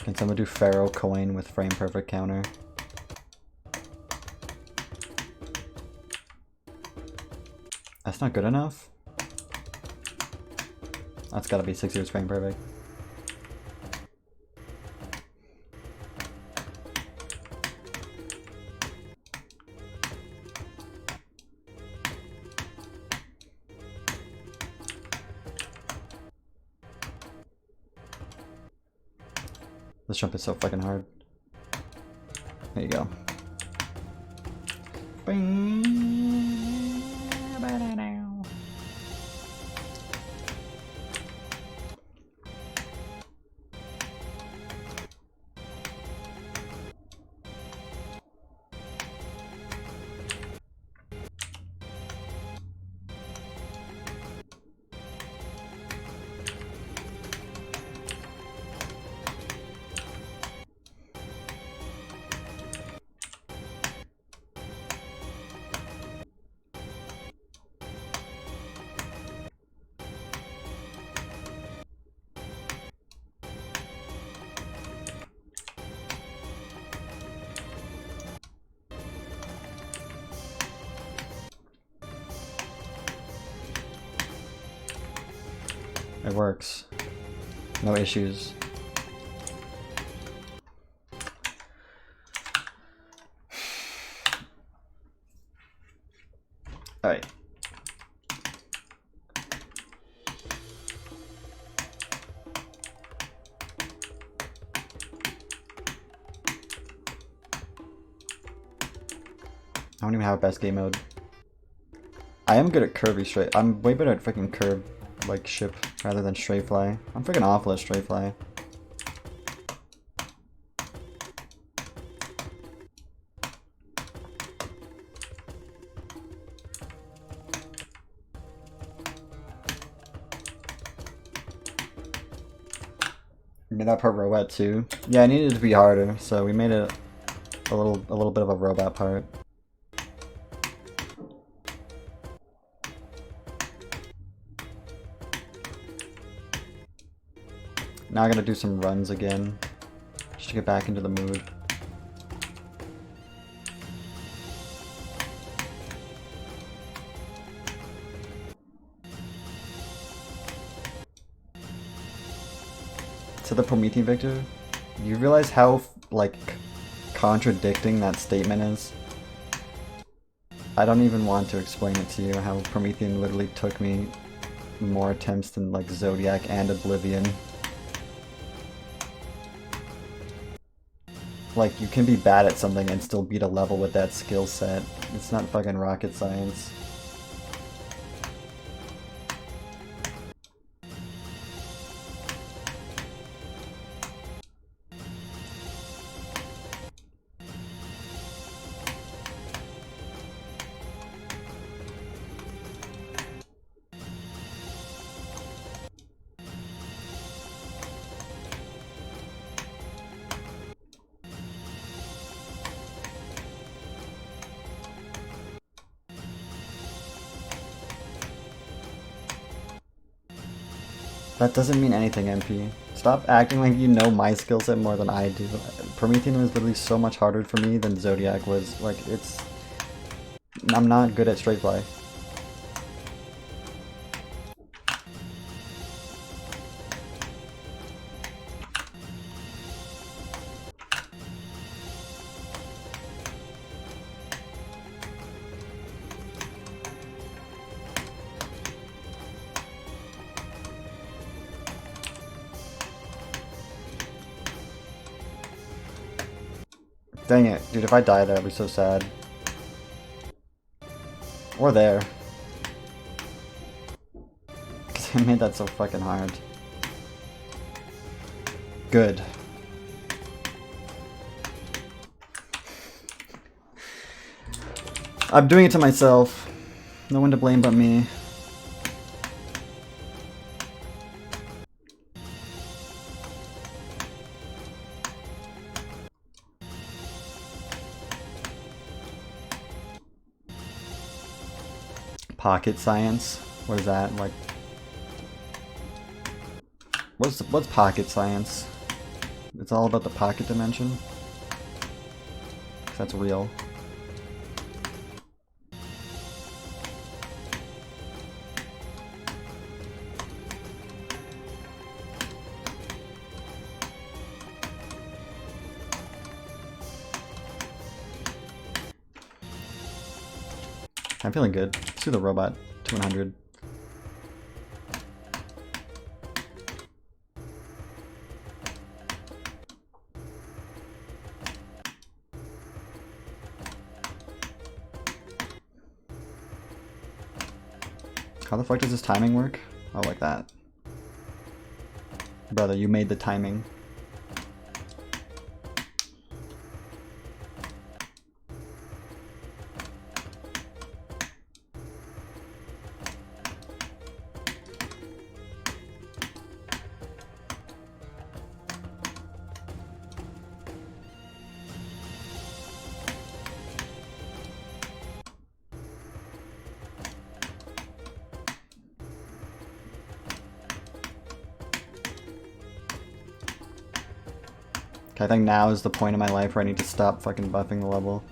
A: Can someone do Pharaoh coin with frame perfect counter? That's not good enough? That's gotta be 6 years frame perfect. This jump is so fucking hard. There you go. It works. No issues. Alright. I don't even have a best game mode. I am good at curvy straight. I'm way better at freaking curve, like ship, rather than straight fly. I'm freaking awful at straight fly. Made that part robot too. Yeah, I needed it to be harder, so we made it a little bit of a robot part. Now I gotta do some runs again, just to get back into the mood. To the Promethean Victor, you realize how, like, contradicting that statement is? I don't even want to explain it to you, how Promethean literally took me more attempts than, like, Zodiac and Oblivion. Like, you can be bad at something and still beat a level with that skill set. It's not fucking rocket science. That doesn't mean anything, MP. Stop acting like you know my skill set more than I do. Promethean was literally so much harder for me than Zodiac was. Like, it's... I'm not good at straight fly. Dang it, dude, if I die there, I'd be so sad. Or there. Because I made that so fucking hard. Good. I'm doing it to myself. No one to blame but me. Pocket science? What is that? Like, what's pocket science? It's all about the pocket dimension? That's real. I'm feeling good. Let's do the robot. 200. How the fuck does this timing work? Oh, like that. Brother, you made the timing. Okay, I think now is the point in my life where I need to stop fucking buffing the level.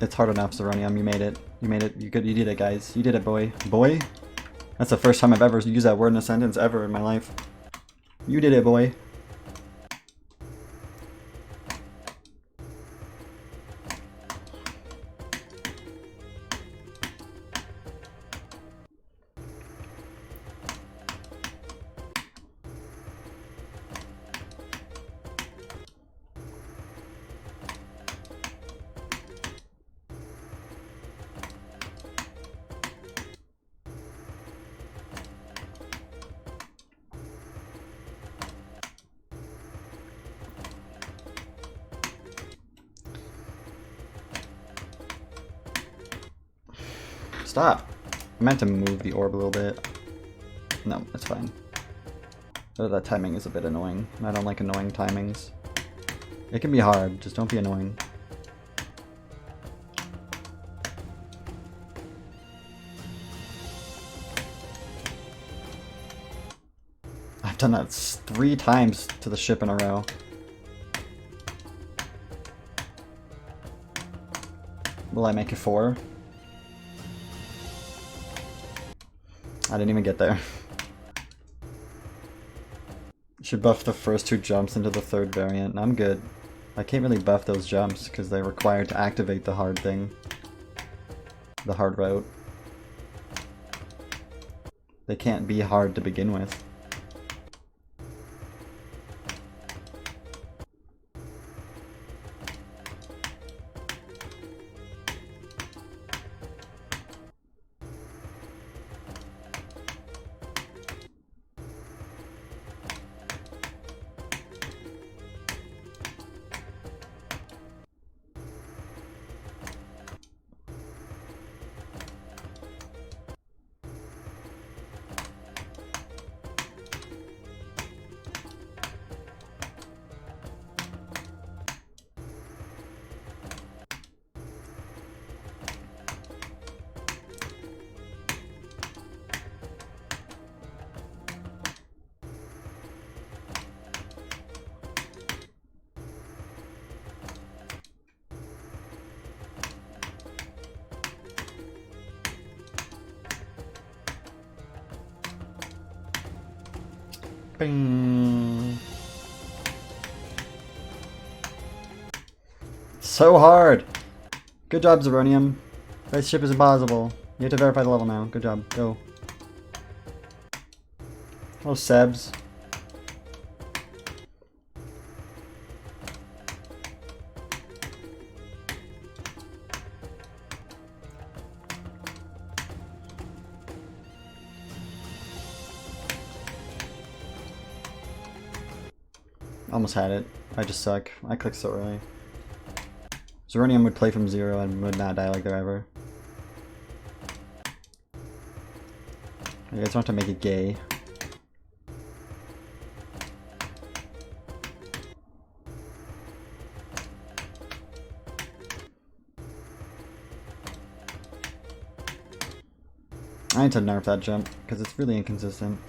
A: It's hard enough, Zeronium. You made it. You made it. You did it, guys. You did it, boy. Boy? That's the first time I've ever used that word in a sentence ever in my life. You did it, boy. Stop! I meant to move the orb a little bit. No, it's fine. That timing is a bit annoying. I don't like annoying timings. It can be hard, just don't be annoying. I've done that 3 times to the ship in a row. Will I make it 4? I didn't even get there. Should buff the first 2 jumps into the 3rd variant. I'm good. I can't really buff those jumps because they're required to activate the hard thing. The hard route. They can't be hard to begin with. Bing. So hard! Good job, Zeronium. This ship is impossible. You have to verify the level now. Good job. Go. Oh, Sebs. Almost had it. I just suck. I clicked so early. Zeronium would play from 0 and would not die like they're ever. You guys don't have to make it gay. I need to nerf that jump, because it's really inconsistent.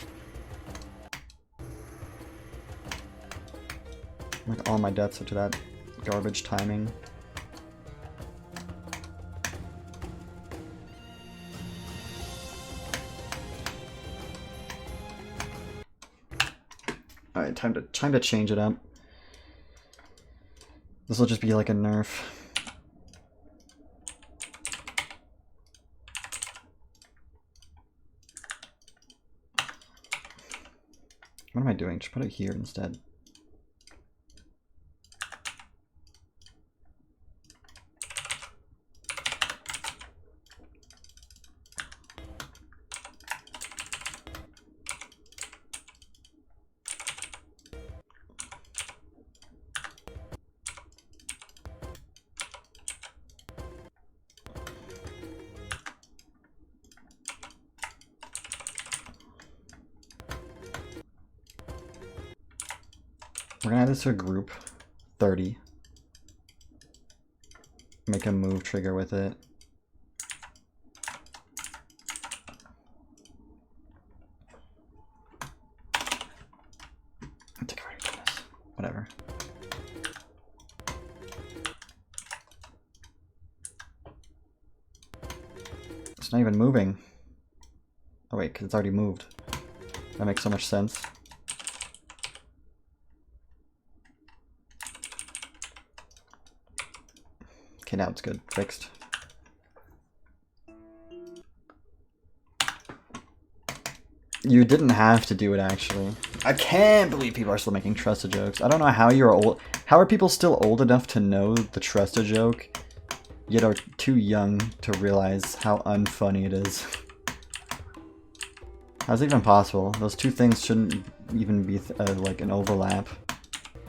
A: Like, all my deaths are to that garbage timing. Alright, time to change it up. This will just be like a nerf. What am I doing? Just put it here instead. We're gonna add this to a group 30. Make a move trigger with it. I think I've already done this. Whatever. It's not even moving. Oh wait, because it's already moved. That makes so much sense. Okay, now it's good. Fixed. You didn't have to do it, actually. I can't believe people are still making trust a jokes. I don't know how you're old. How are people still old enough to know the trust a joke, yet are too young to realize how unfunny it is? How's it even possible? Those two things shouldn't even be like an overlap.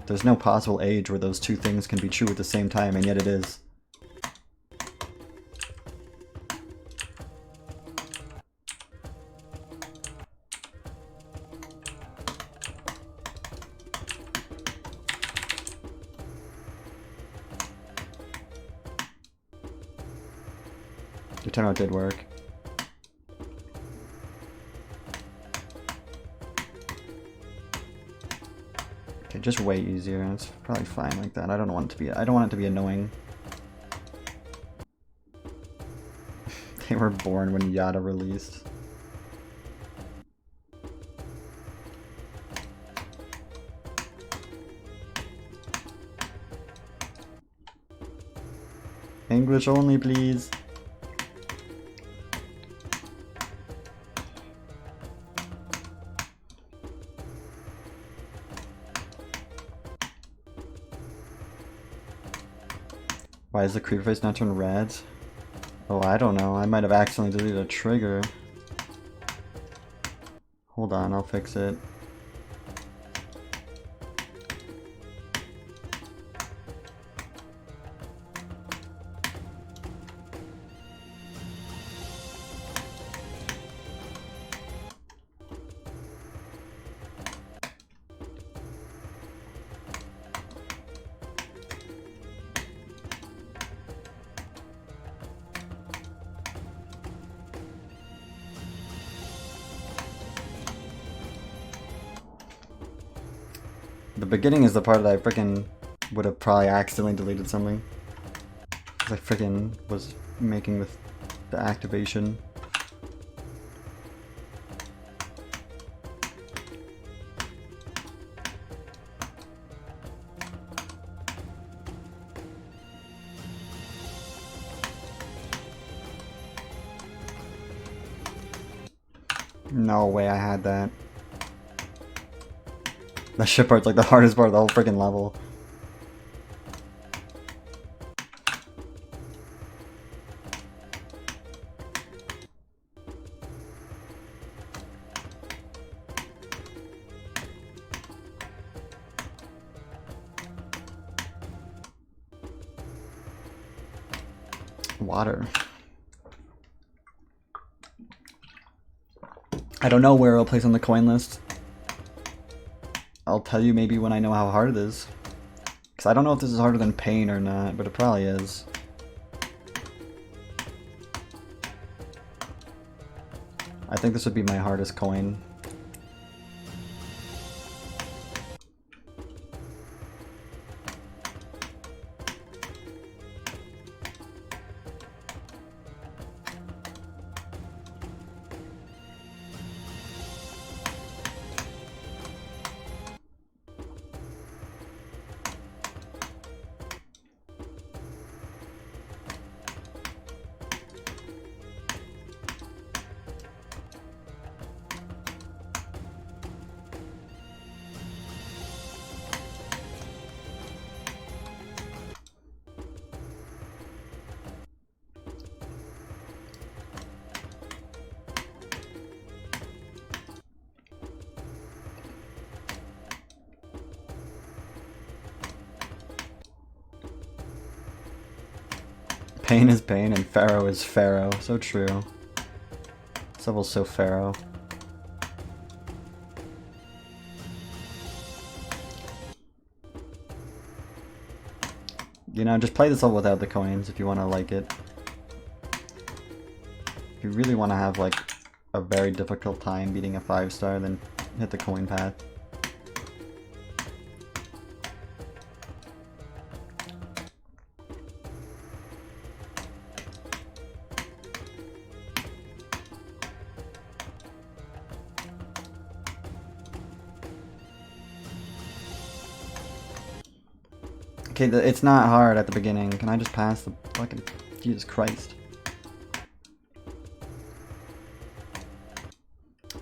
A: There's no possible age where those two things can be true at the same time, and yet it is. Your timeout did work. Okay, just way easier. It's probably fine like that. I don't want it to be. I don't want it to be annoying. They were born when Yada released. English only, please. Why is the creeper face not turned red? Oh, I don't know. I might have accidentally deleted a trigger. Hold on, I'll fix it. The beginning is the part that I frickin' would have probably accidentally deleted something. Because I frickin' was making the activation. No way I had that. That shit part's like the hardest part of the whole freaking level. Water. I don't know where it'll place on the coin list. I'll tell you maybe when I know how hard it is. Because I don't know if this is harder than pain or not, but it probably is. I think this would be my hardest coin. Pain is pain and pharaoh is pharaoh. So true. This level's so pharaoh. You know, just play this level without the coins if you want to like it. If you really want to have like a very difficult time beating a 5-star, then hit the coin path. Okay, it's not hard at the beginning. Can I just pass the fucking... Jesus Christ.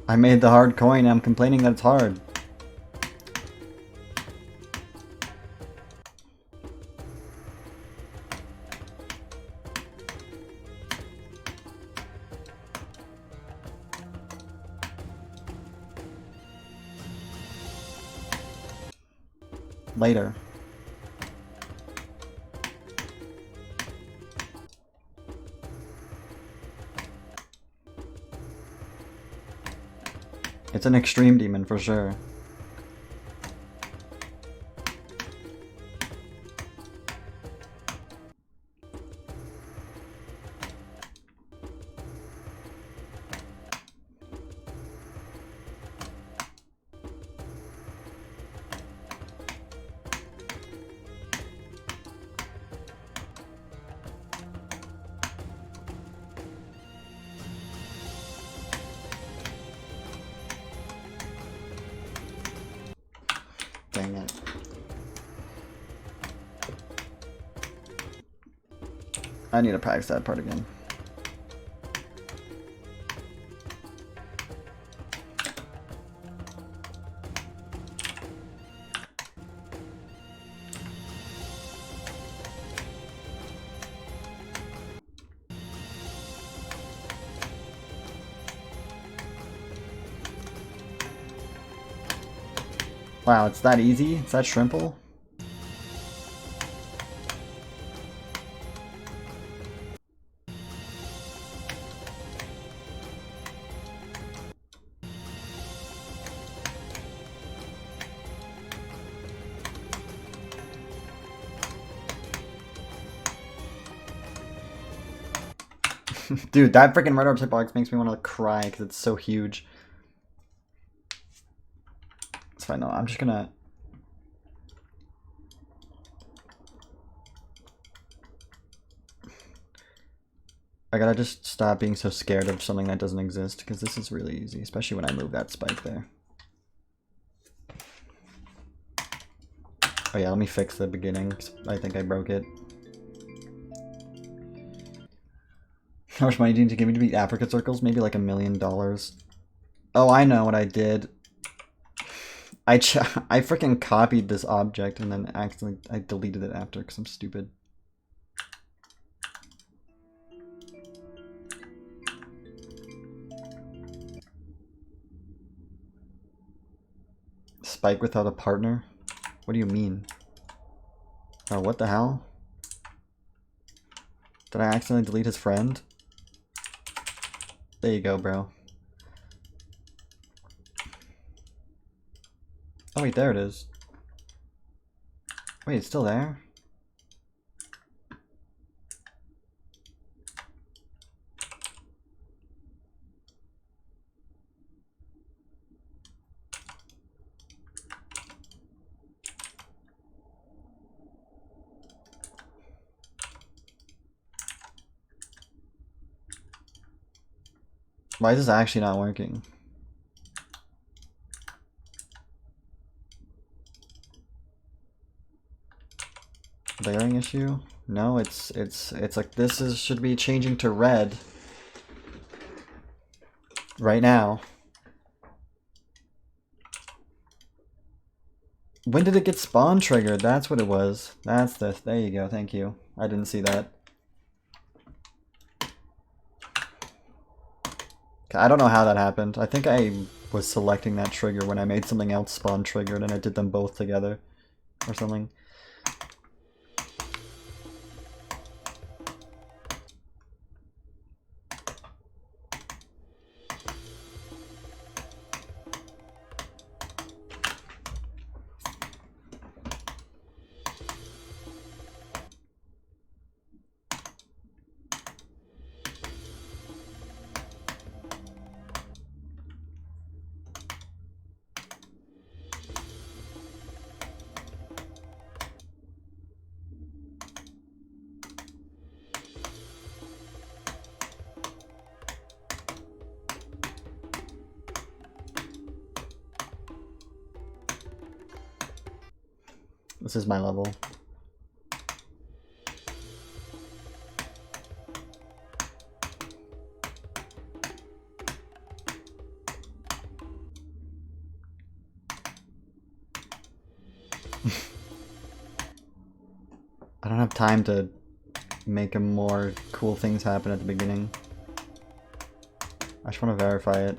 A: I made the hard coin, I'm complaining that it's hard. Later. It's an extreme demon for sure. Dang it. I need to practice that part again. Wow, it's that easy? It's that shrimple? Dude, that freaking red orb box makes me want to cry because it's so huge. It's fine though, I'm just gonna... I gotta just stop being so scared of something that doesn't exist, because this is really easy, especially when I move that spike there. Oh yeah, let me fix the beginning, 'cause I think I broke it. How much money do you need to give me to beat Africa circles? Maybe like $1 million. Oh, I know what I did. I freaking copied this object and then accidentally I deleted it after because I'm stupid. Spike without a partner? What do you mean? Oh, what the hell? Did I accidentally delete his friend? There you go, bro. Oh wait, there it is. Wait, it's still there? Why is this actually not working? Layering issue? No, it's like this should be changing to red right now. When did it get spawn triggered? That's what it was. That's this. There you go. Thank you. I didn't see that. I don't know how that happened. I think I was selecting that trigger when I made something else spawn triggered and I did them both together or something. This is my level. I don't have time to make more cool things happen at the beginning. I just want to verify it.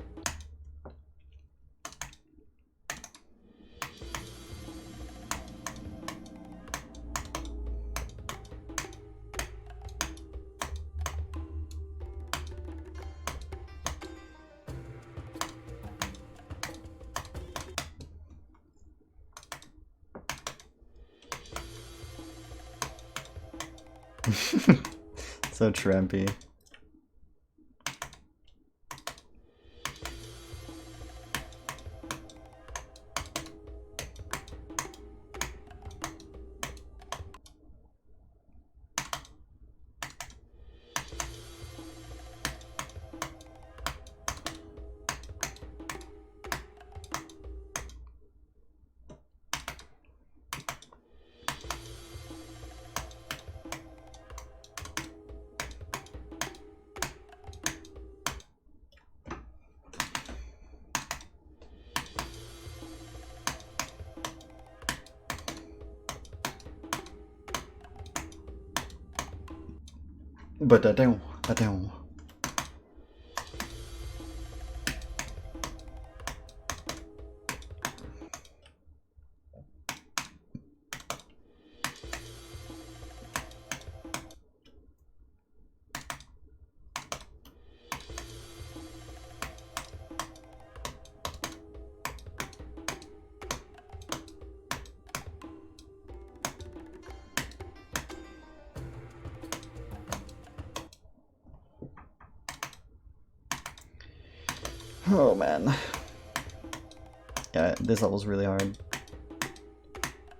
A: So trampy. But I don't. Oh man. Yeah, this level's really hard.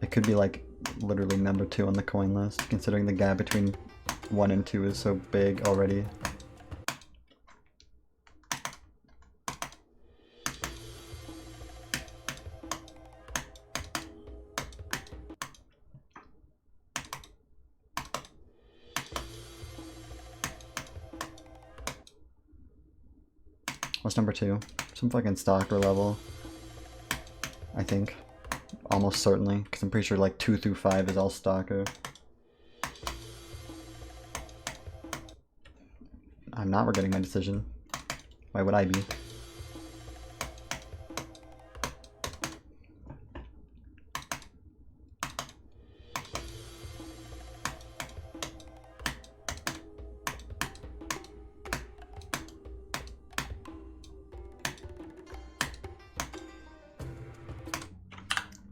A: It could be like literally number 2 on the coin list, considering the gap between 1 and 2 is so big already. What's number 2? Some fucking stalker level. I think. Almost certainly, because I'm pretty sure like 2 through 5 is all stalker. I'm not regretting my decision. Why would I be?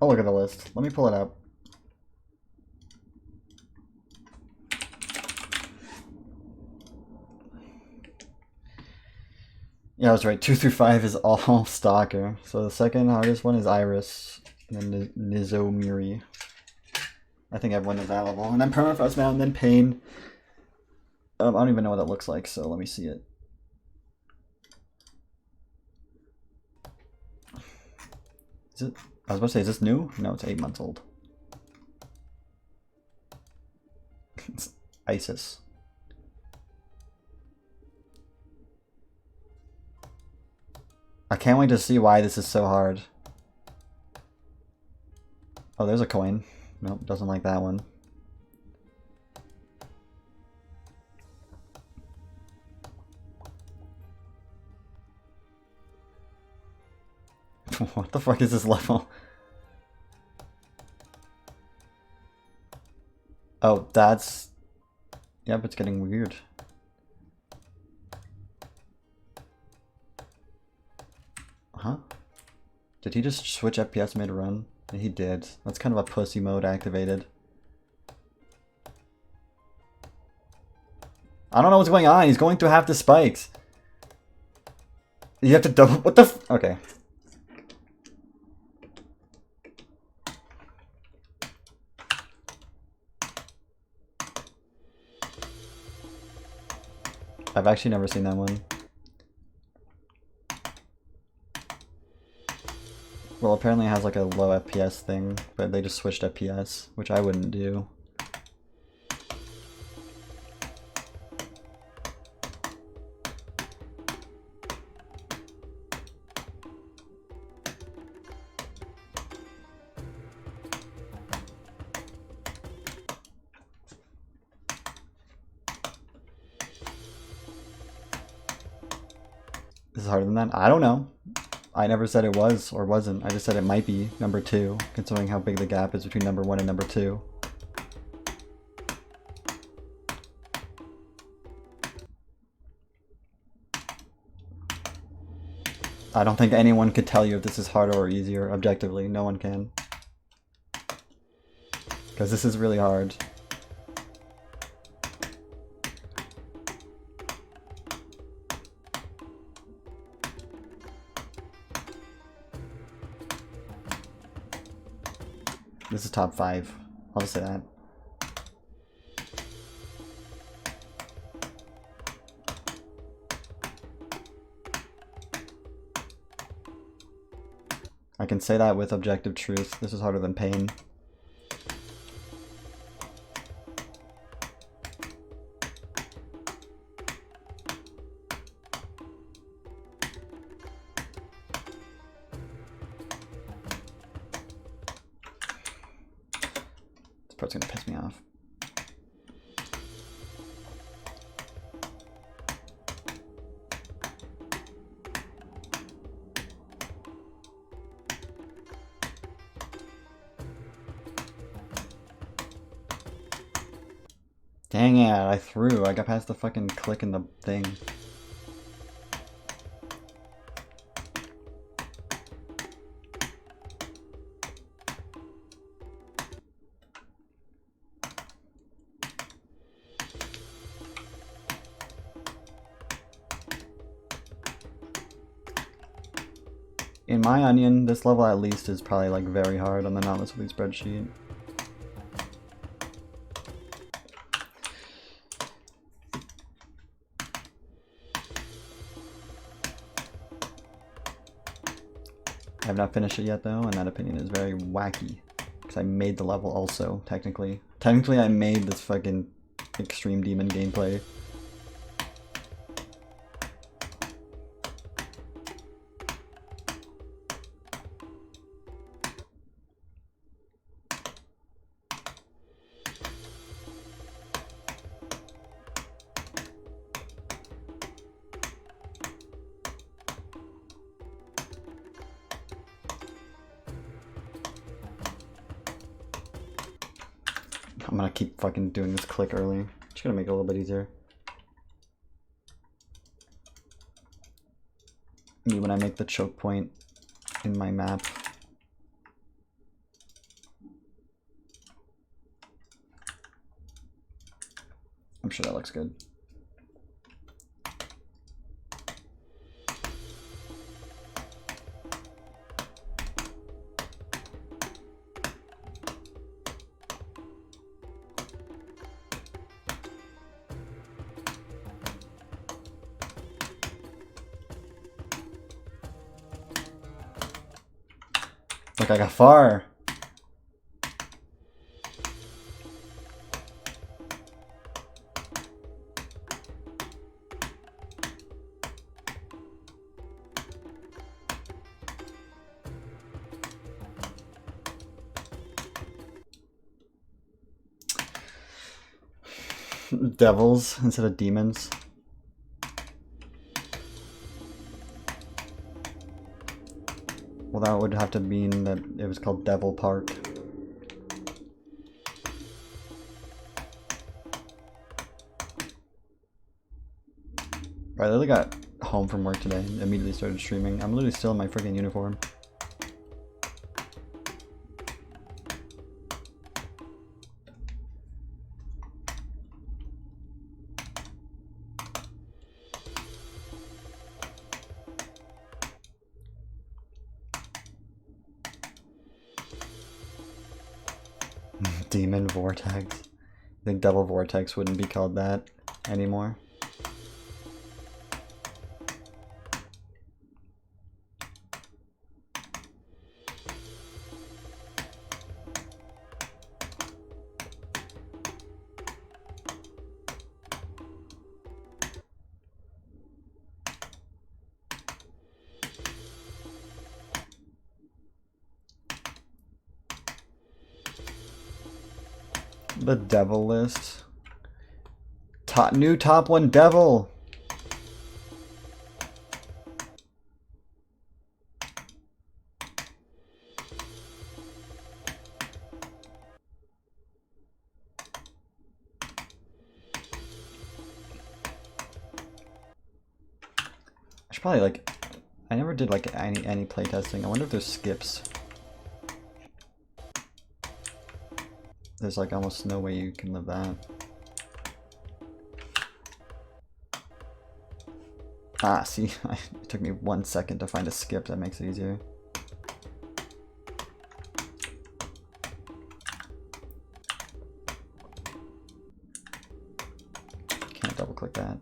A: Oh, look at the list. Let me pull it up. Yeah, I was right. 2 through 5 is all stalker. So the second hardest one is Iris, and then Nizomiri. I think everyone knows that level. And then Permafrost now, and then Pain. I don't even know what that looks like, so let me see it. Is it? I was about to say, is this new? No, it's 8 months old. It's Isis. I can't wait to see why this is so hard. Oh, there's a coin. Nope, doesn't like that one. What the fuck is this level? Oh, that's... Yep, it's getting weird. Huh? Did he just switch FPS mid-run? Yeah, he did. That's kind of a pussy mode activated. I don't know what's going on. He's going through half the spikes. You have to double... What the f... Okay. I've actually never seen that one. Well, apparently it has like a low FPS thing, but they just switched FPS, which I wouldn't do. harder than that? I don't know. I never said it was or wasn't. I just said it might be number 2, considering how big the gap is between number 1 and number 2. I don't think anyone could tell you if this is harder or easier, objectively. No one can. Because this is really hard. This is top 5. I'll just say that. I can say that with objective truth. This is harder than pain. This part's gonna piss me off. Dang it, I threw. I got past the fucking click in the thing. In my onion, this level at least is probably like very hard on the not literally spreadsheet. I have not finished it yet though, and that opinion is very wacky. Because I made the level also, technically. Technically I made this fucking extreme demon gameplay. I'm gonna keep fucking doing this click early. Just gonna make it a little bit easier. Me when I make the choke point in my map. I'm sure that looks good. Look, I got far. Devils instead of demons. Well, that would have to mean that it was called Devil Park. I literally got home from work today and immediately started streaming. I'm literally still in my freaking uniform. Demon Vortex. I think Devil Vortex wouldn't be called that anymore. The devil list. New top 1 devil. should probably like, I never did like any playtesting. I wonder if there's skips. There's like almost no way you can live that. Ah, see, it took me 1 second to find a skip. That makes it easier. Can't double click that.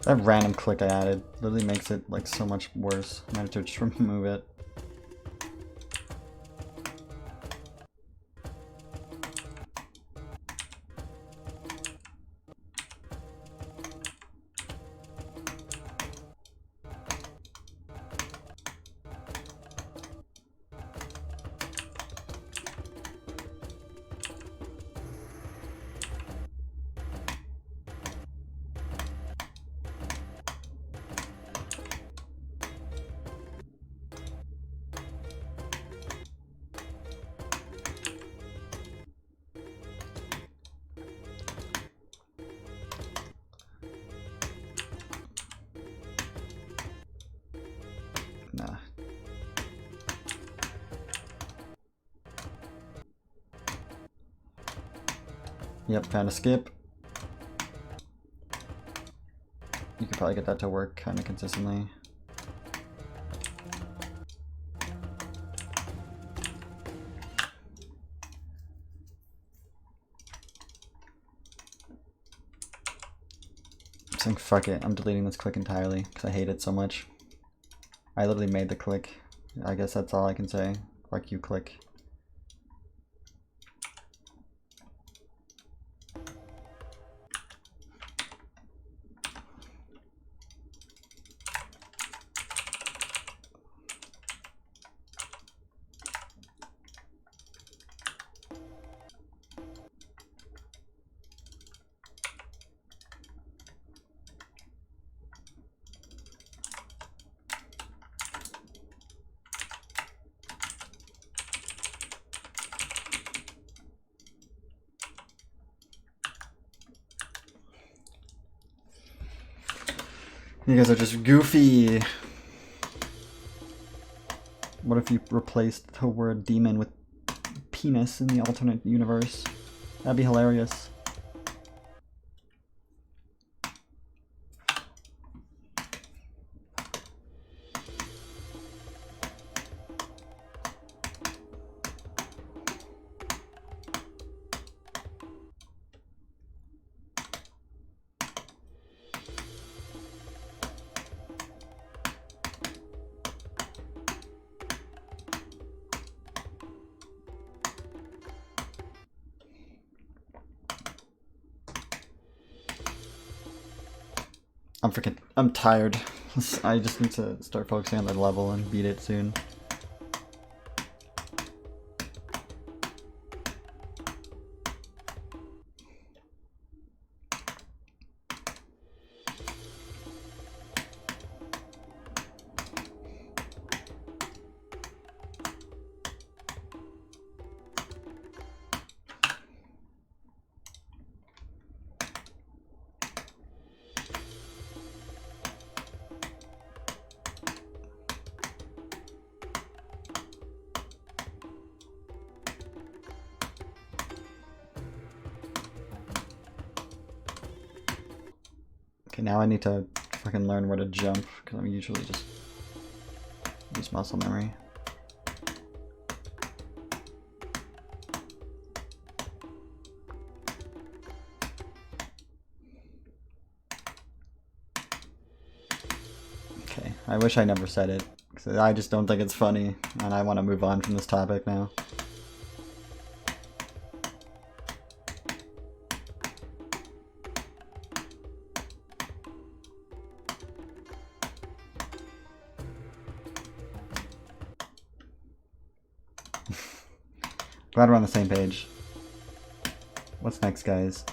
A: That random click I added literally makes it like so much worse. I might have to just remove it. Nah. Yep, found a skip. You could probably get that to work kind of consistently. I'm saying fuck it, I'm deleting this click entirely because I hate it so much. I literally made the click. I guess that's all I can say. Fuck you, click. You guys are just goofy. What if you replaced the word demon with penis in the alternate universe? That'd be hilarious. I'm tired. I just need to start focusing on the level and beat it soon. Okay, now I need to fucking learn where to jump, because I'm usually just use muscle memory. I wish I never said it. 'Cause I just don't think it's funny, and I want to move on from this topic now. Glad we're on the same page. What's next, guys?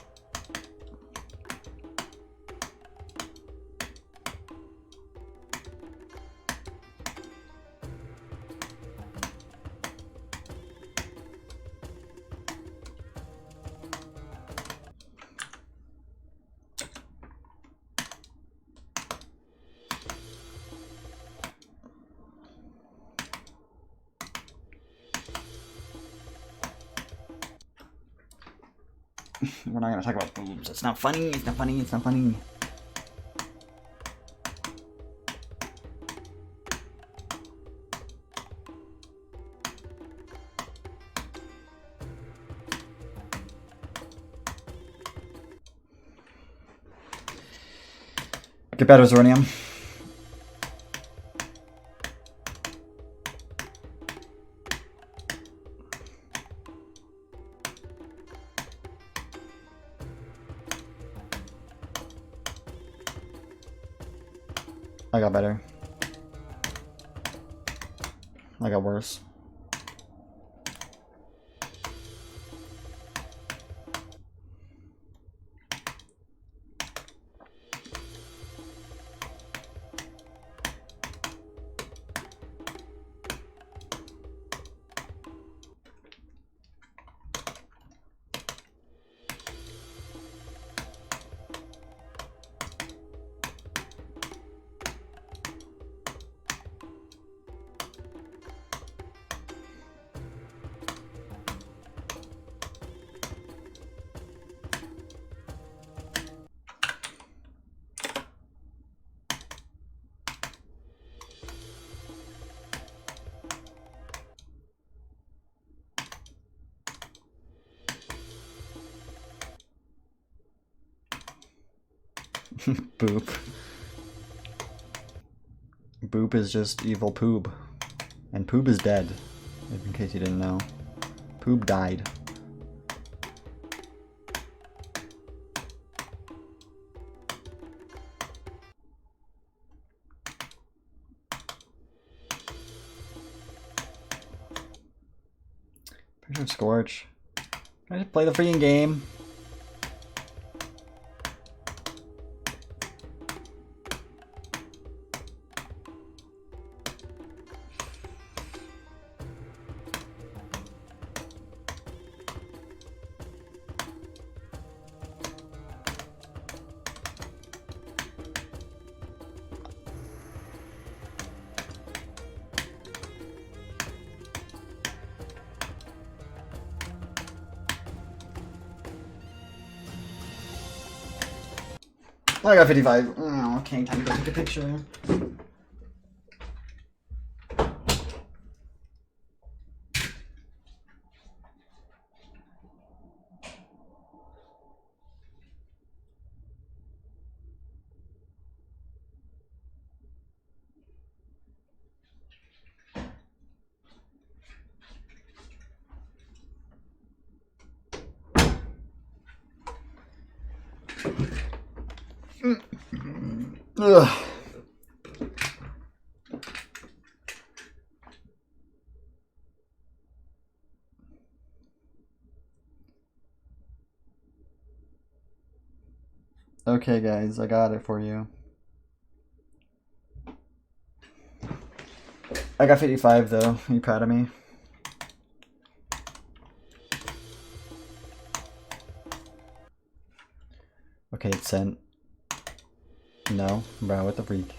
A: We're not gonna talk about boobs. It's not funny, it's not funny, it's not funny. Get better, Zornium. I got better. I got worse. Boop. Boop is just evil Poob. And Poob is dead, in case you didn't know. Poob died. Pretty sure Scorch. Can I just play the freaking game? I got 55. Oh, okay, time to go take a picture. Ugh. Okay, guys, I got it for you. I got 55 though. Are you proud of me? Okay, it's sent. No, bro, what the freak?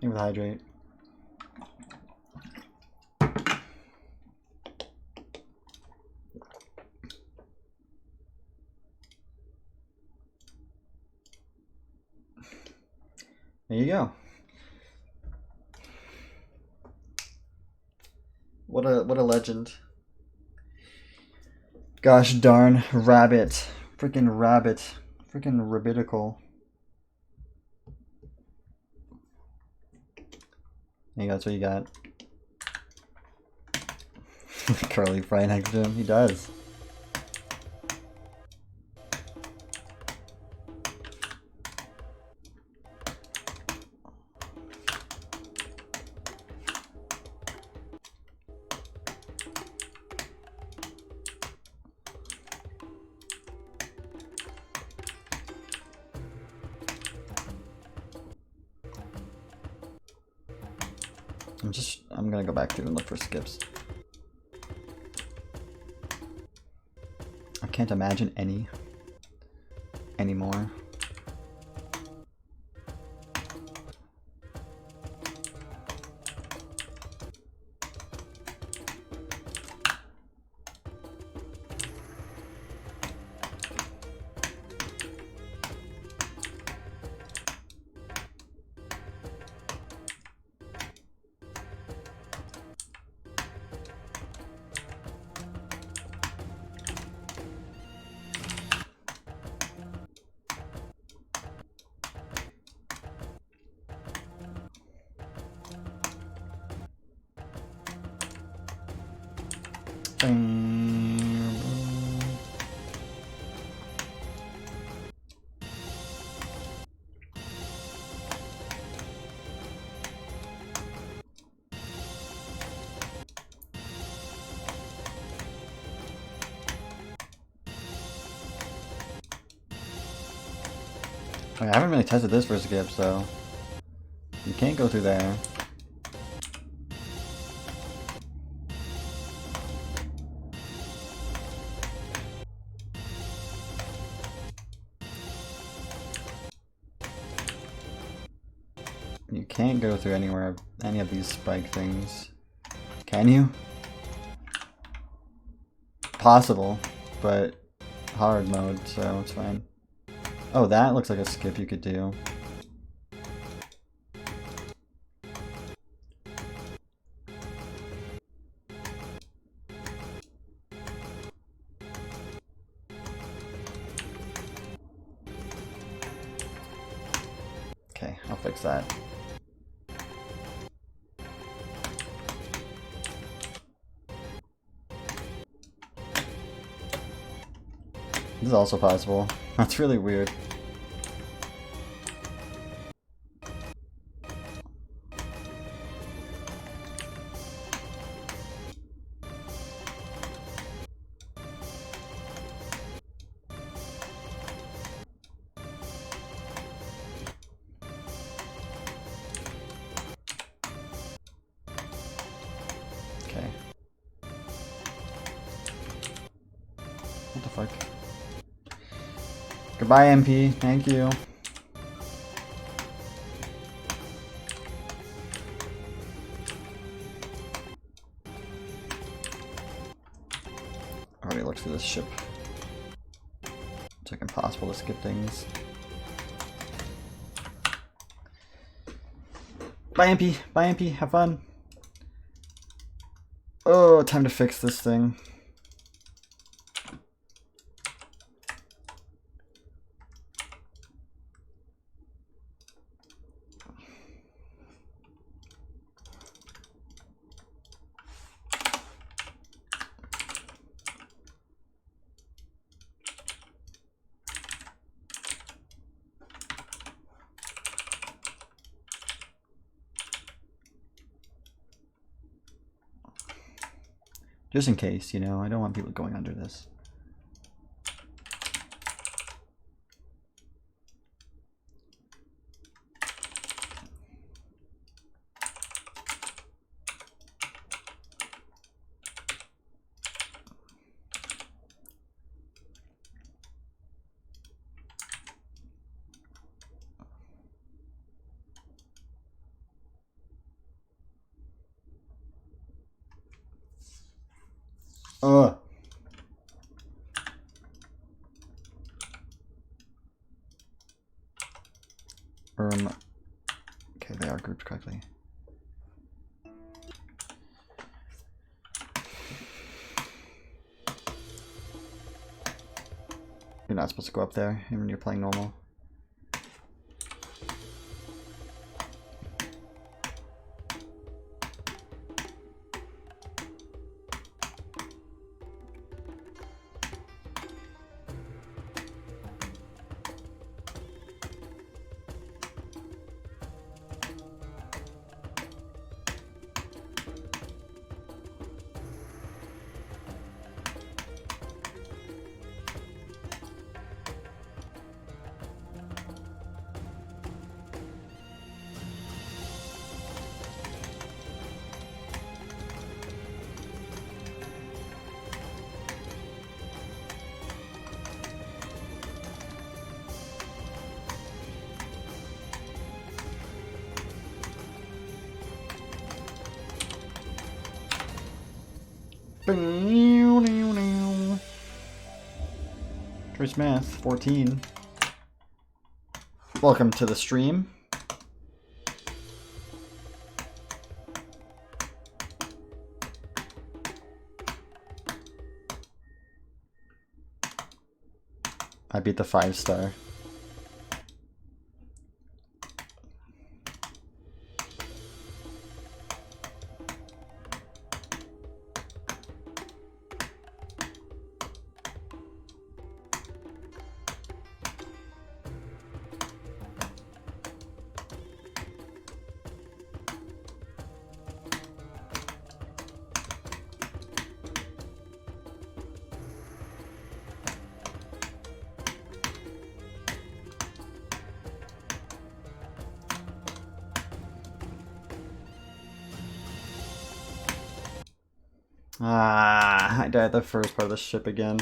A: With hydrate. There you go. What a legend. Gosh darn rabbit. Freaking rabbit. Freaking rabbitical. There you go, that's what you got. Curly fry next to him. He does. I'm gonna go back through and look for skips. I can't imagine any anymore. I haven't really tested this for skips, so you can't go through there. You can't go through anywhere, any of these spike things. Can you? Possible, but hard mode, so it's fine. Oh, that looks like a skip you could do. Okay, I'll fix that. This is also possible. That's really weird. Okay. What the fuck? Goodbye, MP. Thank you. Already looked through this ship. It's like impossible to skip things. Bye, MP. Bye, MP. Have fun. Oh, time to fix this thing. Just in case, you know, I don't want people going under this. Ugh. Okay, they are grouped correctly. You're not supposed to go up there when you're playing normal. Choice math, 14. Welcome to the stream. I beat the 5-star. Ah, I died the first part of the ship again.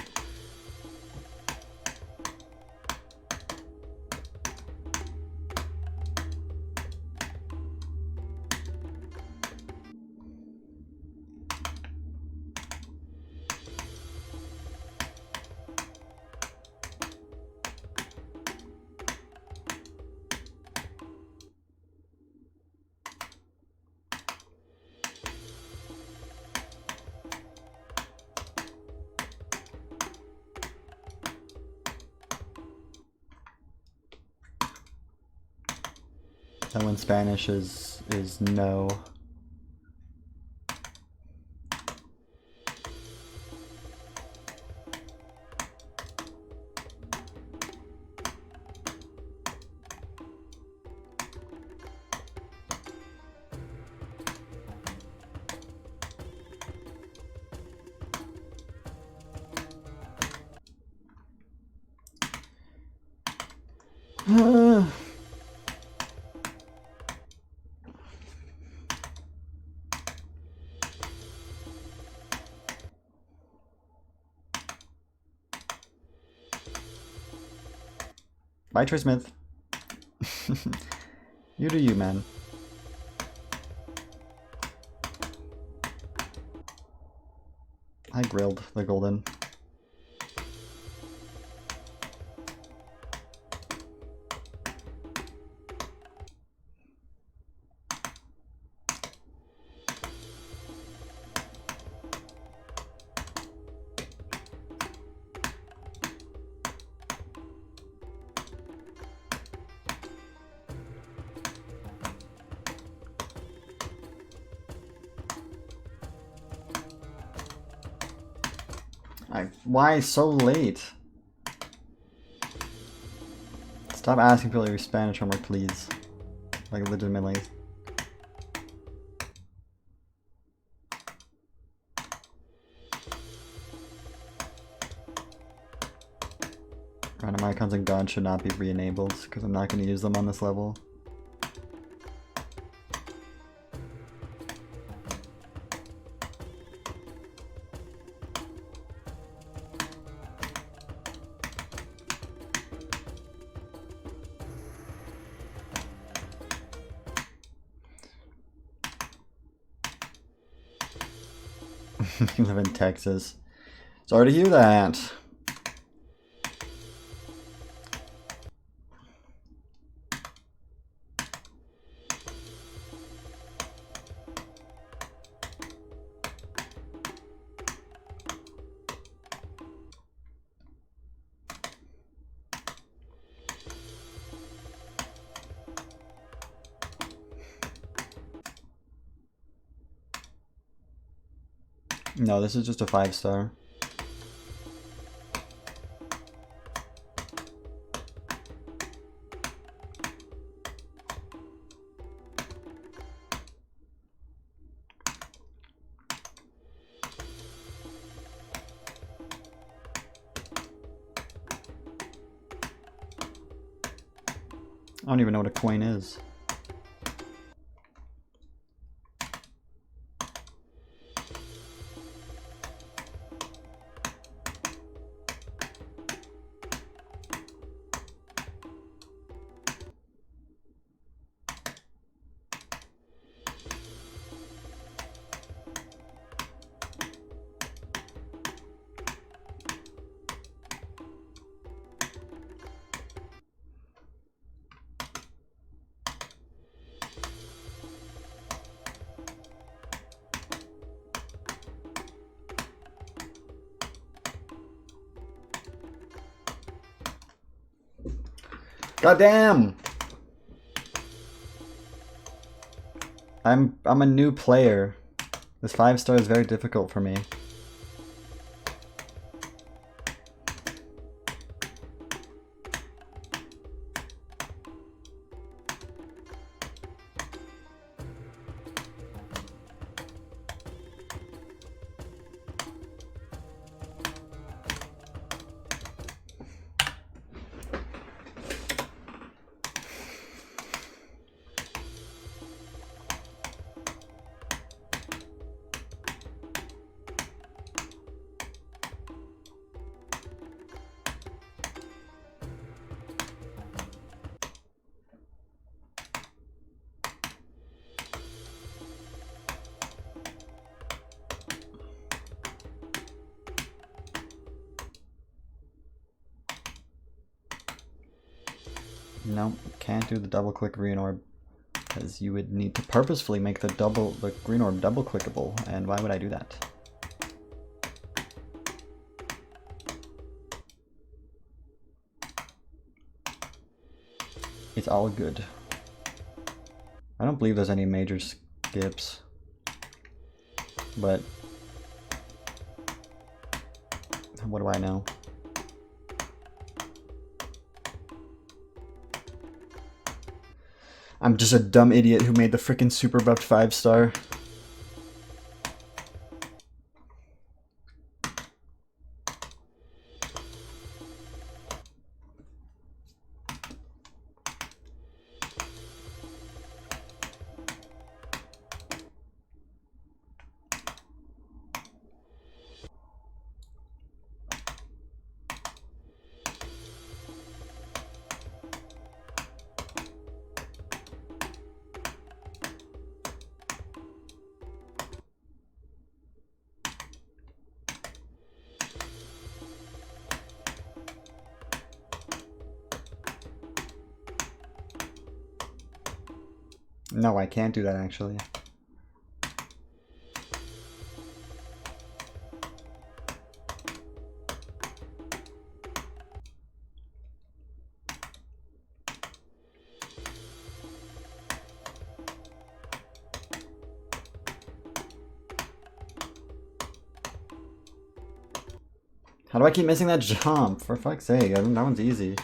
A: And when Spanish is no. Bye, Troy Smith. You do you, man. I grilled the golden. Why so late? Stop asking people your Spanish homework, please. Like, legitimately. Random icons and gods should not be re-enabled, because I'm not going to use them on this level. You live in Texas. Sorry to hear that. No, this is just a 5-star. I don't even know what a coin is. God damn! I'm a new player. This 5-star is very difficult for me. Nope, can't do the double click green orb because you would need to purposefully make the green orb double clickable, and why would I do that? It's all good. I don't believe there's any major skips, but what do I know? I'm just a dumb idiot who made the frickin' super buffed 5-star. No, I can't do that actually. How do I keep missing that jump? For fuck's sake, that one's easy.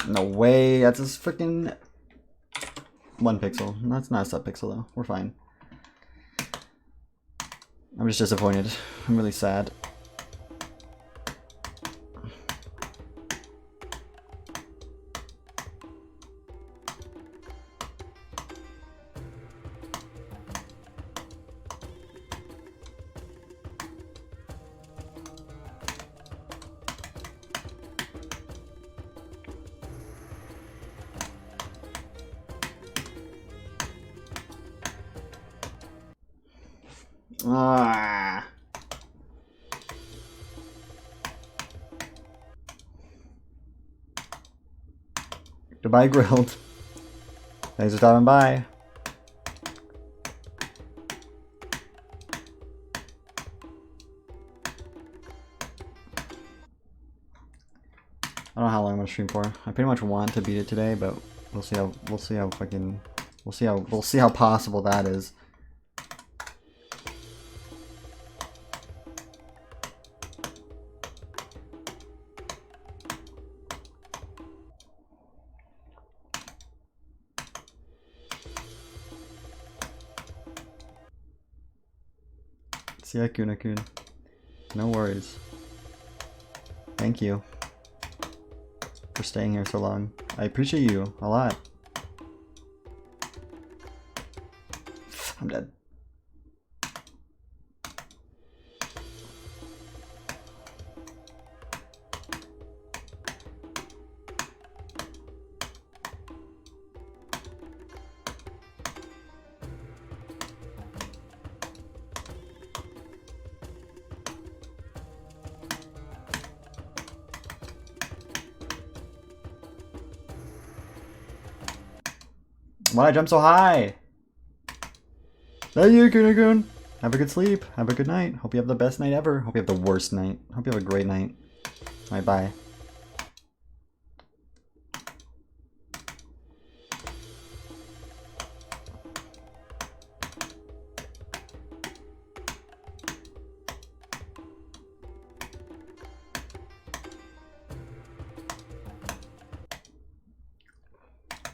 A: No way, that's just freaking 1 pixel. That's not a sub-pixel though, we're fine. I'm just disappointed. I'm really sad. Ah. Goodbye, Grilled. Thanks for stopping by. I don't know how long I'm gonna stream for. I pretty much want to beat it today, but we'll see how possible that is. See ya, Kuna-kun. No worries. Thank you for staying here so long. I appreciate you a lot. I'm dead. Why'd I jump so high? Thank you, Kuna-kun. Have a good sleep. Have a good night. Hope you have the best night ever. Hope you have the worst night. Hope you have a great night. Alright, bye.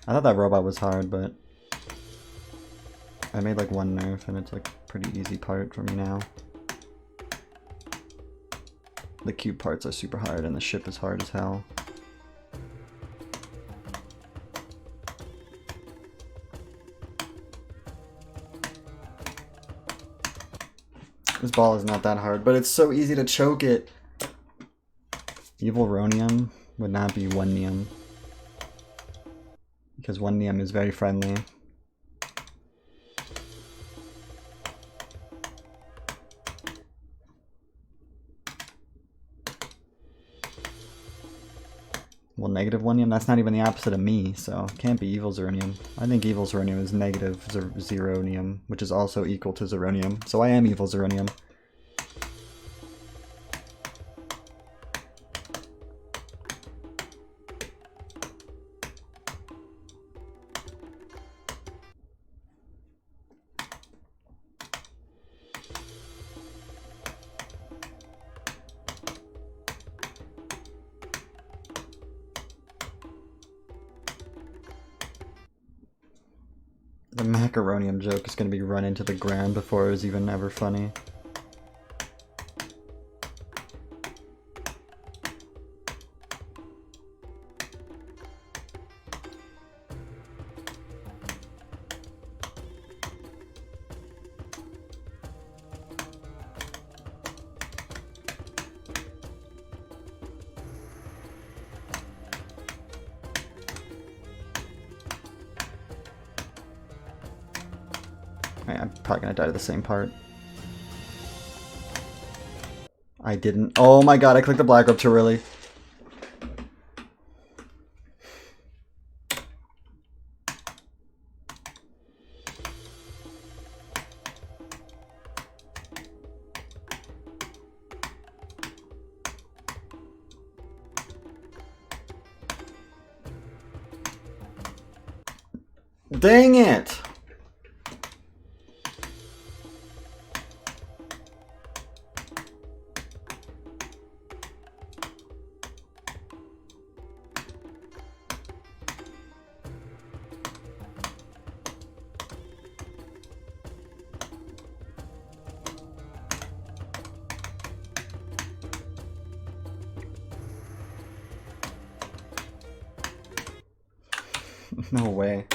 A: I thought that robot was hard, but I made like one nerf and it's like a pretty easy part for me now. The cube parts are super hard and the ship is hard as hell. This ball is not that hard, but it's so easy to choke it. Evil Ronium would not be one Neum. Because one Neum is very friendly. Well, negative one Neum, that's not even the opposite of me, so it can't be evil Zeronium. I think evil Zeronium is negative Zeronium, which is also equal to Zeronium, so I am evil Zeronium. The macaronium joke is going to be run into the ground before it was even ever funny. I'm probably gonna die to the same part. I didn't. Oh my god, I clicked the black rope too early. Dang it! No way.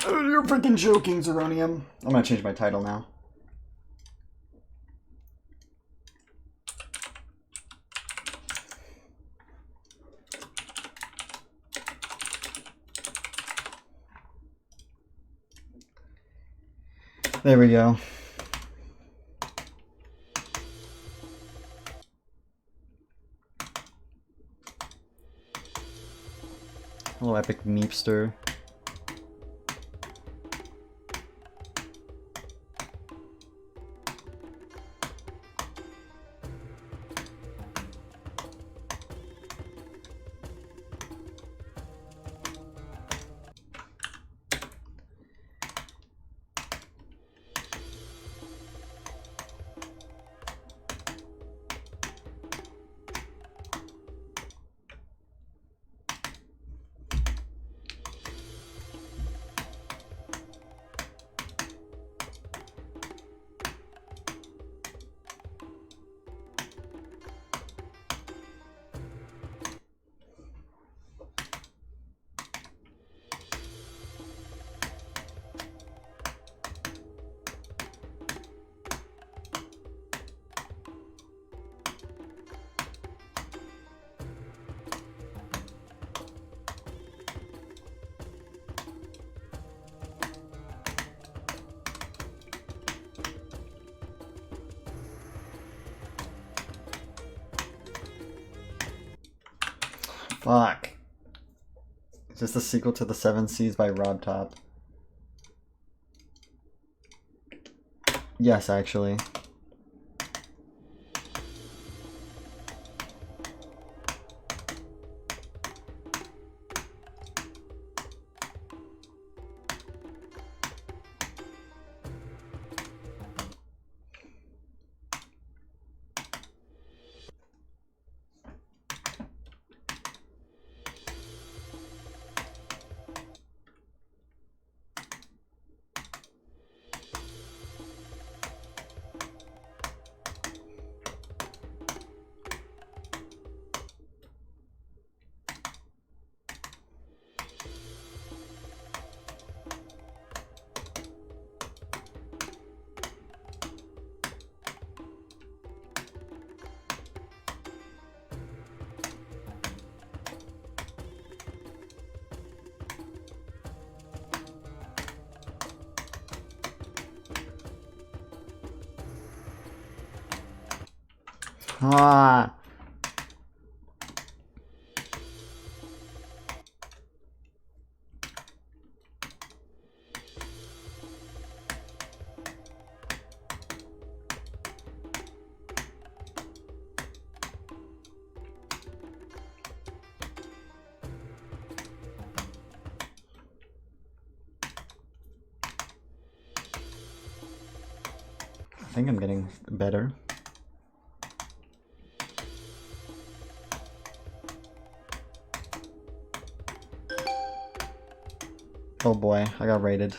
A: Oh, you're freaking joking, Zeronium. I'm gonna change my title now. There we go. Hello, epic meepster. Fuck. Is this the sequel to The Seven Seas by Rob Top? Yes, actually. Ah. I think I'm getting better. Oh boy, I got raided.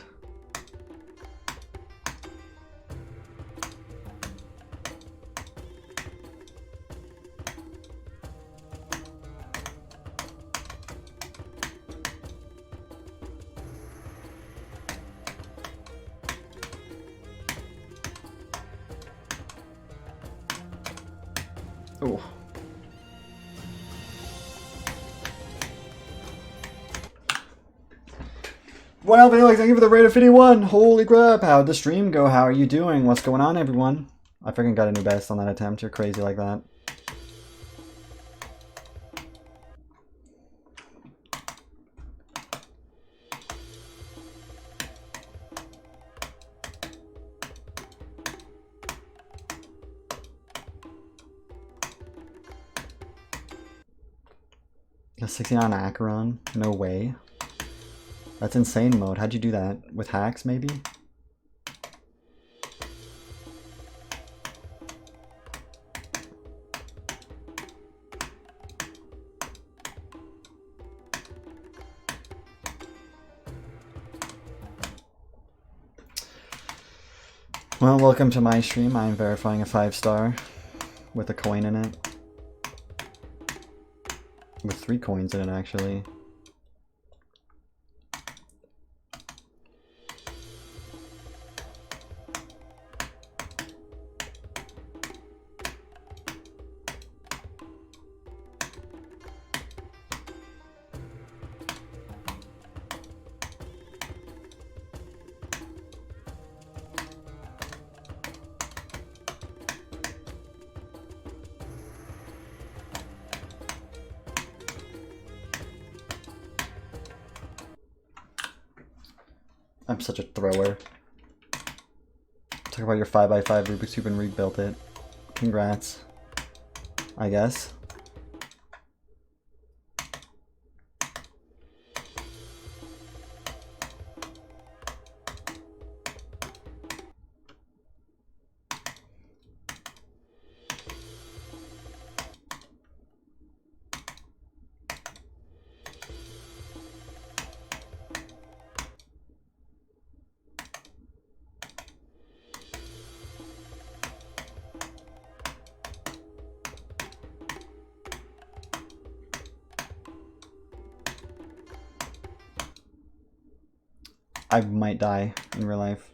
A: Oh. Wow, Felix, thank you for the rate of 51. Holy crap, how'd the stream go? How are you doing? What's going on, everyone? I freaking got a new best on that attempt. You're crazy like that. A 69 Acheron? No way. That's insane mode. How'd you do that? With hacks, maybe? Well, welcome to my stream. I am verifying a 5-star with a coin in it. With 3 coins in it, actually. I'm such a thrower. Talk about your 5x5 Rubik's Cube and rebuilt it. Congrats. I guess. I might die in real life.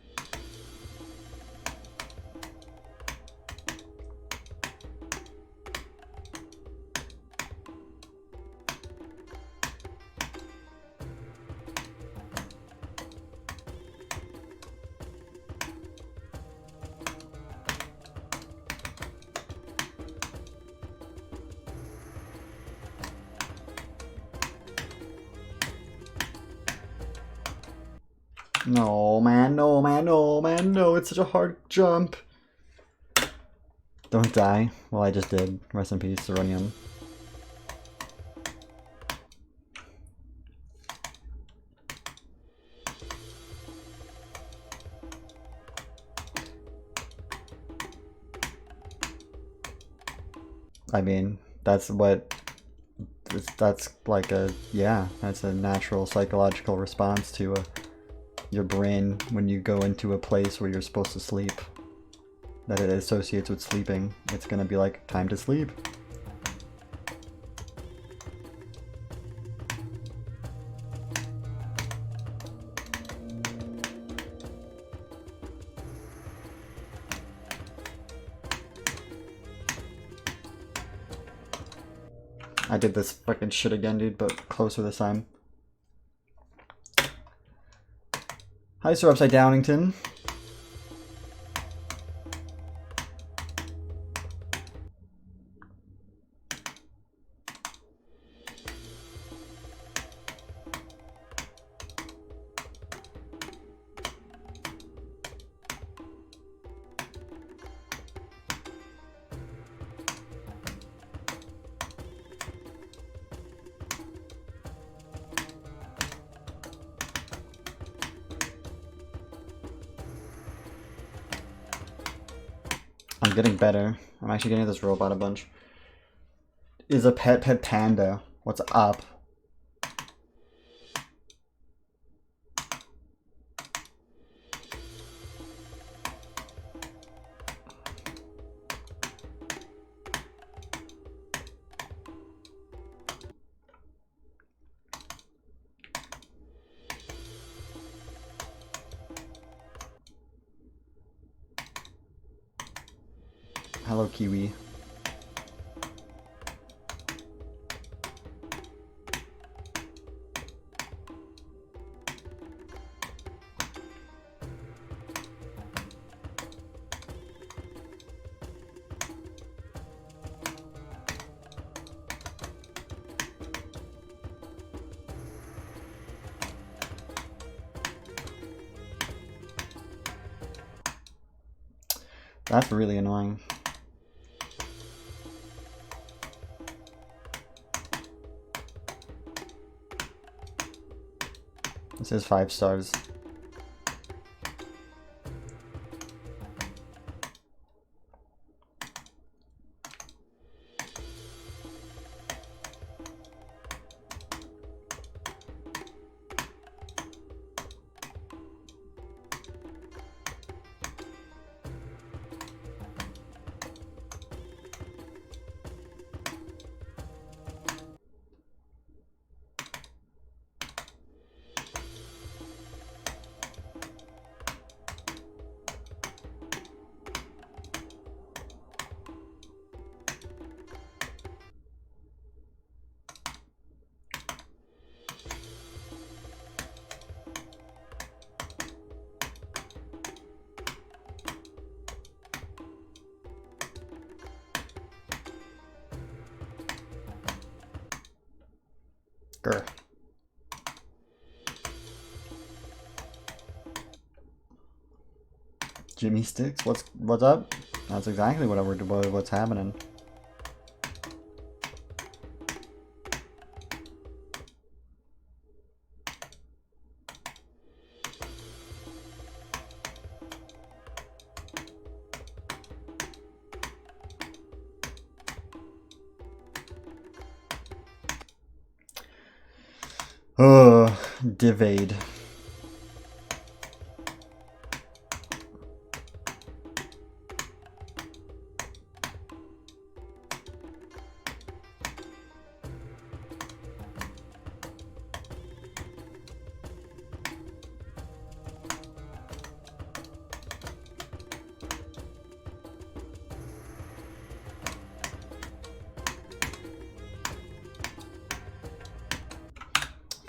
A: No, man, no, man, no, man, no, it's such a hard jump. Don't die. Well, I just did. Rest in peace, Seronium. I mean, that's what... That's like a... Yeah, that's a natural psychological response to your brain when you go into a place where you're supposed to sleep. That it associates with sleeping. It's gonna be like, time to sleep. I did this fucking shit again, dude, but closer this time. Hi, Sir Upside Downington. I'm getting better. I'm actually getting this robot a bunch. Is a pet panda. What's up? Hello, Kiwi. That's really annoying. This is 5 stars. Grr. Jimmy Sticks, what's up? That's exactly what's happening. Oh, Divade.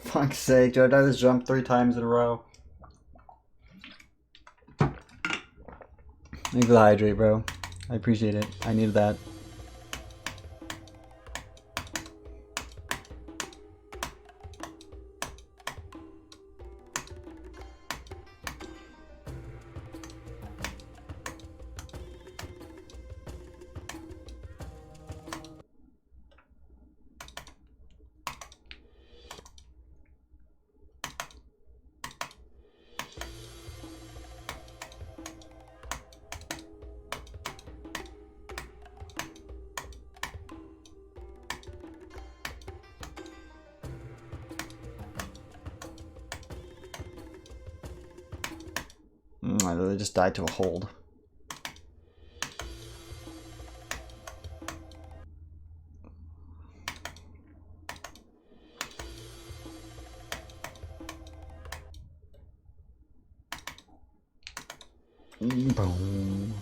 A: Fuck's sake, did I die this jump 3 times in a row? Thanks for the hydrate, bro. I appreciate it. I needed that. I literally just died to a hold. Boom.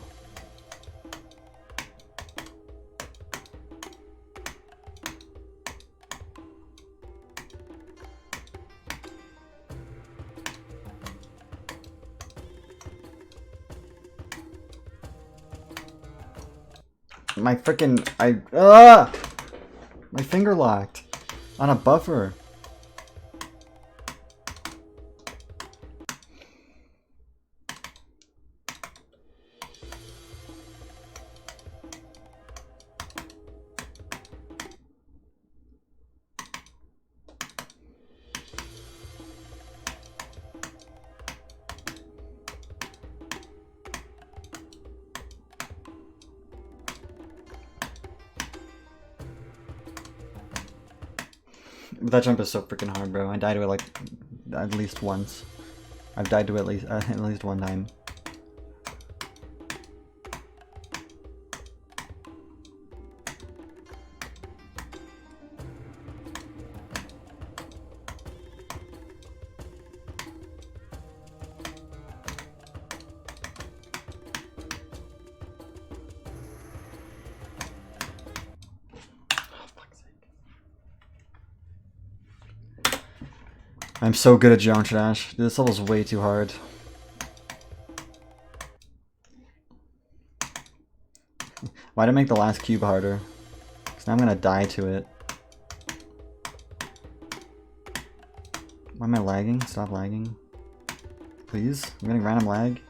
A: My frickin' my finger locked on a buffer. That jump is so freaking hard, bro. I died to it like at least once. I've died to it at least one time. I'm so good at Geometry Dash. This level's way too hard. Why did I make the last cube harder? Because now I'm gonna die to it. Why am I lagging? Stop lagging. Please? I'm getting random lag.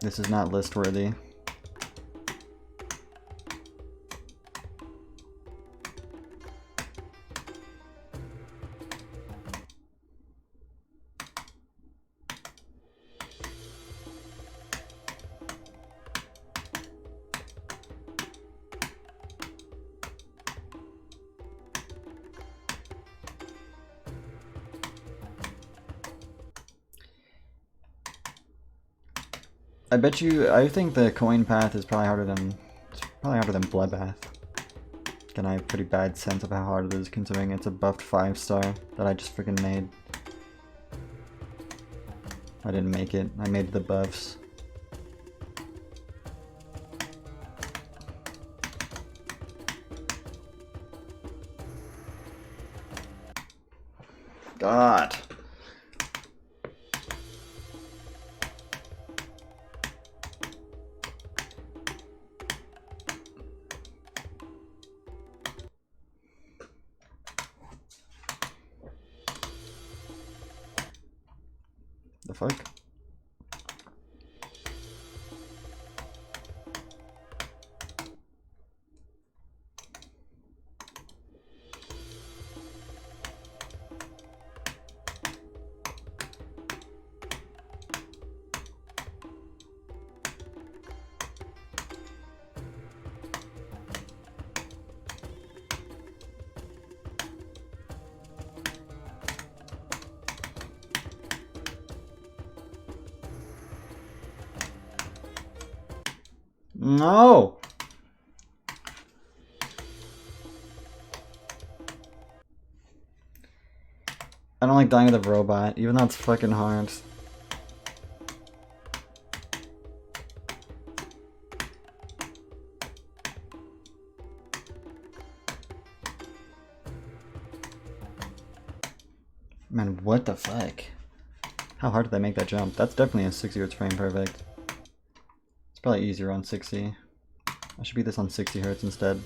A: This is not list worthy. I bet you, I think the coin path is probably harder than Bloodbath. And I have a pretty bad sense of how hard it is considering it's a buffed 5-star that I just freaking made. I didn't make it, I made the buffs. God. The fuck? No! I don't like dying with a robot, even though it's fucking hard. Man, what the fuck? How hard did they make that jump? That's definitely a 60 Hz frame perfect. It's probably easier on 60. I should beat this on 60 Hz instead.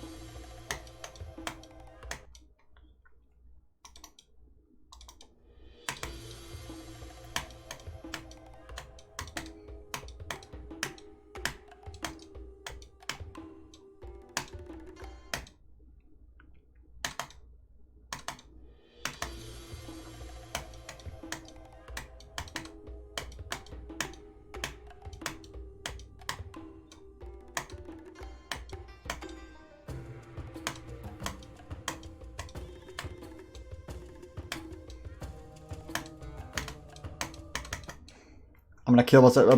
A: I'm gonna kill myself. I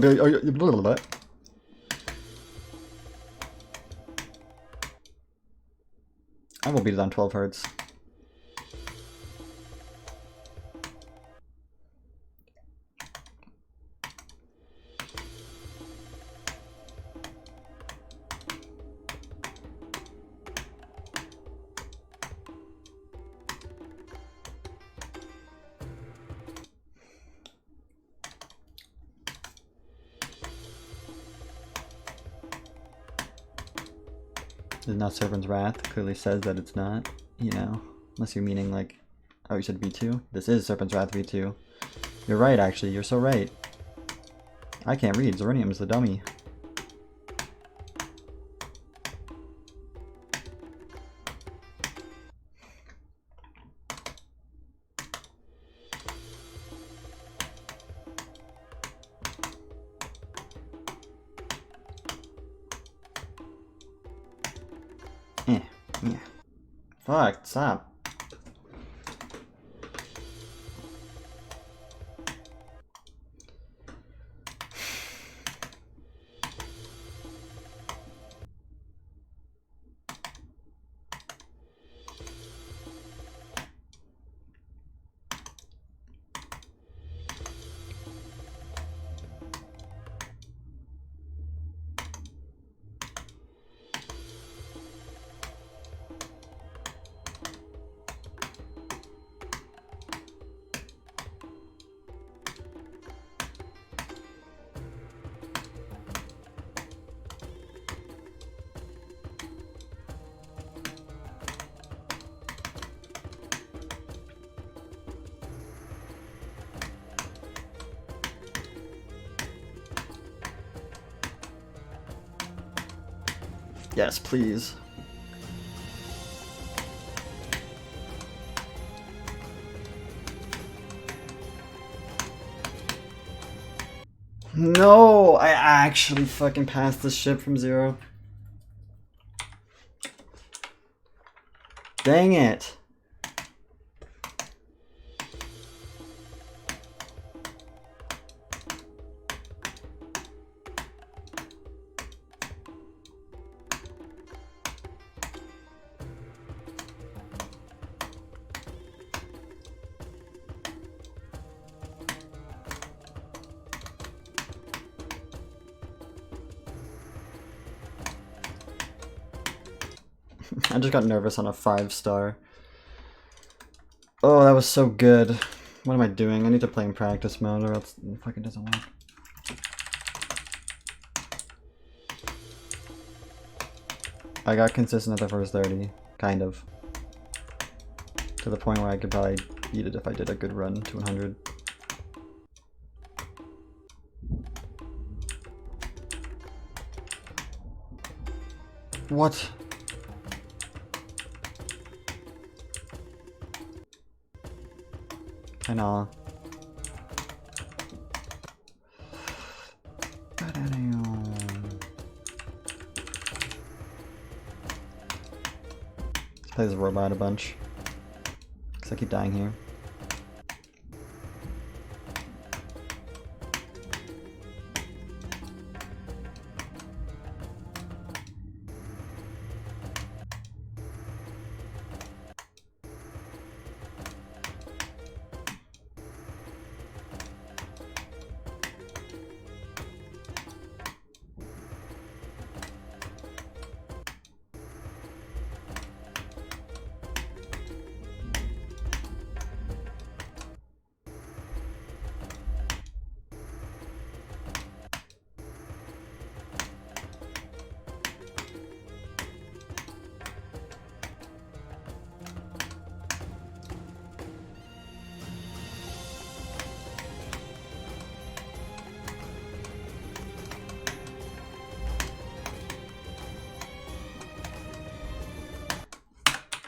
A: will beat it on 12 Hz. This is not Serpent's Wrath. Clearly says that it's not, you know. Unless you're meaning like, oh, you said V2? This is Serpent's Wrath V2. You're right, actually. You're so right. I can't read. Zeronium's the dummy. Yeah. Fuck, stop. Yes, please. No, I actually fucking passed this ship from 0. Dang it. I just got nervous on a 5-star. Oh, that was so good. What am I doing? I need to play in practice mode or else it fucking doesn't work. I got consistent at the first 30, kind of. To the point where I could probably beat it if I did a good run to 100. What? I know. Let's play this robot a bunch. Because I keep dying here.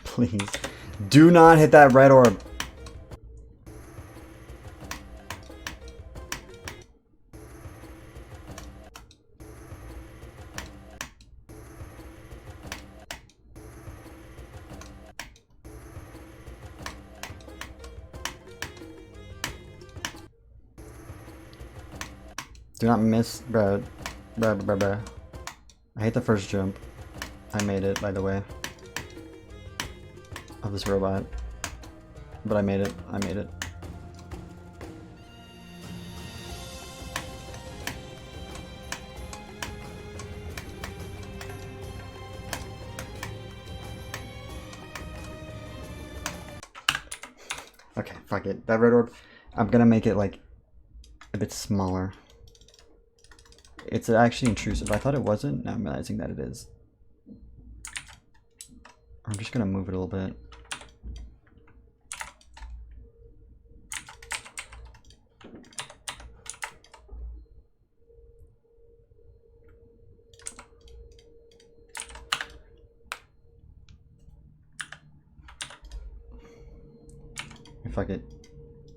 A: Please. Do not hit that red orb. Do not miss, bruh. Bruh. I hate the first jump. I made it, by the way. Of this robot. But I made it. I made it. Okay, fuck it. That red orb, I'm gonna make it like a bit smaller. It's actually intrusive. I thought it wasn't. Now I'm realizing that it is. I'm just gonna move it a little bit. Fuck it.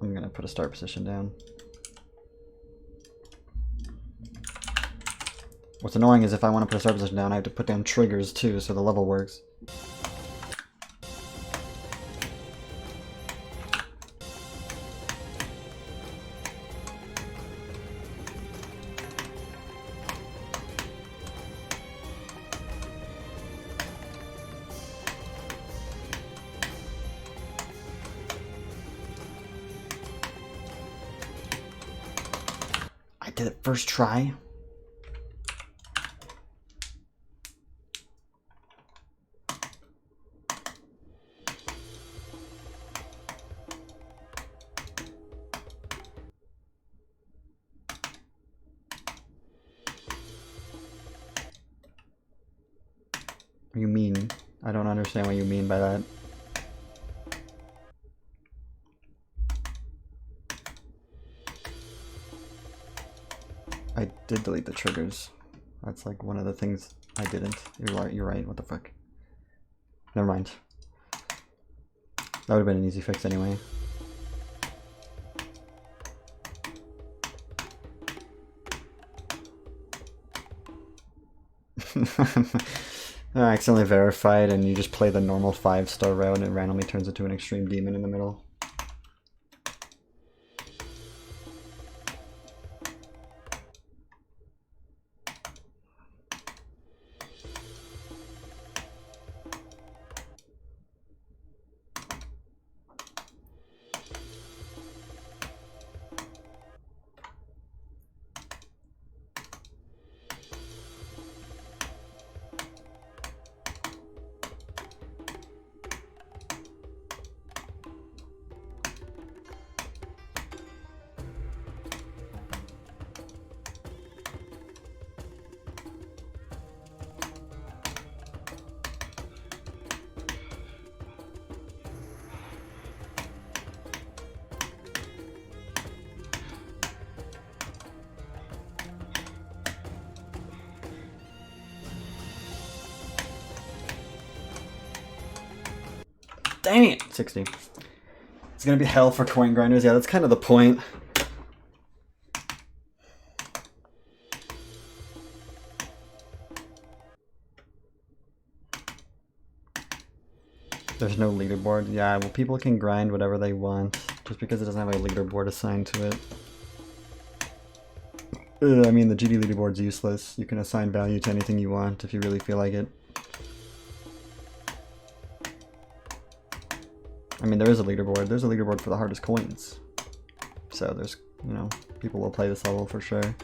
A: I'm gonna put a start position down. What's annoying is if I want to put a start position down, I have to put down triggers too, so the level works. I did it first try. What do you mean? I don't understand what you mean by that. I did delete the triggers. That's like one of the things I didn't. You're right. What the fuck? Never mind. That would have been an easy fix anyway. I accidentally verified and you just play the normal 5-star route and it randomly turns into an extreme demon in the middle. Dang it! 60. It's gonna be hell for coin grinders. Yeah, that's kind of the point. There's no leaderboard. Yeah, well, people can grind whatever they want just because it doesn't have a leaderboard assigned to it. I mean, the GD leaderboard's useless. You can assign value to anything you want if you really feel like it. I mean, there is a leaderboard. There's a leaderboard for the hardest coins. So there's, you know, people will play this level for sure.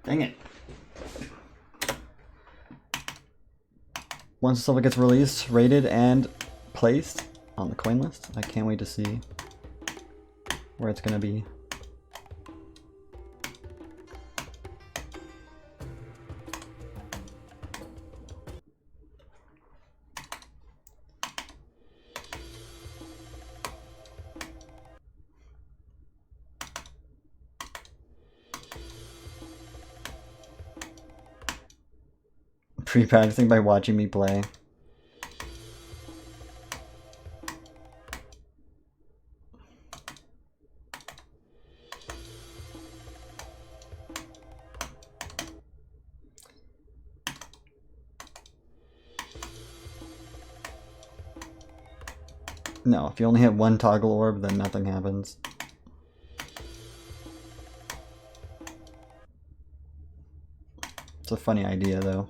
A: Dang it. Once the level gets released, rated, and placed on the coin list, I can't wait to see where it's gonna be. Pre-practicing by watching me play. No, if you only hit one toggle orb, then nothing happens. It's a funny idea, though.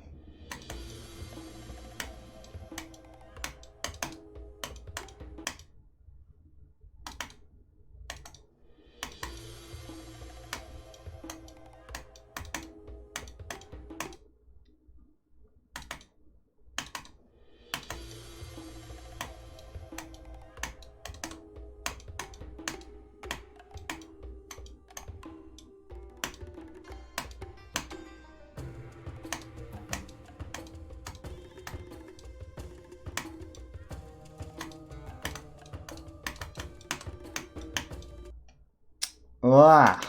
A: Ah.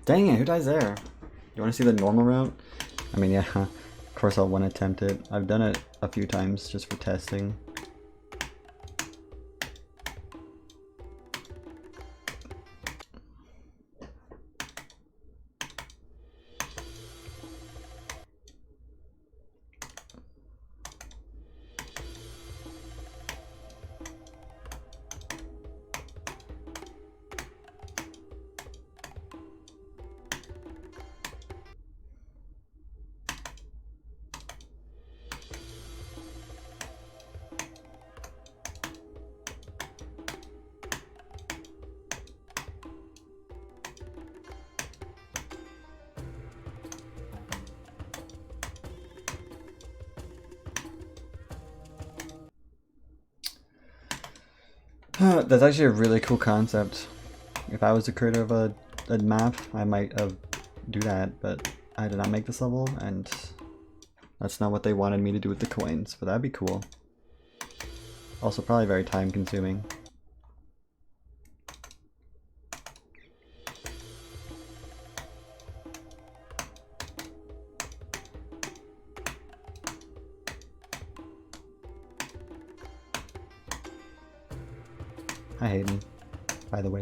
A: Dang it, who dies there? You want to see the normal route? I mean, yeah, of course I'll one attempt it. I've done it a few times just for testing. That's actually a really cool concept. If I was the creator of a map, I might do that, but I did not make this level, and that's not what they wanted me to do with the coins, but that'd be cool. Also probably very time consuming. Hi Hayden, by the way.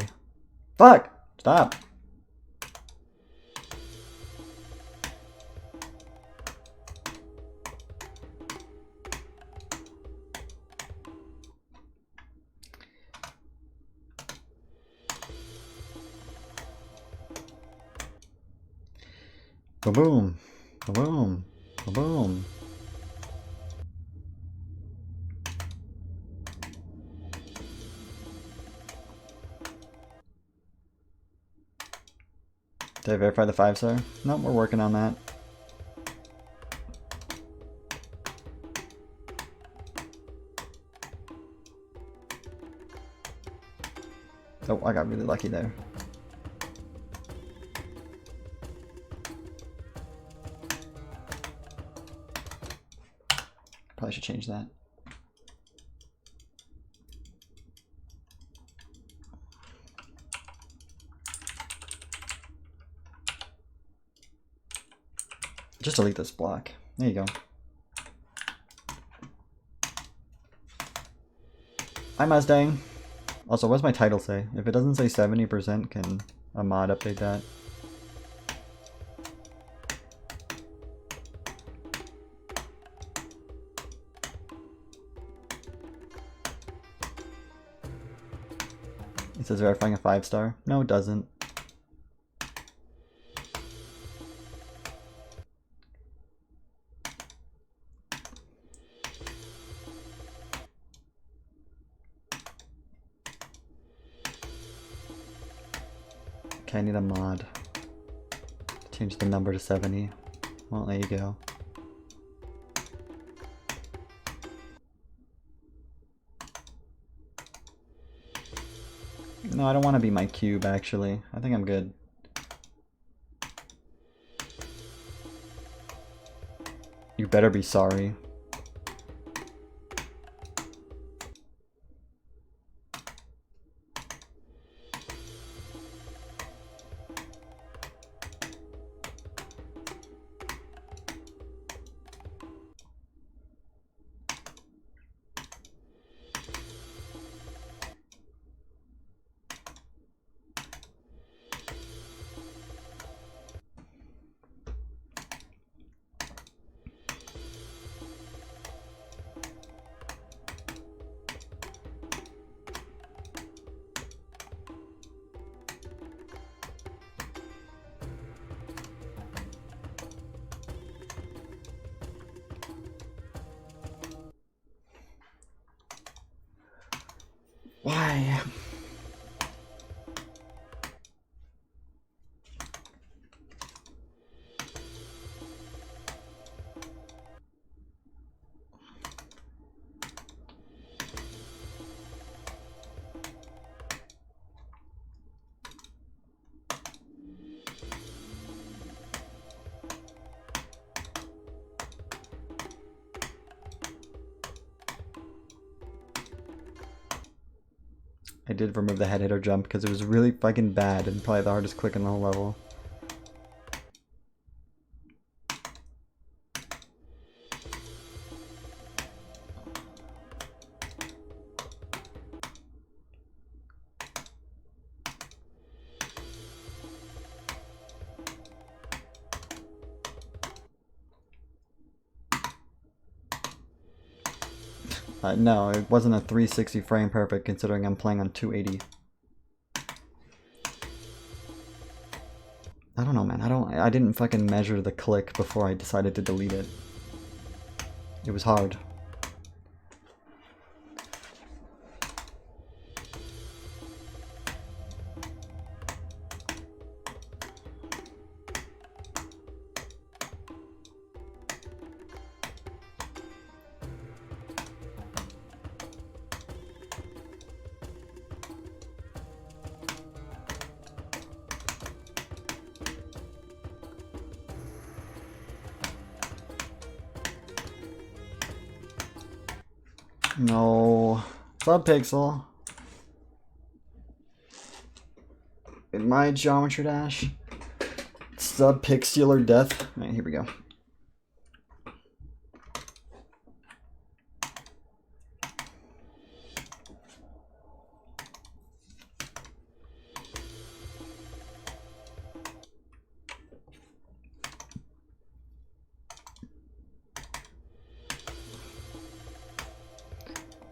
A: Fuck! Stop! Ba-boom. Ba-boom. Ba-boom. Did I verify the 5-star? Nope, we're working on that. Oh, I got really lucky there. Probably should change that. Just delete this block. There you go. Hi Mustang. Also, what's my title say? If it doesn't say 70%, can a mod update that? It says verifying a 5-star. No, it doesn't. Okay, I need a mod. Change the number to 70. Well, there you go. No, I don't want to be my cube, actually. I think I'm good. You better be sorry. Why? I did remove the head hitter jump because it was really fucking bad and probably the hardest click in the whole level. No, it wasn't a 360 frame perfect considering I'm playing on 280. I don't know, man. I didn't fucking measure the click before I decided to delete it. It was hard. No. Subpixel. In my Geometry Dash. Subpixelar death. Alright, here we go.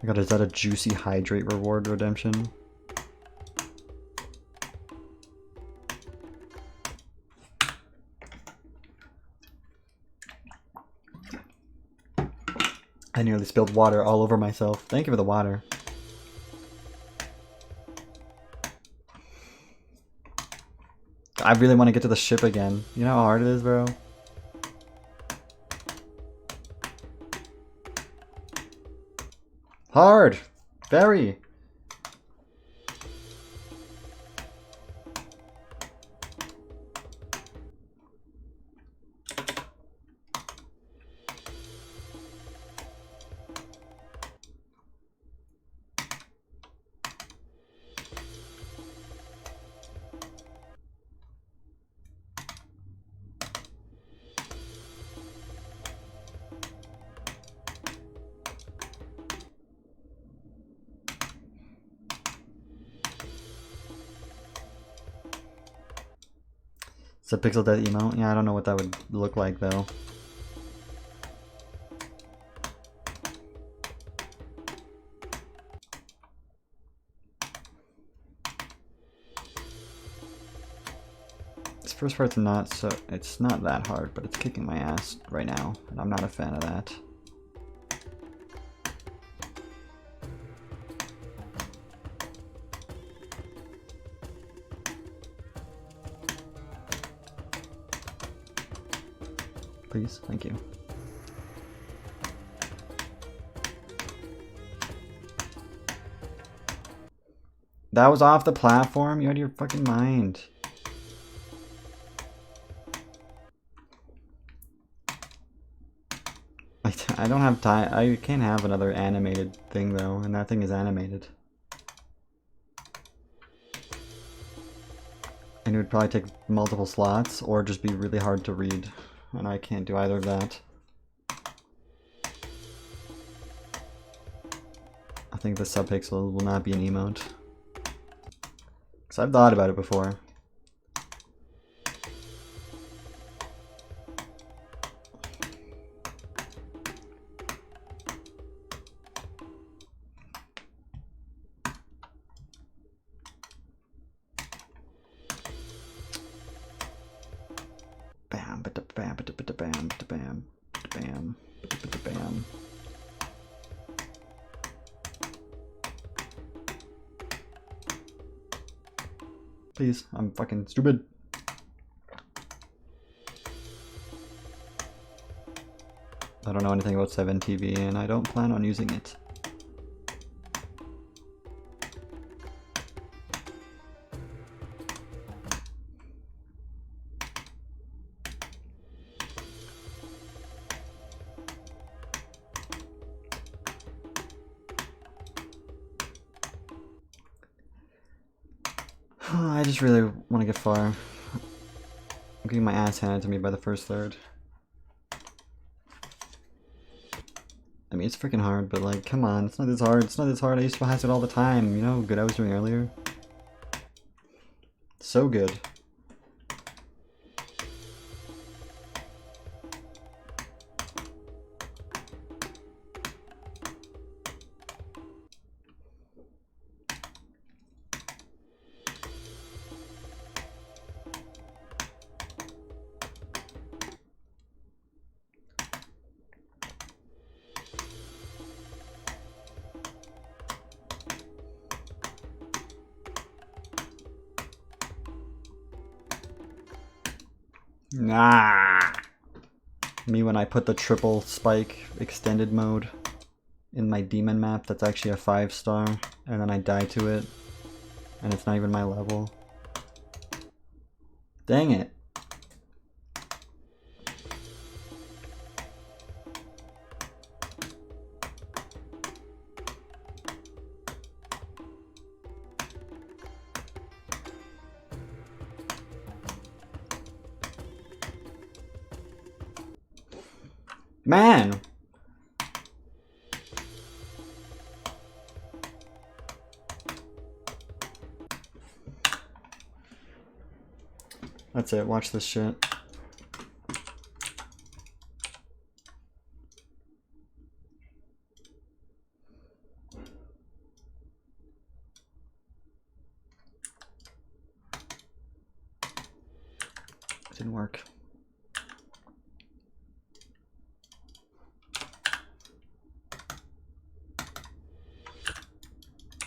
A: God, is that a juicy hydrate reward redemption? I nearly spilled water all over myself. Thank you for the water. I really want to get to the ship again. You know how hard it is, bro? Hard! Very! It's a pixel death emote? Yeah, I don't know what that would look like though. This first part's not so, it's not that hard, but it's kicking my ass right now, and I'm not a fan of that. Please, thank you. That was off the platform? You had your fucking mind. I don't have time. I can't have another animated thing though, and that thing is animated. And it would probably take multiple slots, or just be really hard to read. And I can't do either of that. I think the subpixel will not be an emote. Because I've thought about it before. Bam, bam, bam, bam, bam, bam, bam. Please, I'm fucking stupid. I don't know anything about 7TV and I don't plan on using it. I just really want to get far. I'm getting my ass handed to me by the first third. I mean, it's freaking hard, but like, come on, it's not this hard. It's not this hard. I used to pass it all the time. You know how good I was doing earlier? So good. Nah. Me when I put the triple spike extended mode in my demon map that's actually a 5-star, and then I die to it, and it's not even my level. Dang it. Man! That's it, watch this shit. It didn't work.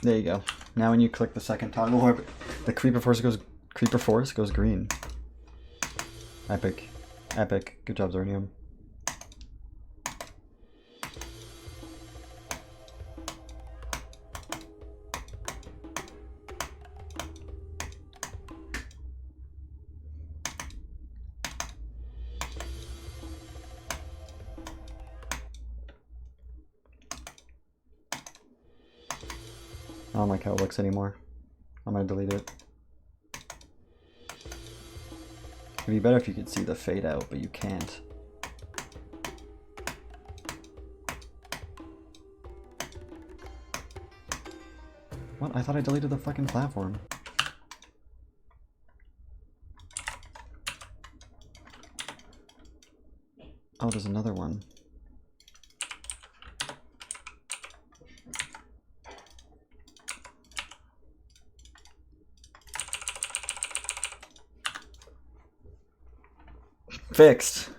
A: There you go. Now when you click the second toggle, the creeper force goes green. Epic. Epic. Good job, Zornium. I don't like how it looks anymore. I'm gonna delete it. It'd be better if you could see the fade out, but you can't. What? I thought I deleted the fucking platform. Oh, there's another one. Fixed.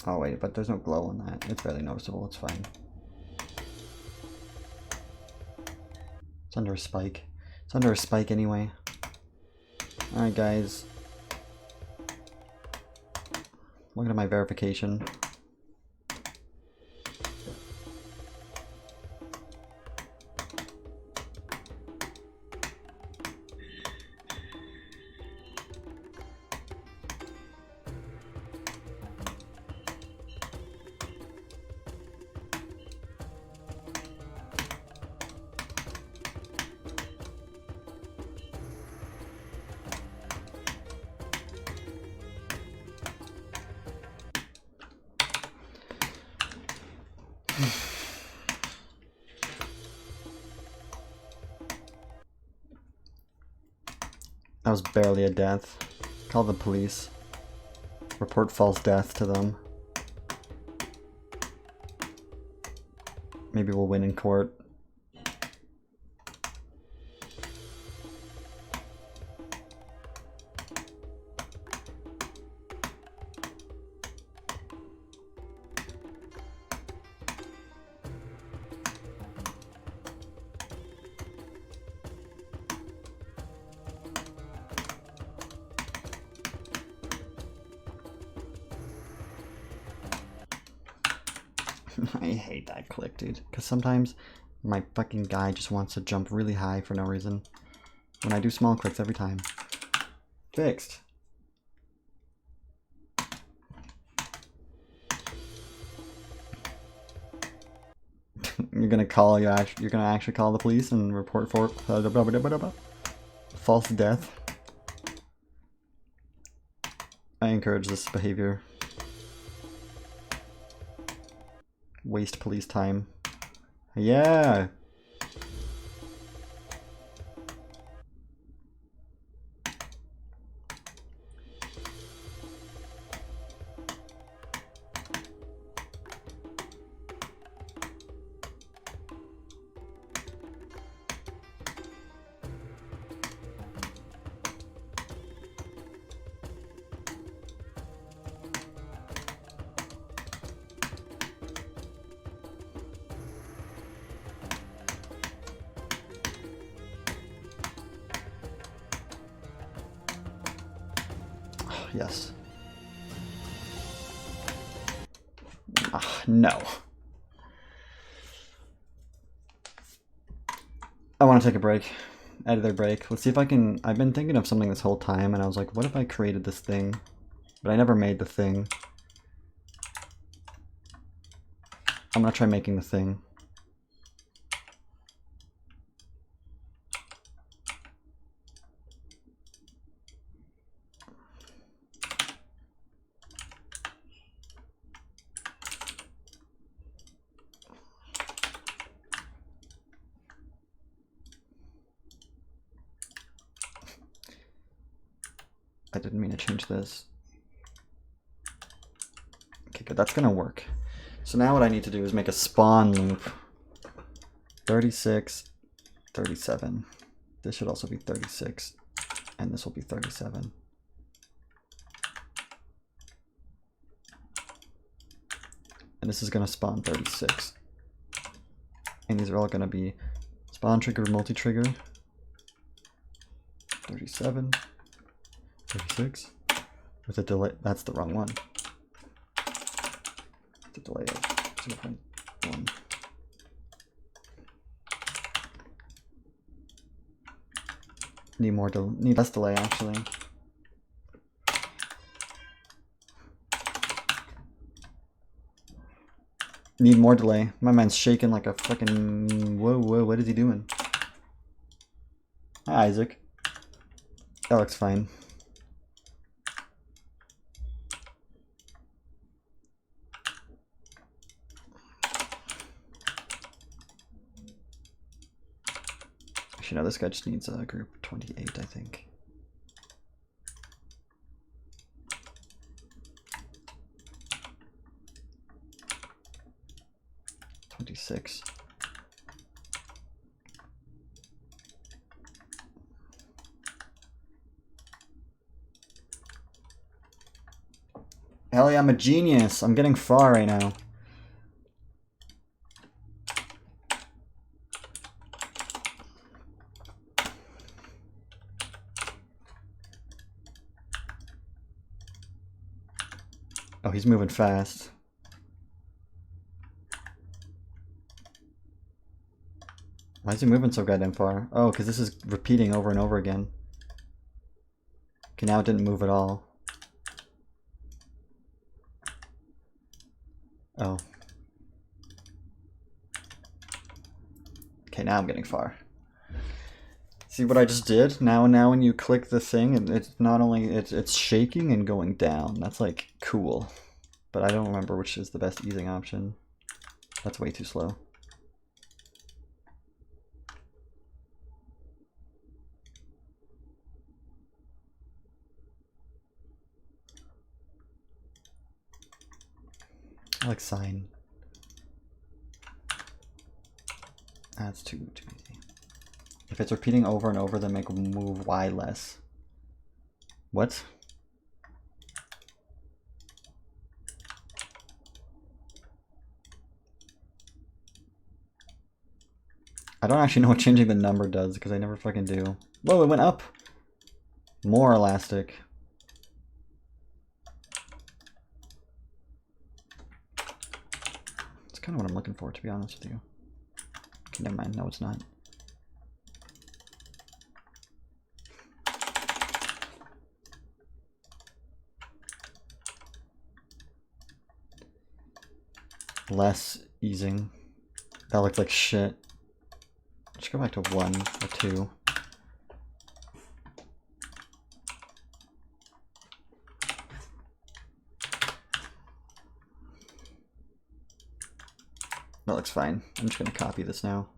A: Oh wait, but there's no glow on that. It's barely noticeable, it's fine. It's under a spike. It's under a spike anyway. Alright guys. Look at my verification. That was barely a death. Call the police. Report false death to them. Maybe we'll win in court. I hate that click, dude. Because sometimes my fucking guy just wants to jump really high for no reason. When I do small clicks every time. Fixed. You're gonna actually call the police and report for false death. I encourage this behavior. Waste police time. Yeah. Yes. No. I want to take a break. Editor break. Let's see if I can... I've been thinking of something this whole time, and I was like, what if I created this thing? But I never made the thing. I'm gonna try making the thing. I didn't mean to change this. Okay, good. That's gonna work. So now what I need to do is make a spawn loop 36, 37. This should also be 36, and this will be 37. And this is going to spawn 36. And these are all going to be spawn trigger, multi-trigger. 37, 36. With a delay, that's the wrong one. The delay of 0.1. Need less delay actually. Need more delay. My mind's shaking like a fucking whoa, what is he doing? Hi, Isaac. That looks fine. Actually, no, this guy just needs a group 28, I think. Six. Hell yeah, I'm a genius. I'm getting far right now. Oh, he's moving fast. Why is he moving so goddamn far? Oh, because this is repeating over and over again. Okay, now it didn't move at all. Oh. Okay, now I'm getting far. See what I just did? Now when you click the thing, it's not only it's shaking and going down. That's like cool. But I don't remember which is the best easing option. That's way too slow. I like sign. That's too easy. If it's repeating over and over, then make move Y less. What? I don't actually know what changing the number does because I never fucking do. Whoa, it went up. More elastic. That's kind of what I'm looking for, to be honest with you. Okay, never mind. No, it's not. Less easing. That looked like shit. Let's go back to 1 or 2. That looks fine. I'm just going to copy this now.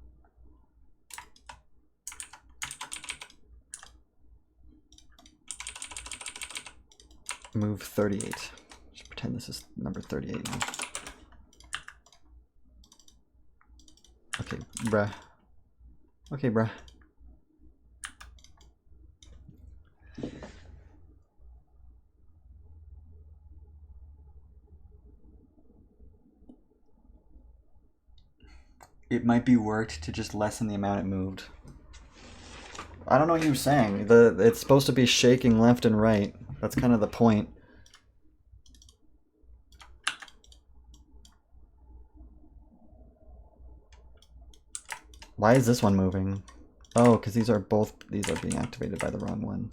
A: Move 38. Just pretend this is number 38 now. Okay, bruh. Okay, bruh. It might be worked to just lessen the amount it moved. I don't know what you were saying. It's supposed to be shaking left and right. That's kind of the point. Why is this one moving? Oh, because these are being activated by the wrong one.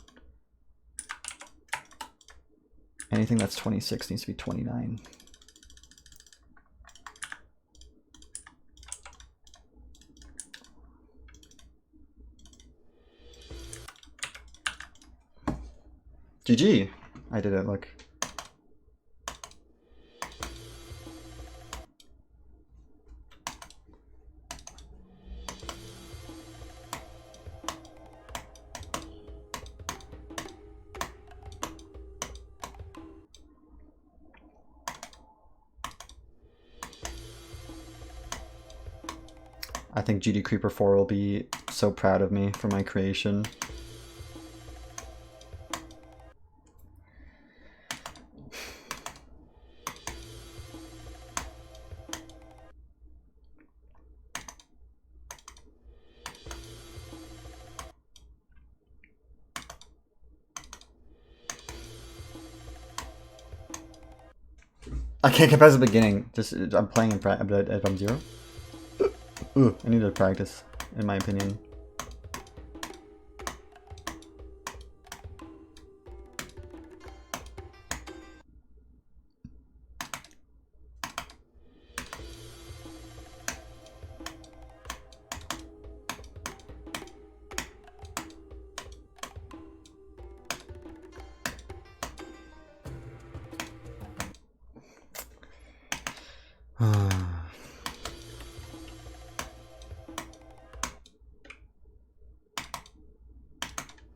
A: Anything that's 26 needs to be 29. GG! I did it, look. I think GD Creeper 4 will be so proud of me for my creation. I can't get past the beginning. Just I'm playing if I'm 0. Ooh, I need to practice, in my opinion.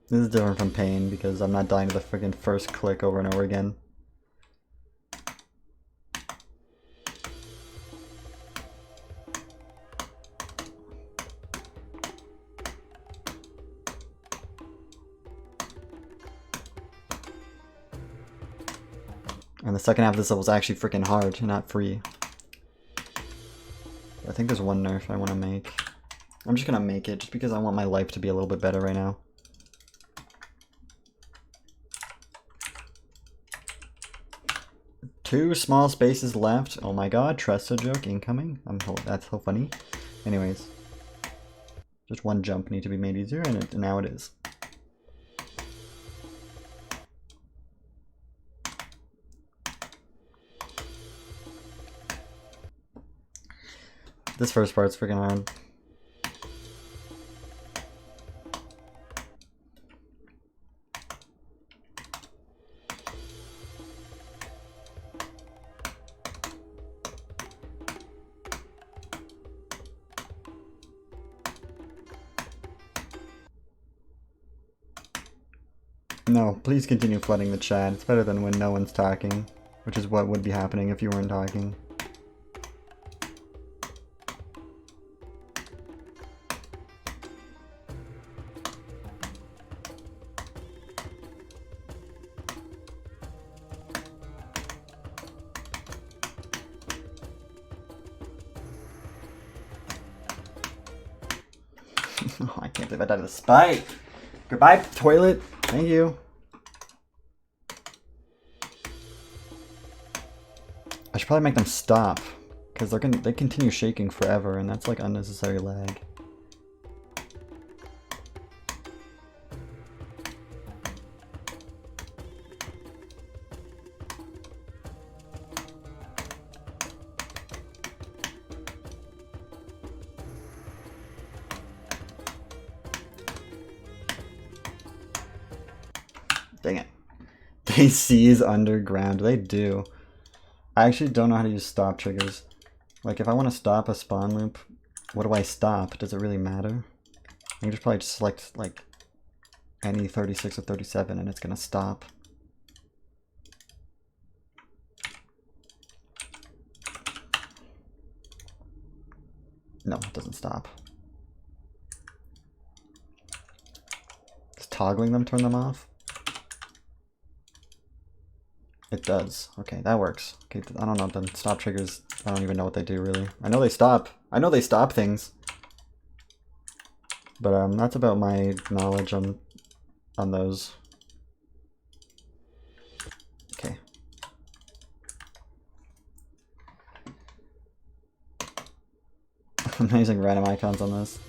A: This is different from pain because I'm not dying to the freaking first click over and over again. And the second half of this level is actually freaking hard, not free. I think there's one nerf I want to make. I'm just gonna make it just because I want my life to be a little bit better right now. Two small spaces left. Oh my god, trust a joke incoming. That's so funny. Anyways. Just one jump need to be made easier, and now it is. This first part's freaking hard. No, please continue flooding the chat. It's better than when no one's talking, which is what would be happening if you weren't talking. Oh, I can't believe I died of the spike. Goodbye, toilet. Thank you. I should probably make them stop, because they continue shaking forever, and that's like unnecessary lag. Dang it. They seize underground. They do. I actually don't know how to use stop triggers. Like, if I want to stop a spawn loop, what do I stop? Does it really matter? I can just probably just select, like, any 36 or 37 and it's gonna stop. No, it doesn't stop. Does toggling them turn them off? It does. Okay, that works. Okay, I don't know, then stop triggers, I don't even know what they do really. I know they stop. I know they stop things. But that's about my knowledge on those. Okay. I'm using random icons on this.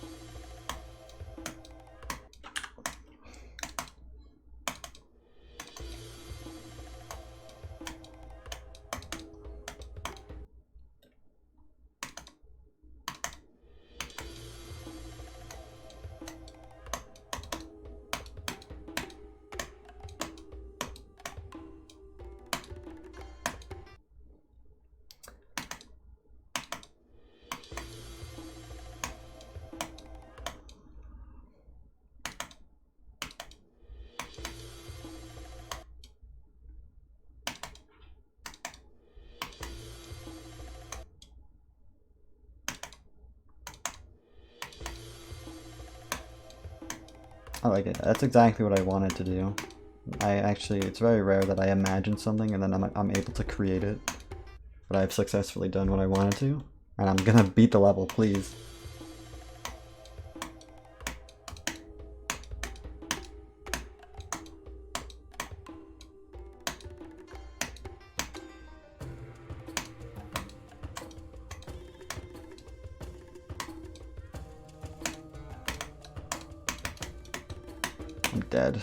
A: I like it. That's exactly what I wanted to do. It's very rare that I imagine something and then I'm able to create it. But I've successfully done what I wanted to. And I'm gonna beat the level, please. I'm dead.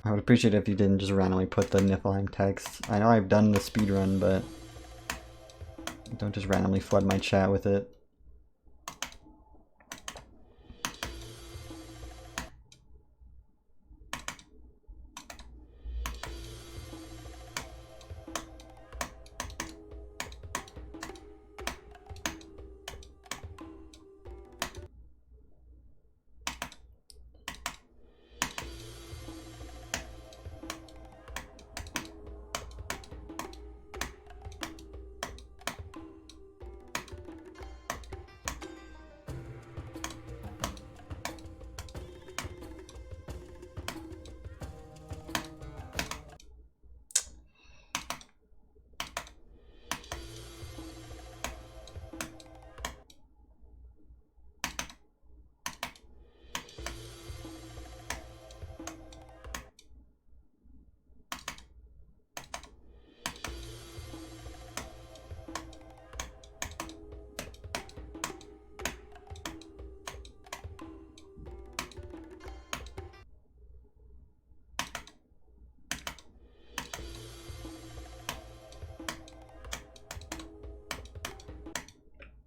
A: I would appreciate it if you didn't just randomly put the Niflheim text. I know I've done the speedrun, but don't just randomly flood my chat with it.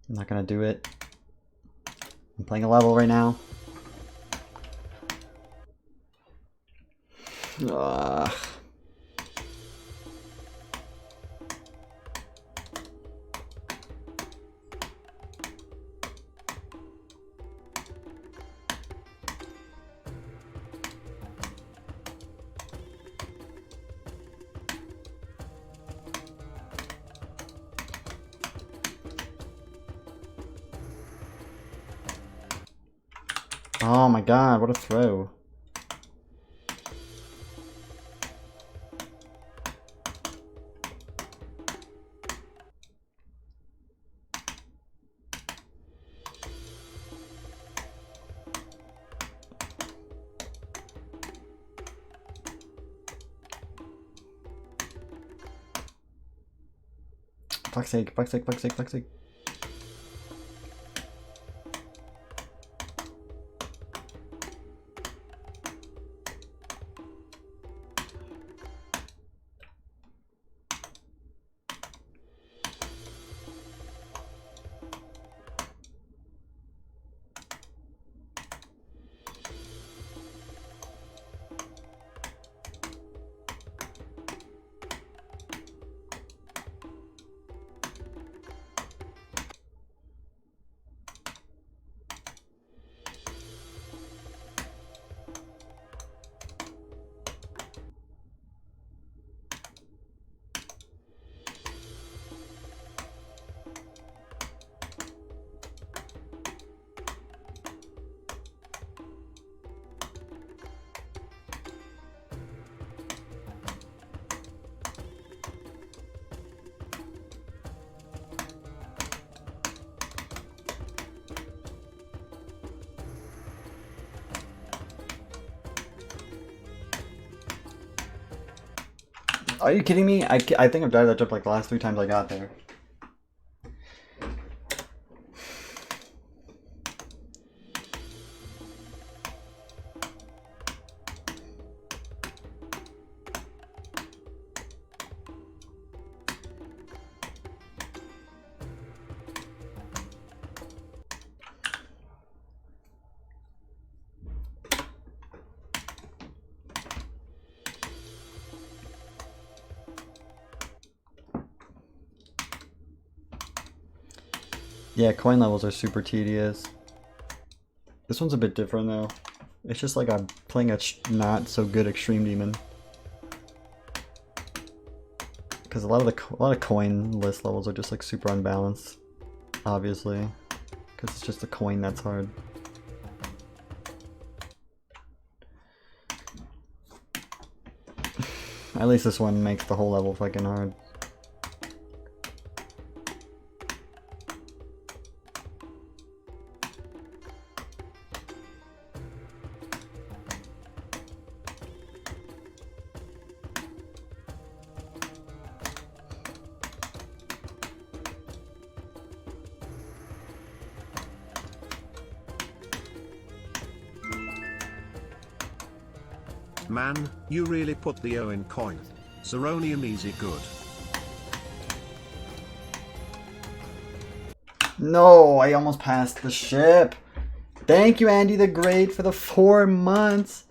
A: I'm not gonna do it. I'm playing a level right now. Ugh. Oh my god, what a throw. Fuck's sake, fuck's sake, fuck's sake, fuck's sake. Are you kidding me? I think I've died that jump like the last 3 times I got there. Yeah, coin levels are super tedious. This one's a bit different though. It's just like I'm playing a not so good extreme demon. Because a lot of coin list levels are just like super unbalanced, obviously. Because it's just a coin that's hard. At least this one makes the whole level fucking hard.
C: Man, you really put the O in coin. Zeronium easy good.
A: No, I almost passed the ship. Thank you, Andy the Great, for the 4 months.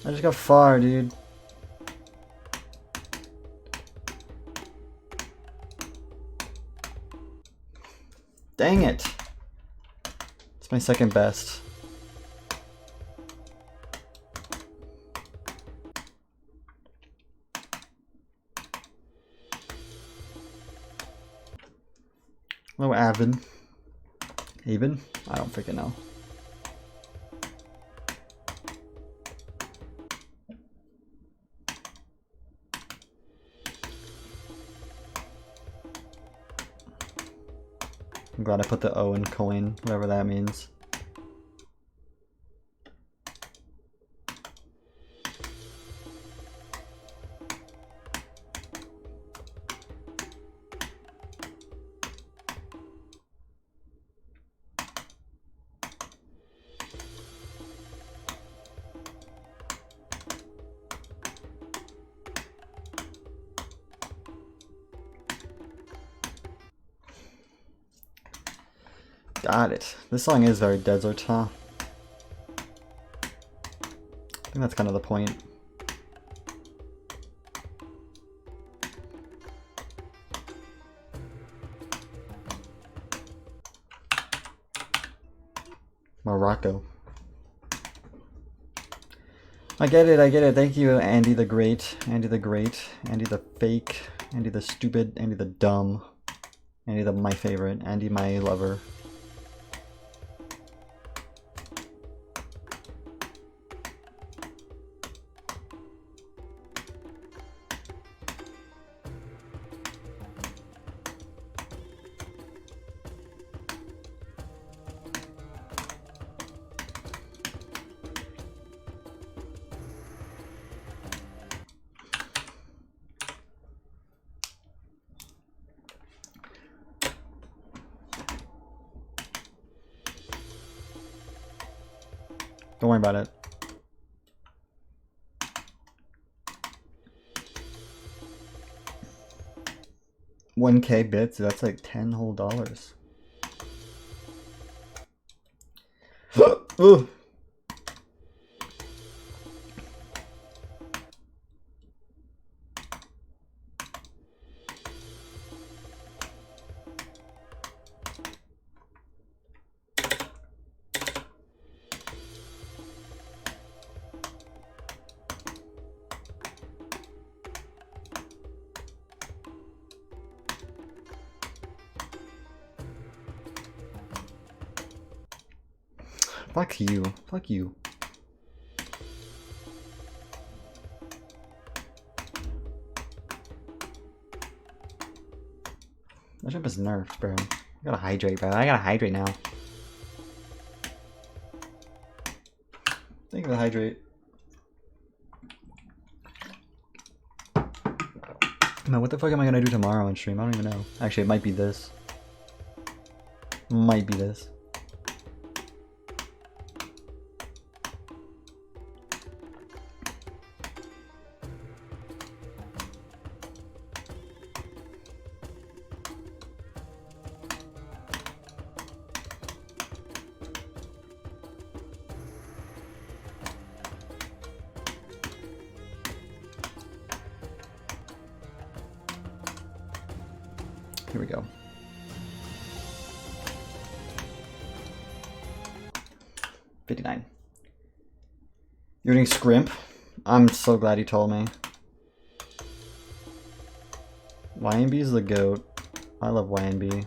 A: I just got far, dude. Dang it. It's my second best. Hello, Avin. Avin? I don't freaking know. I'm glad I put the O in coin, whatever that means. Got it. This song is very desert, huh? I think that's kind of the point. Morocco. I get it, I get it. Thank you, Andy the Great. Andy the Great. Andy the Fake. Andy the Stupid. Andy the Dumb. Andy the my favorite. Andy my lover. Don't worry about it. $1K bits, that's like $10 whole. Ugh. Fuck you. Fuck you. That ship is nerfed, bro. I gotta hydrate, bro. I gotta hydrate now. Think of the hydrate. Man, what the fuck am I gonna do tomorrow on stream? I don't even know. Actually, it might be this. Might be this. Here we go. $59. You're eating scrimp? I'm so glad you told me. YNB is the goat. I love YNB.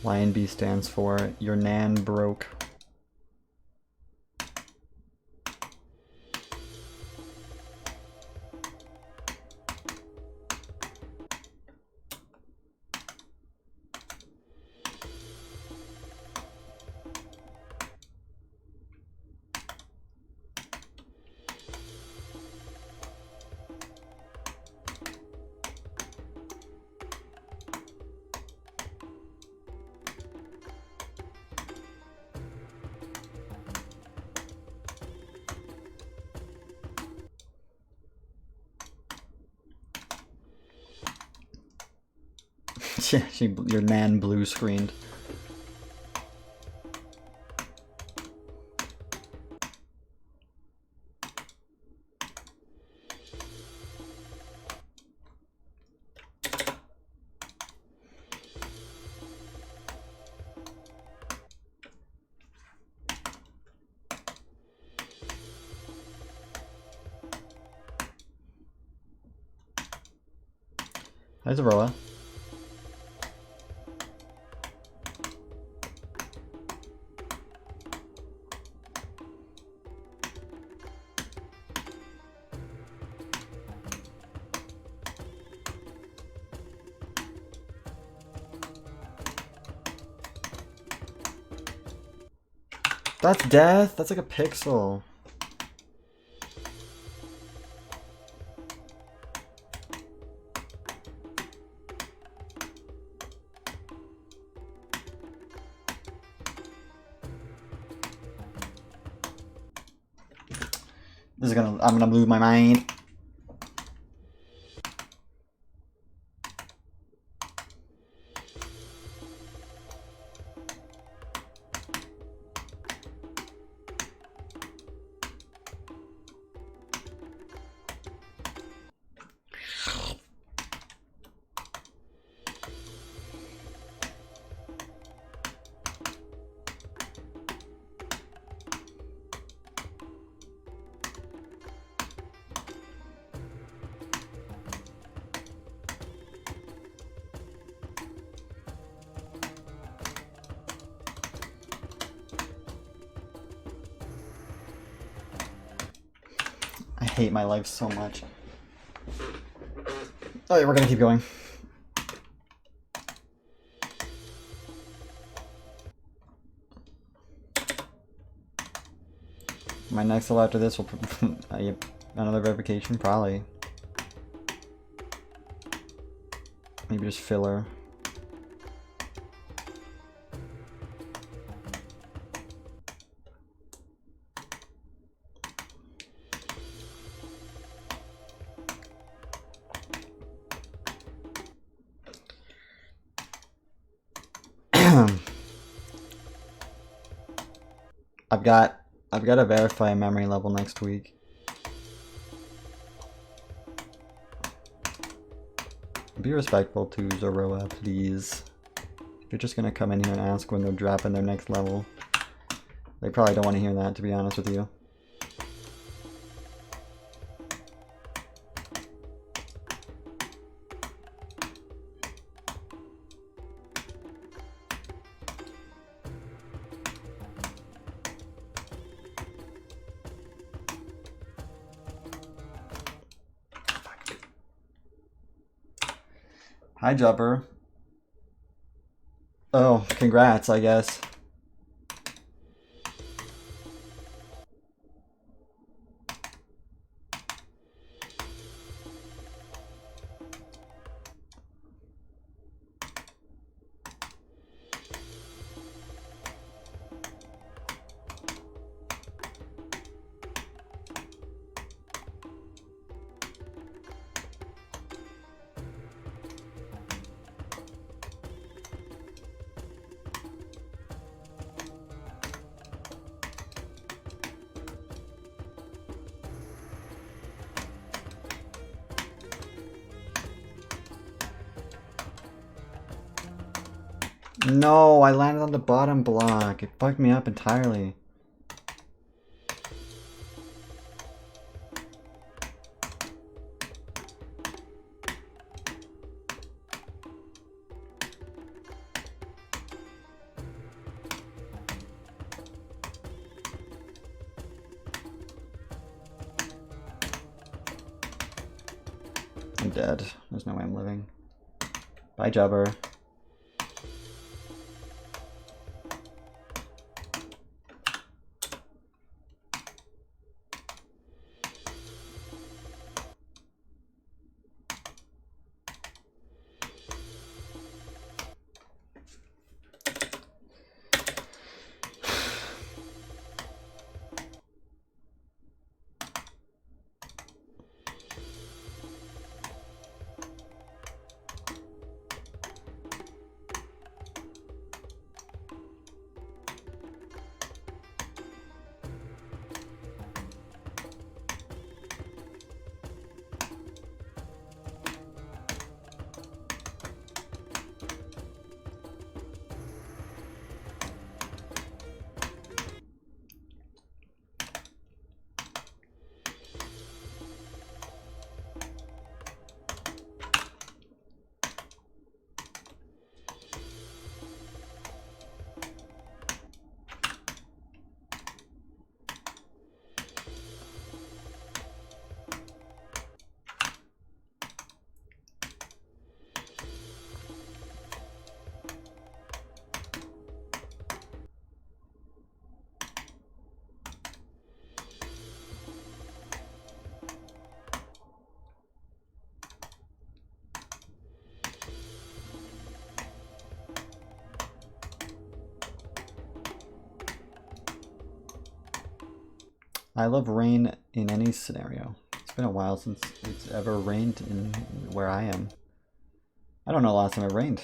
A: Lion B stands for your nan broke. Yeah, your nan blue screened. Hi, Zaroa. That's death? That's like a pixel. I'm gonna lose my mind. I hate my life so much. Oh yeah, we're gonna keep going. My next level after this will another verification, probably. Maybe just filler. I've got to verify a memory level next week. Be respectful to Zoroa, please. If you're just gonna come in here and ask when they're dropping their next level, they probably don't want to hear that, to be honest with you. Hi, Jubber. Oh, congrats, I guess. No, I landed on the bottom block. It fucked me up entirely. dead. There's no way I'm living. Bye, Jubber. I love rain in any scenario. It's been a while since it's ever rained in where I am. I don't know the last time it rained.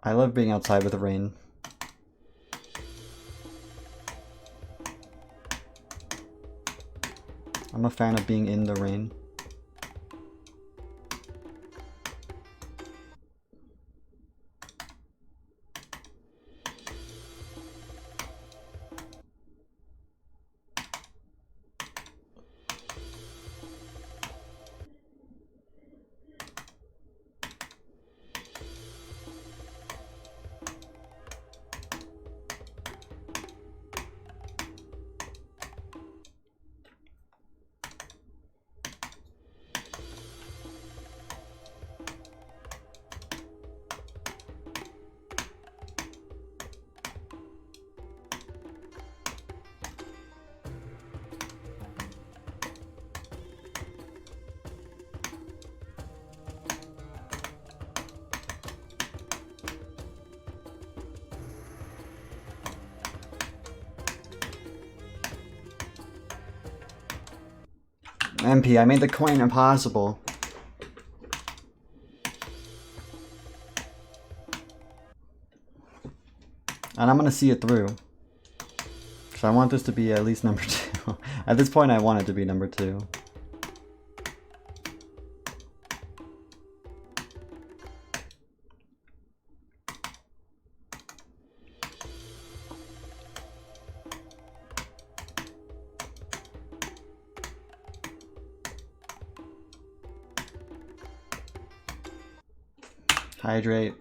A: I love being outside with the rain. I'm a fan of being in the rain. MP, I made the coin impossible. And I'm gonna see it through. So I want this to be at least number 2. At this point I want it to be number 2. Hydrate.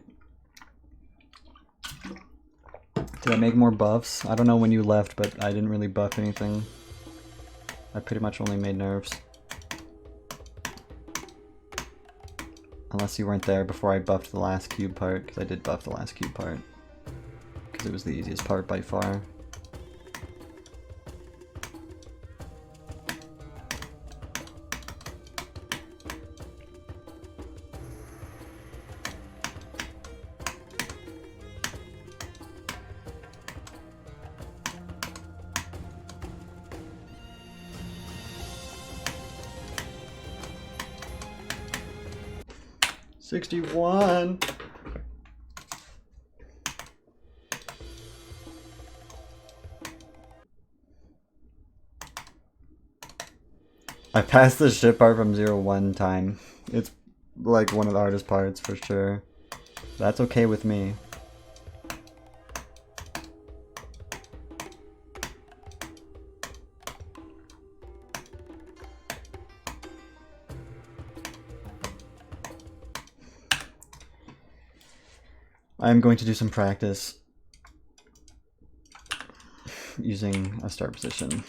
A: Did I make more buffs? I don't know when you left, but I didn't really buff anything. I pretty much only made nerves. Unless you weren't there before I buffed the last cube part, because I did buff the last cube part. Because it was the easiest part by far. $61. I passed the ship part from 0 one time. It's like one of the hardest parts for sure. That's okay with me. I'm going to do some practice using a start position.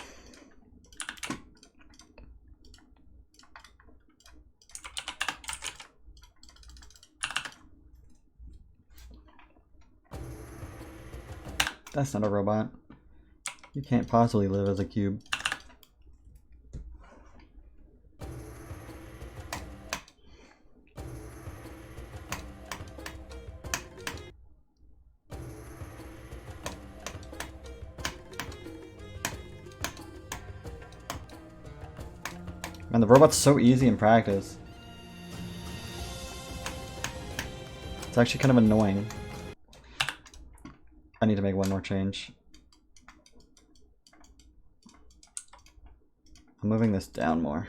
A: That's not a robot. You can't possibly live as a cube. Man, the robot's so easy in practice. It's actually kind of annoying. I need to make one more change. I'm moving this down more.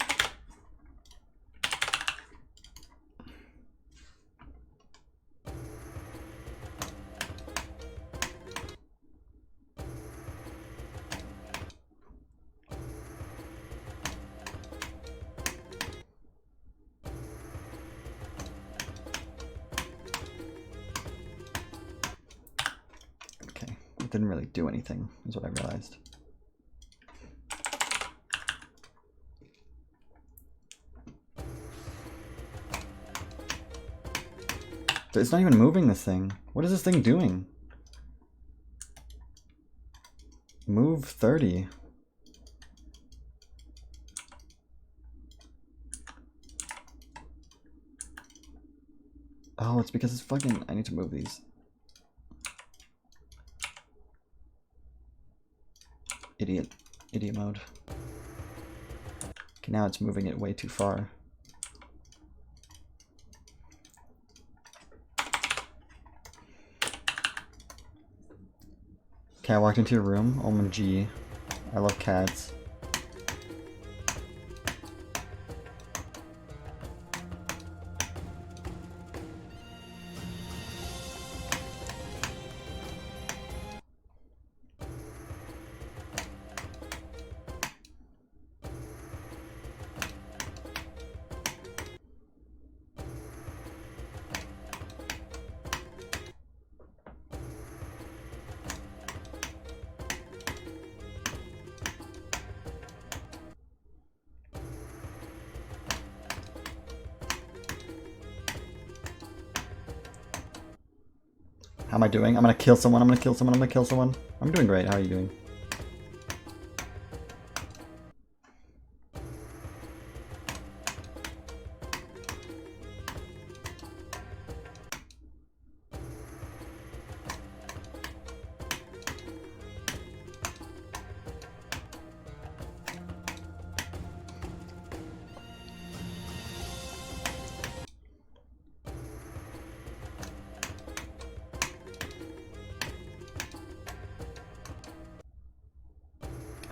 A: Okay, it didn't really do anything, is what I realized. It's not even moving this thing. What is this thing doing? Move 30. Oh, it's because it's fucking... I need to move these. Idiot. Idiot mode. Okay, now it's moving it way too far. Okay, I walked into your room. OMG. I love cats. How am I doing? I'm gonna kill someone, I'm gonna kill someone, I'm gonna kill someone. I'm doing great, how are you doing?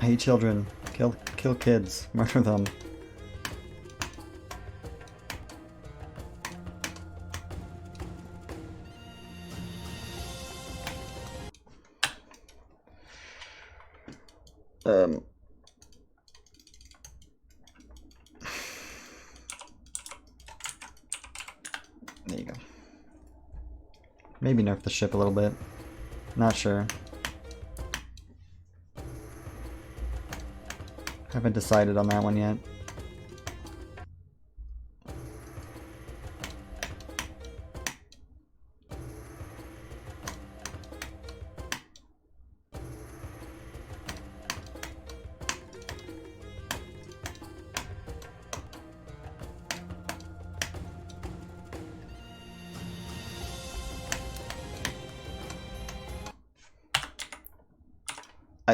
A: I hate children. Kill kids. Murder them. There you go. Maybe nerf the ship a little bit. Not sure. Haven't decided on that one yet.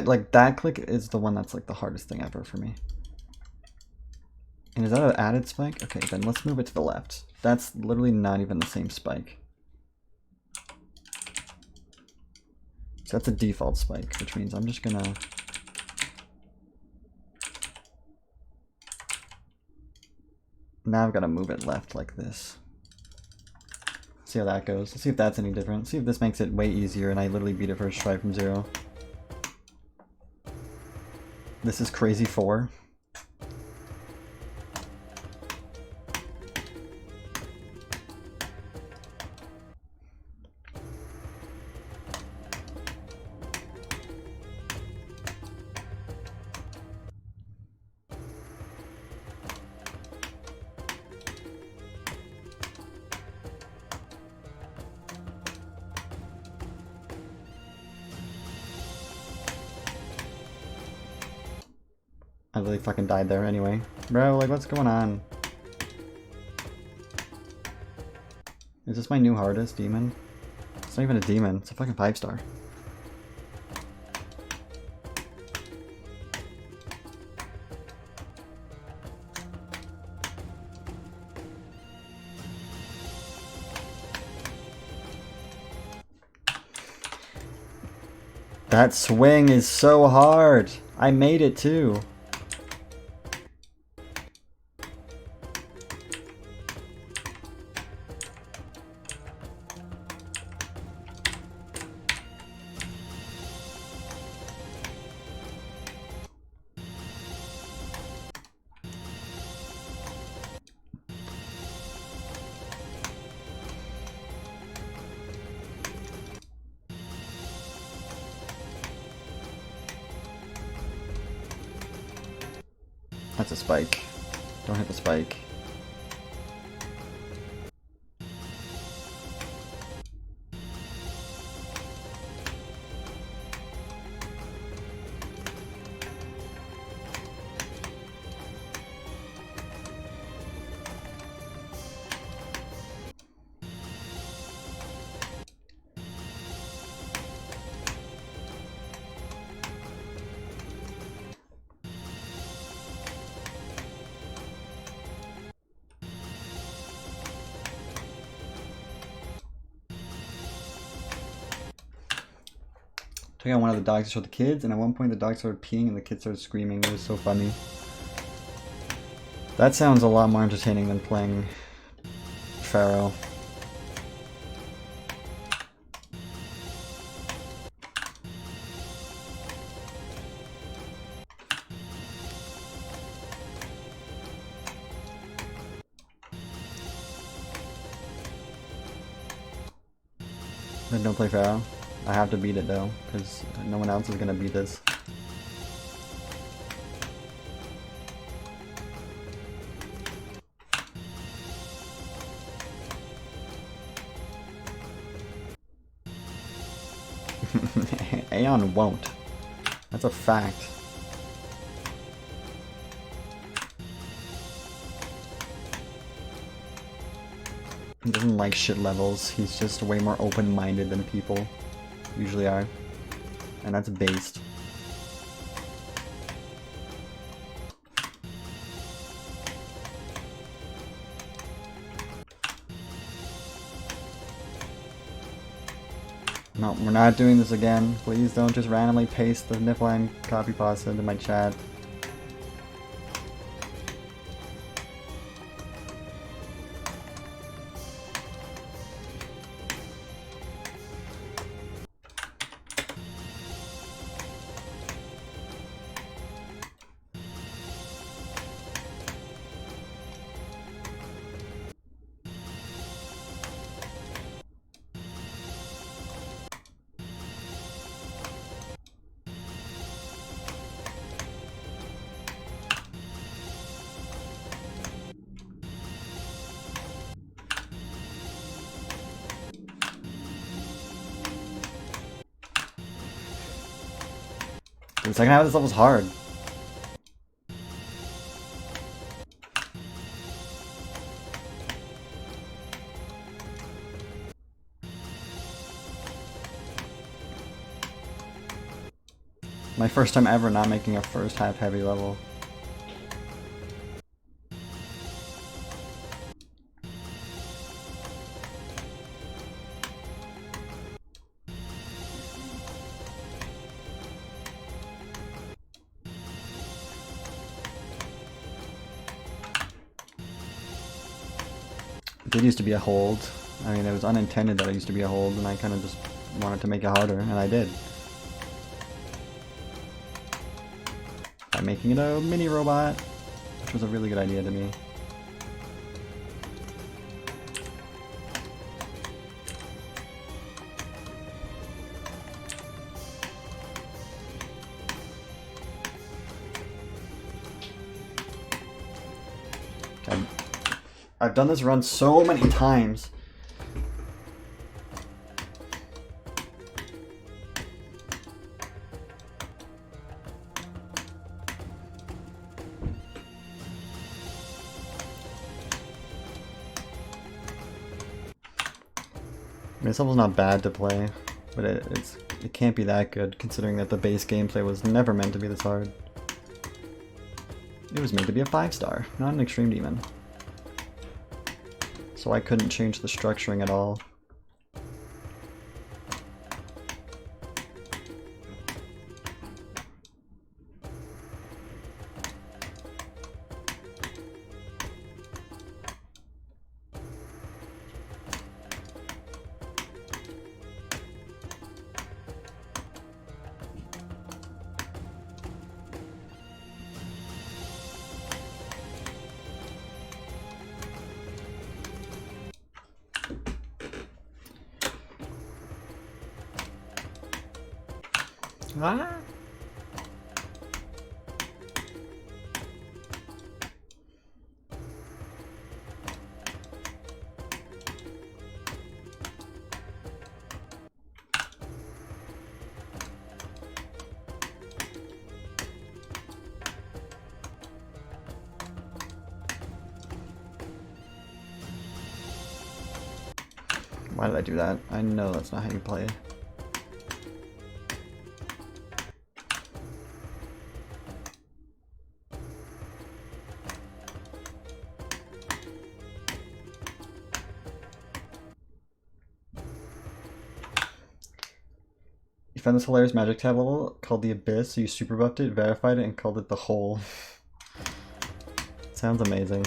A: Like that click is the one that's like the hardest thing ever for me. And is that an added spike? Okay, then let's move it to the left. That's literally not even the same spike. So that's a default spike, which means I'm just gonna... Now I've got to move it left like this. See how that goes. Let's see if that's any different. See if this makes it way easier and I literally beat it first try from 0. This is crazy 4. I really fucking died there anyway. Bro, like what's going on? Is this my new hardest demon? It's not even a demon, it's a fucking 5-star. That swing is so hard! I made it too! That's a spike. Don't hit the spike. Took out one of the dogs to show the kids, and at one point the dog started peeing and the kids started screaming. It was so funny. That sounds a lot more entertaining than playing Pharaoh. Then don't play Pharaoh. I have to beat it though, because no one else is gonna beat this. Aeon won't. That's a fact. He doesn't like shit levels. He's just way more open-minded than people usually are. And that's based. No, we're not doing this again. Please don't just randomly paste the Niflheim copy pasta into my chat. The second half of this level's hard. My first time ever not making a first half heavy level. It did used to be a hold. I mean, it was unintended that it used to be a hold, and I kind of just wanted to make it harder, and I did. By making it a mini robot, which was a really good idea to me. I've done this run so many times. I mean, this level's not bad to play, but it can't be that good considering that the base gameplay was never meant to be this hard. It was meant to be a 5-star, not an extreme demon. So I couldn't change the structuring at all. Ah. Why did I do that? I know that's not how you play. You found this hilarious magic tab level called the Abyss, so you super buffed it, verified it, and called it the Hole. Sounds amazing.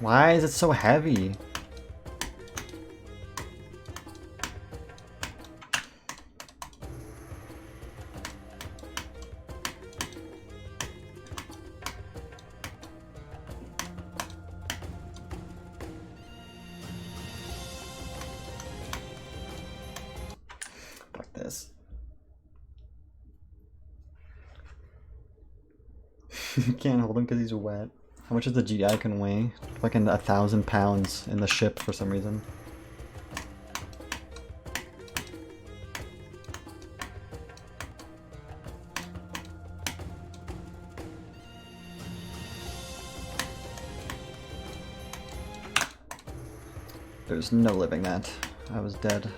A: Why is it so heavy? Fuck this. You can't hold him because he's wet. How much does the GI can weigh? Fucking 1,000 pounds in the ship for some reason. There's no living that. I was dead.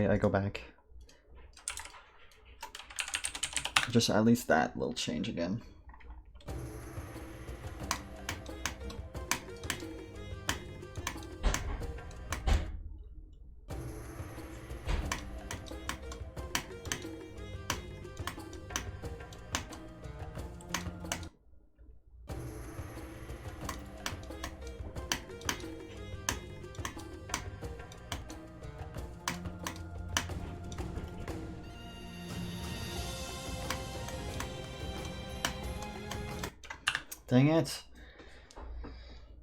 A: I go back. Just at least that little change again. Dang it.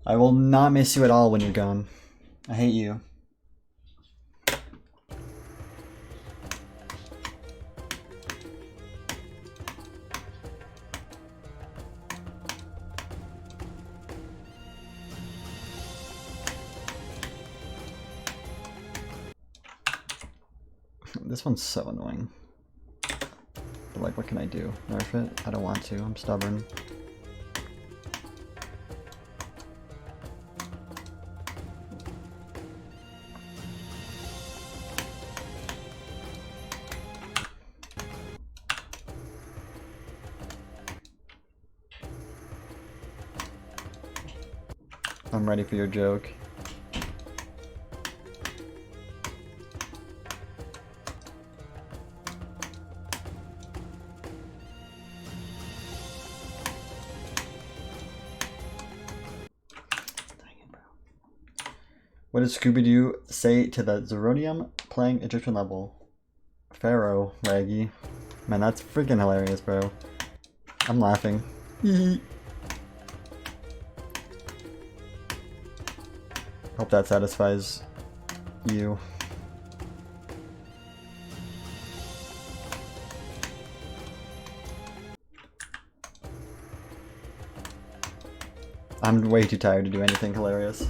A: I will not miss you at all when you're gone. I hate you. This one's so annoying. But like, what can I do? Nerf it? I don't want to. I'm stubborn. I'm ready for your joke. What does Scooby-Doo say to the Zeronium playing Egyptian level? Pharaoh, Raggy. Man, that's freaking hilarious, bro. I'm laughing. Hope that satisfies you. I'm way too tired to do anything hilarious.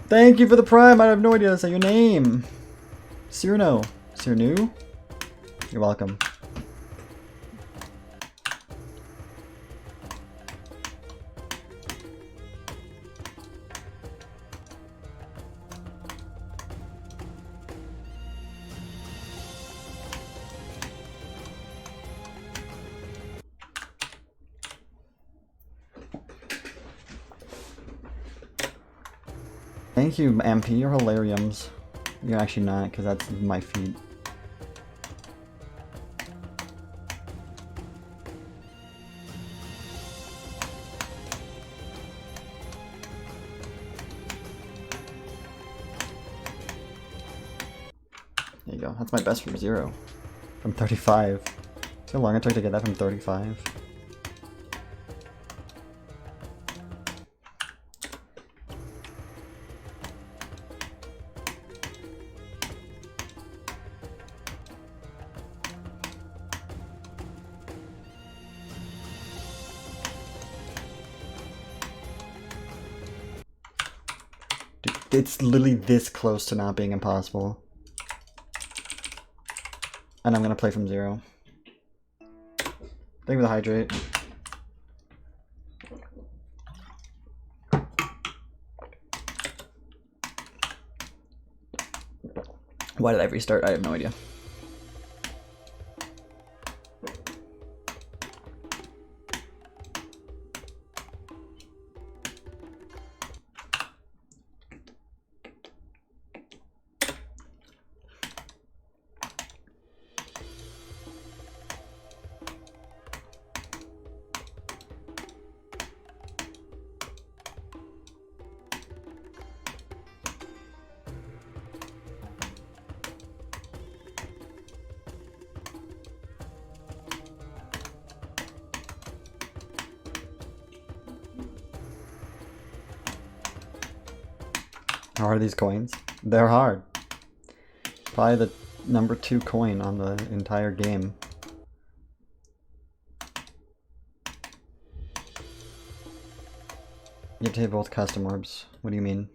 A: Thank you for the prime. I have no idea how to say your name. Cyrano. Cyranu? You're welcome. Thank you, MP. You're hilariums. You're actually not, because that's my feet. There you go. That's my best from 0. From 35. See how long it took to get that from 35? It's literally this close to not being impossible. And I'm gonna play from 0. Thank you for the hydrate. Why did I restart? I have no idea. How hard are these coins? They're hard. Probably the number 2 coin on the entire game. You have to hit both custom orbs. What do you mean?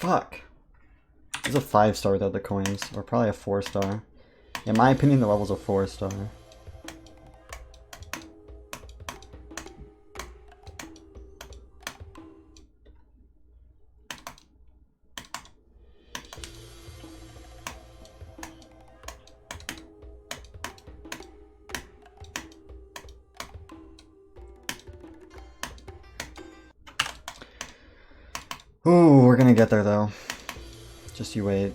A: Fuck. It's a 5-star without the coins, or probably a 4-star. In my opinion, the level's a 4-star. Ooh, we're gonna get there though. Just you wait.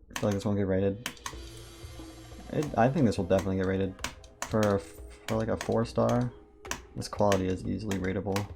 A: I feel like this won't get rated. I think this will definitely get rated. For like a 4-star, this quality is easily rateable.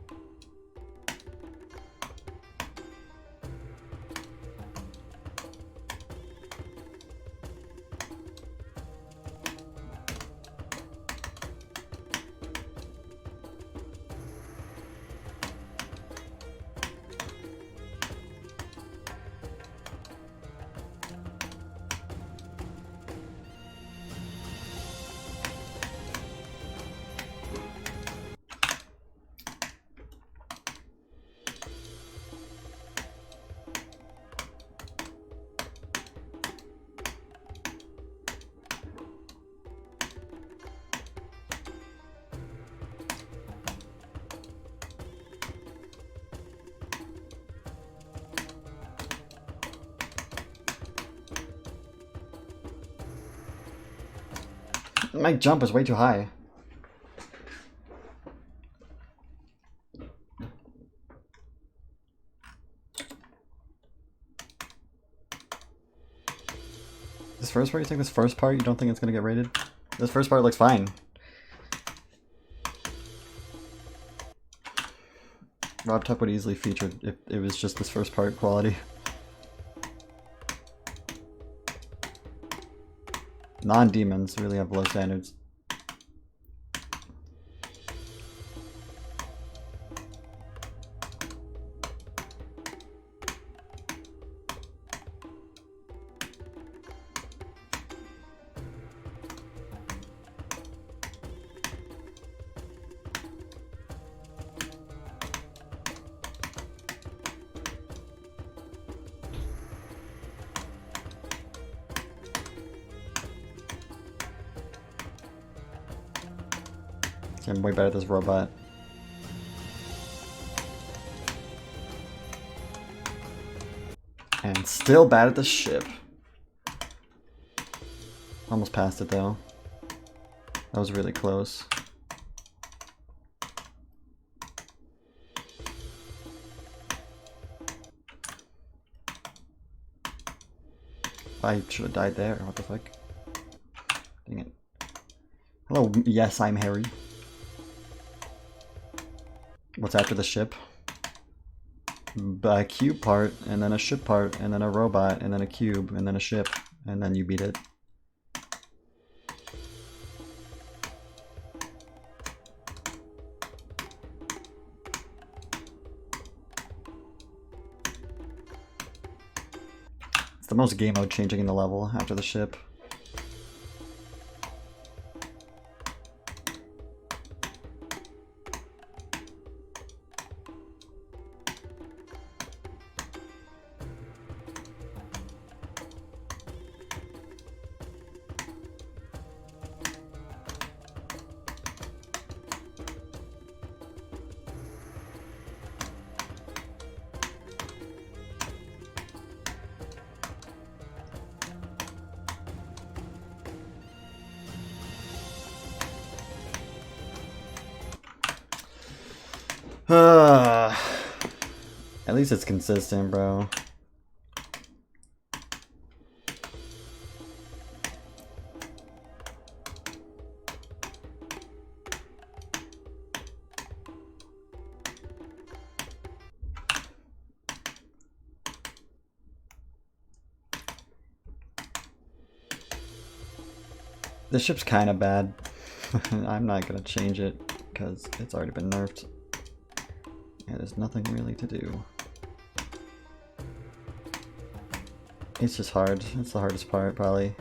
A: My jump is way too high. This first part, you think this first part, you don't think it's gonna get rated? This first part looks fine. Rob Tuck would easily feature if it was just this first part quality. Non-demons really have low standards. I'm way better at this robot. And still bad at the ship. Almost passed it though. That was really close. I should have died there. What the fuck? Dang it. Hello, yes, I'm Harry. What's after the ship? A cube part, and then a ship part, and then a robot, and then a cube, and then a ship, and then you beat it. It's the most game mode changing in the level after the ship. At least it's consistent, bro. The ship's kind of bad. I'm not gonna change it because it's already been nerfed. Yeah, there's nothing really to do. It's just hard. It's the hardest part, probably.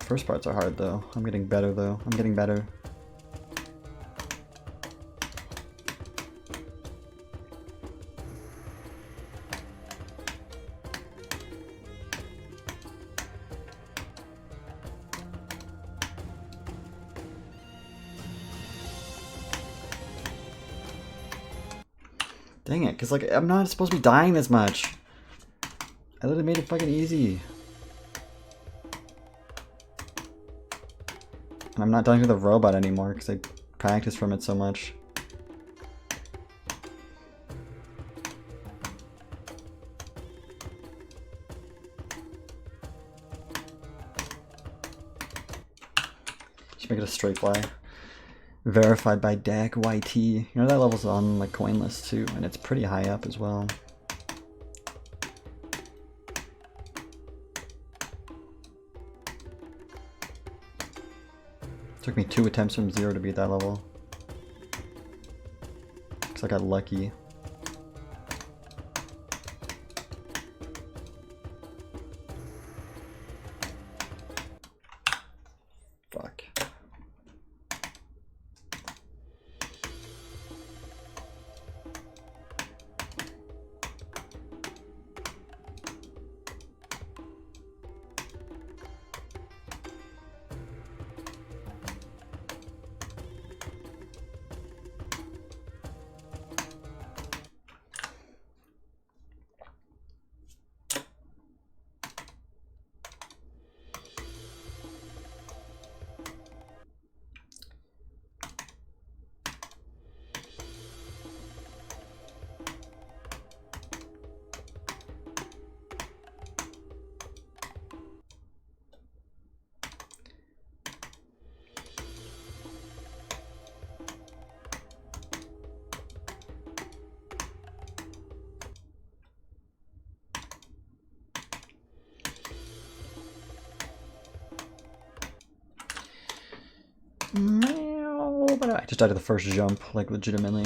A: First parts are hard though. I'm getting better though. I'm getting better. Dang it, because like I'm not supposed to be dying this much. I literally made it fucking easy. And I'm not dying to the robot anymore because I practiced from it so much. Should make it a straight fly. Verified by Dak YT. You know that level's on like coin list too, and it's pretty high up as well. Took me 2 attempts from 0 to beat that level. Because I got lucky. Fuck. But I just died at the first jump, like legitimately.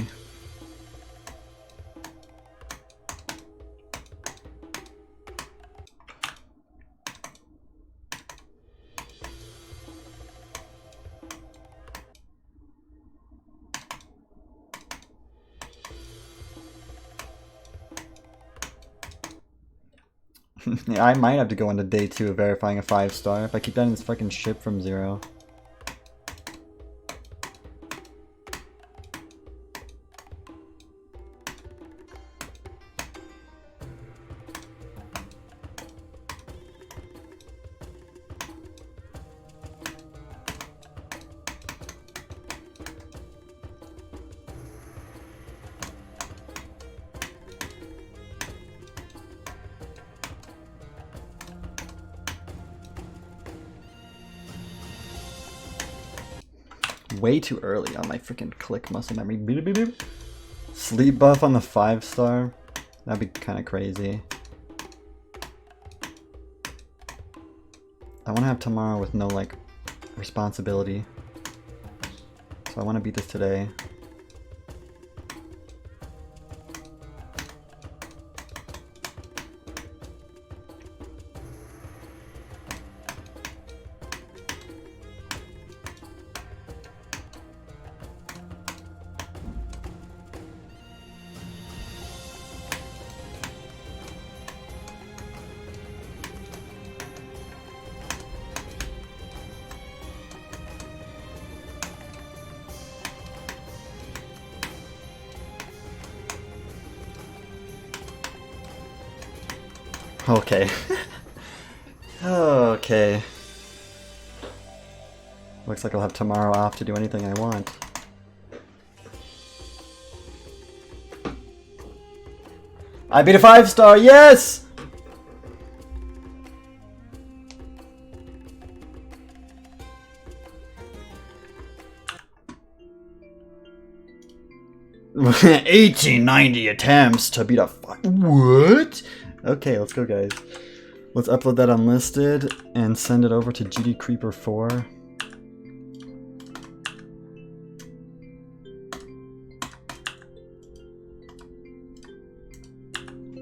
A: Yeah, I might have to go into day 2 of verifying a 5-star if I keep dying this fucking ship from 0. Way too early on my freaking click muscle memory. Beep, beep, beep. Sleep buff on the 5-star? That'd be kind of crazy. I want to have tomorrow with no like responsibility. So I want to beat this today. Okay. Okay. Looks like I'll have tomorrow off to do anything I want. I beat a 5-star, yes! $1890 attempts to beat a what? Okay, let's go, guys. Let's upload that unlisted and send it over to GD Creeper 4.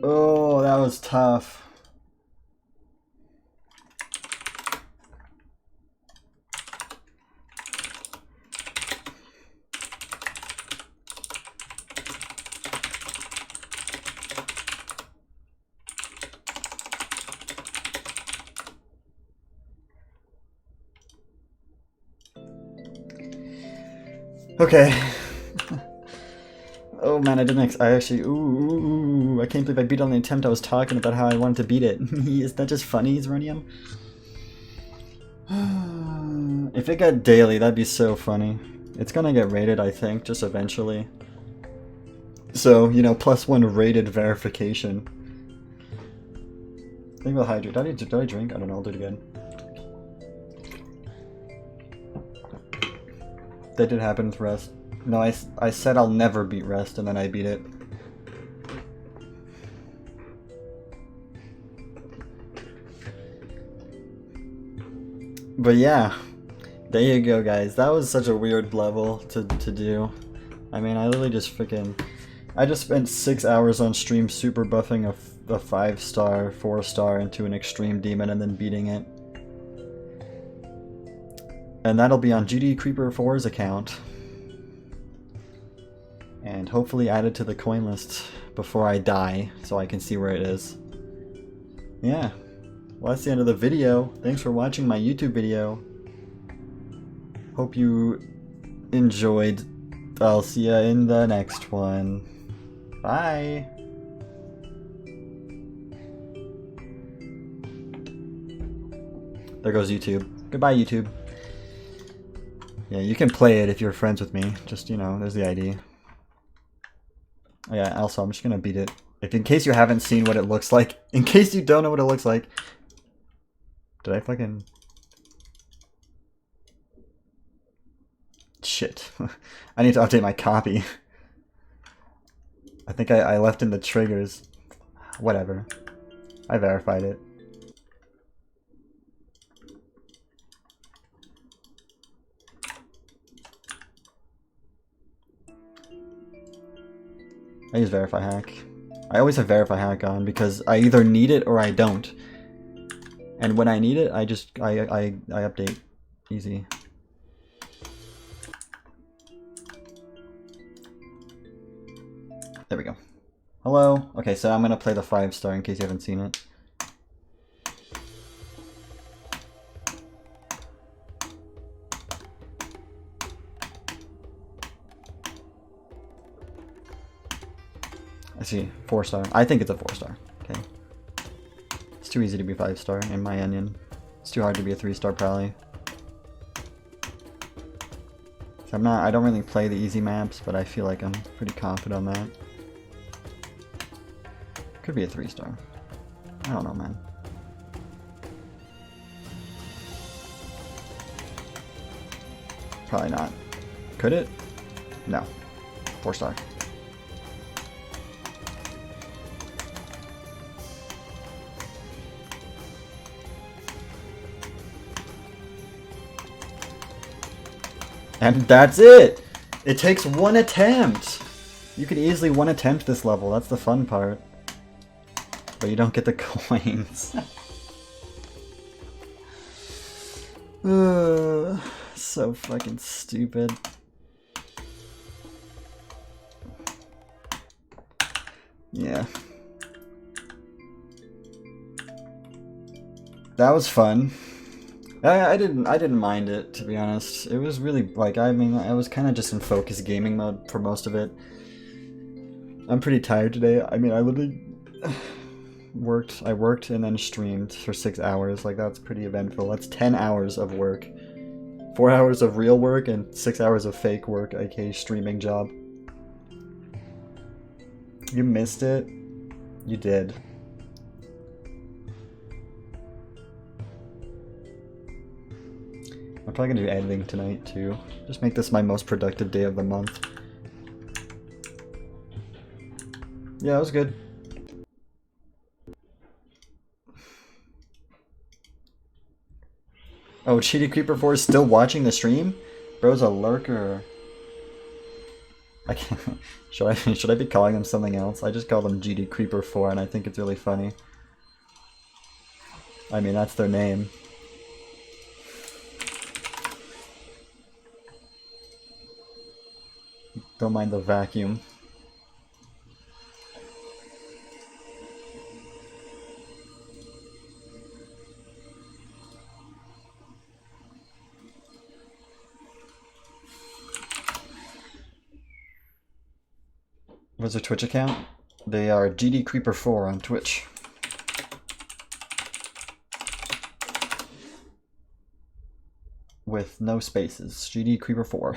A: Oh, that was tough. Okay. Oh man, I didn't. I actually. Ooh, I can't believe I beat on the attempt I was talking about how I wanted to beat it. Is that just funny, Zeronium? If it got daily, that'd be so funny. It's gonna get rated, I think, just eventually. So, you know, +1 rated verification. Think about hydrate. Did I drink? I don't know, I'll do it again. That did happen with Rest. No, I said I'll never beat Rest, and then I beat it. But yeah, there you go, guys. That was such a weird level to do. I mean, I literally just freaking... I just spent 6 hours on stream super buffing a 5-star, 4-star into an extreme demon and then beating it. And that'll be on GD Creeper 4's account. And hopefully added to the coin list before I die, so I can see where it is. Yeah. Well, that's the end of the video. Thanks for watching my YouTube video. Hope you enjoyed. I'll see ya in the next one. Bye! There goes YouTube. Goodbye, YouTube. Yeah, you can play it if you're friends with me. Just, you know, there's the ID. Oh yeah, also, I'm just gonna beat it. In case you haven't seen what it looks like. In case you don't know what it looks like. Did I fucking... Shit. I need to update my copy. I think I left in the triggers. Whatever. I verified it. I use verify hack. I always have verify hack on because I either need it or I don't. And when I need it, I update. Easy. There we go. Hello. Okay, so I'm gonna play the 5-star in case you haven't seen it. I see. 4-star. I think it's a 4-star. Okay. It's too easy to be 5-star, in my opinion. It's too hard to be a 3-star probably. So I don't really play the easy maps, but I feel like I'm pretty confident on that. Could be a 3-star. I don't know, man. Probably not. Could it? No. 4-star. And that's it! It takes 1 attempt! You could easily 1 attempt this level, that's the fun part. But you don't get the coins. So fucking stupid. Yeah. That was fun. I didn't mind it, to be honest. It was really, like, I mean, I was kind of just in focus gaming mode for most of it. I'm pretty tired today. I mean, I literally I worked and then streamed for 6 hours. Like, that's pretty eventful. That's 10 hours of work. 4 hours of real work and 6 hours of fake work, aka streaming job. You missed it? You did. I'm probably gonna do editing tonight too. Just make this my most productive day of the month. Yeah, it was good. Oh, Cheaty Creeper 4 is still watching the stream? Bro's a lurker. I can't. Should I be calling them something else? I just call them GD Creeper 4 and I think it's really funny. I mean, that's their name. Don't mind the vacuum. What's their Twitch account? They are GD Creeper 4 on Twitch. With no spaces. GD Creeper 4.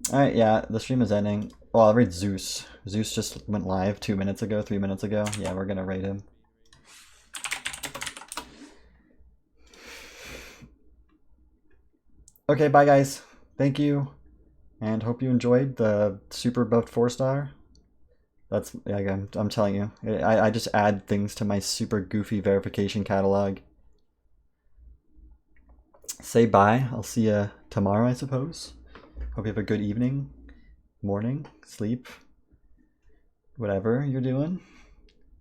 A: Alright, yeah, the stream is ending. Well, I'll raid Zeus. Zeus just went live 2 minutes ago, 3 minutes ago. Yeah, we're gonna raid him. Okay, bye guys. Thank you. And hope you enjoyed the super buffed 4-star. That's, yeah, I'm telling you. I just add things to my super goofy verification catalog. Say bye. I'll see you tomorrow, I suppose. Hope you have a good evening, morning, sleep, whatever you're doing,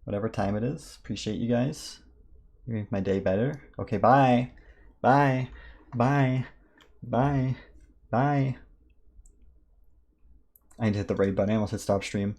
A: whatever time it is. Appreciate you guys. You make my day better. Okay, bye. Bye. Bye. Bye. Bye. I need to hit the raid button. I almost hit stop stream.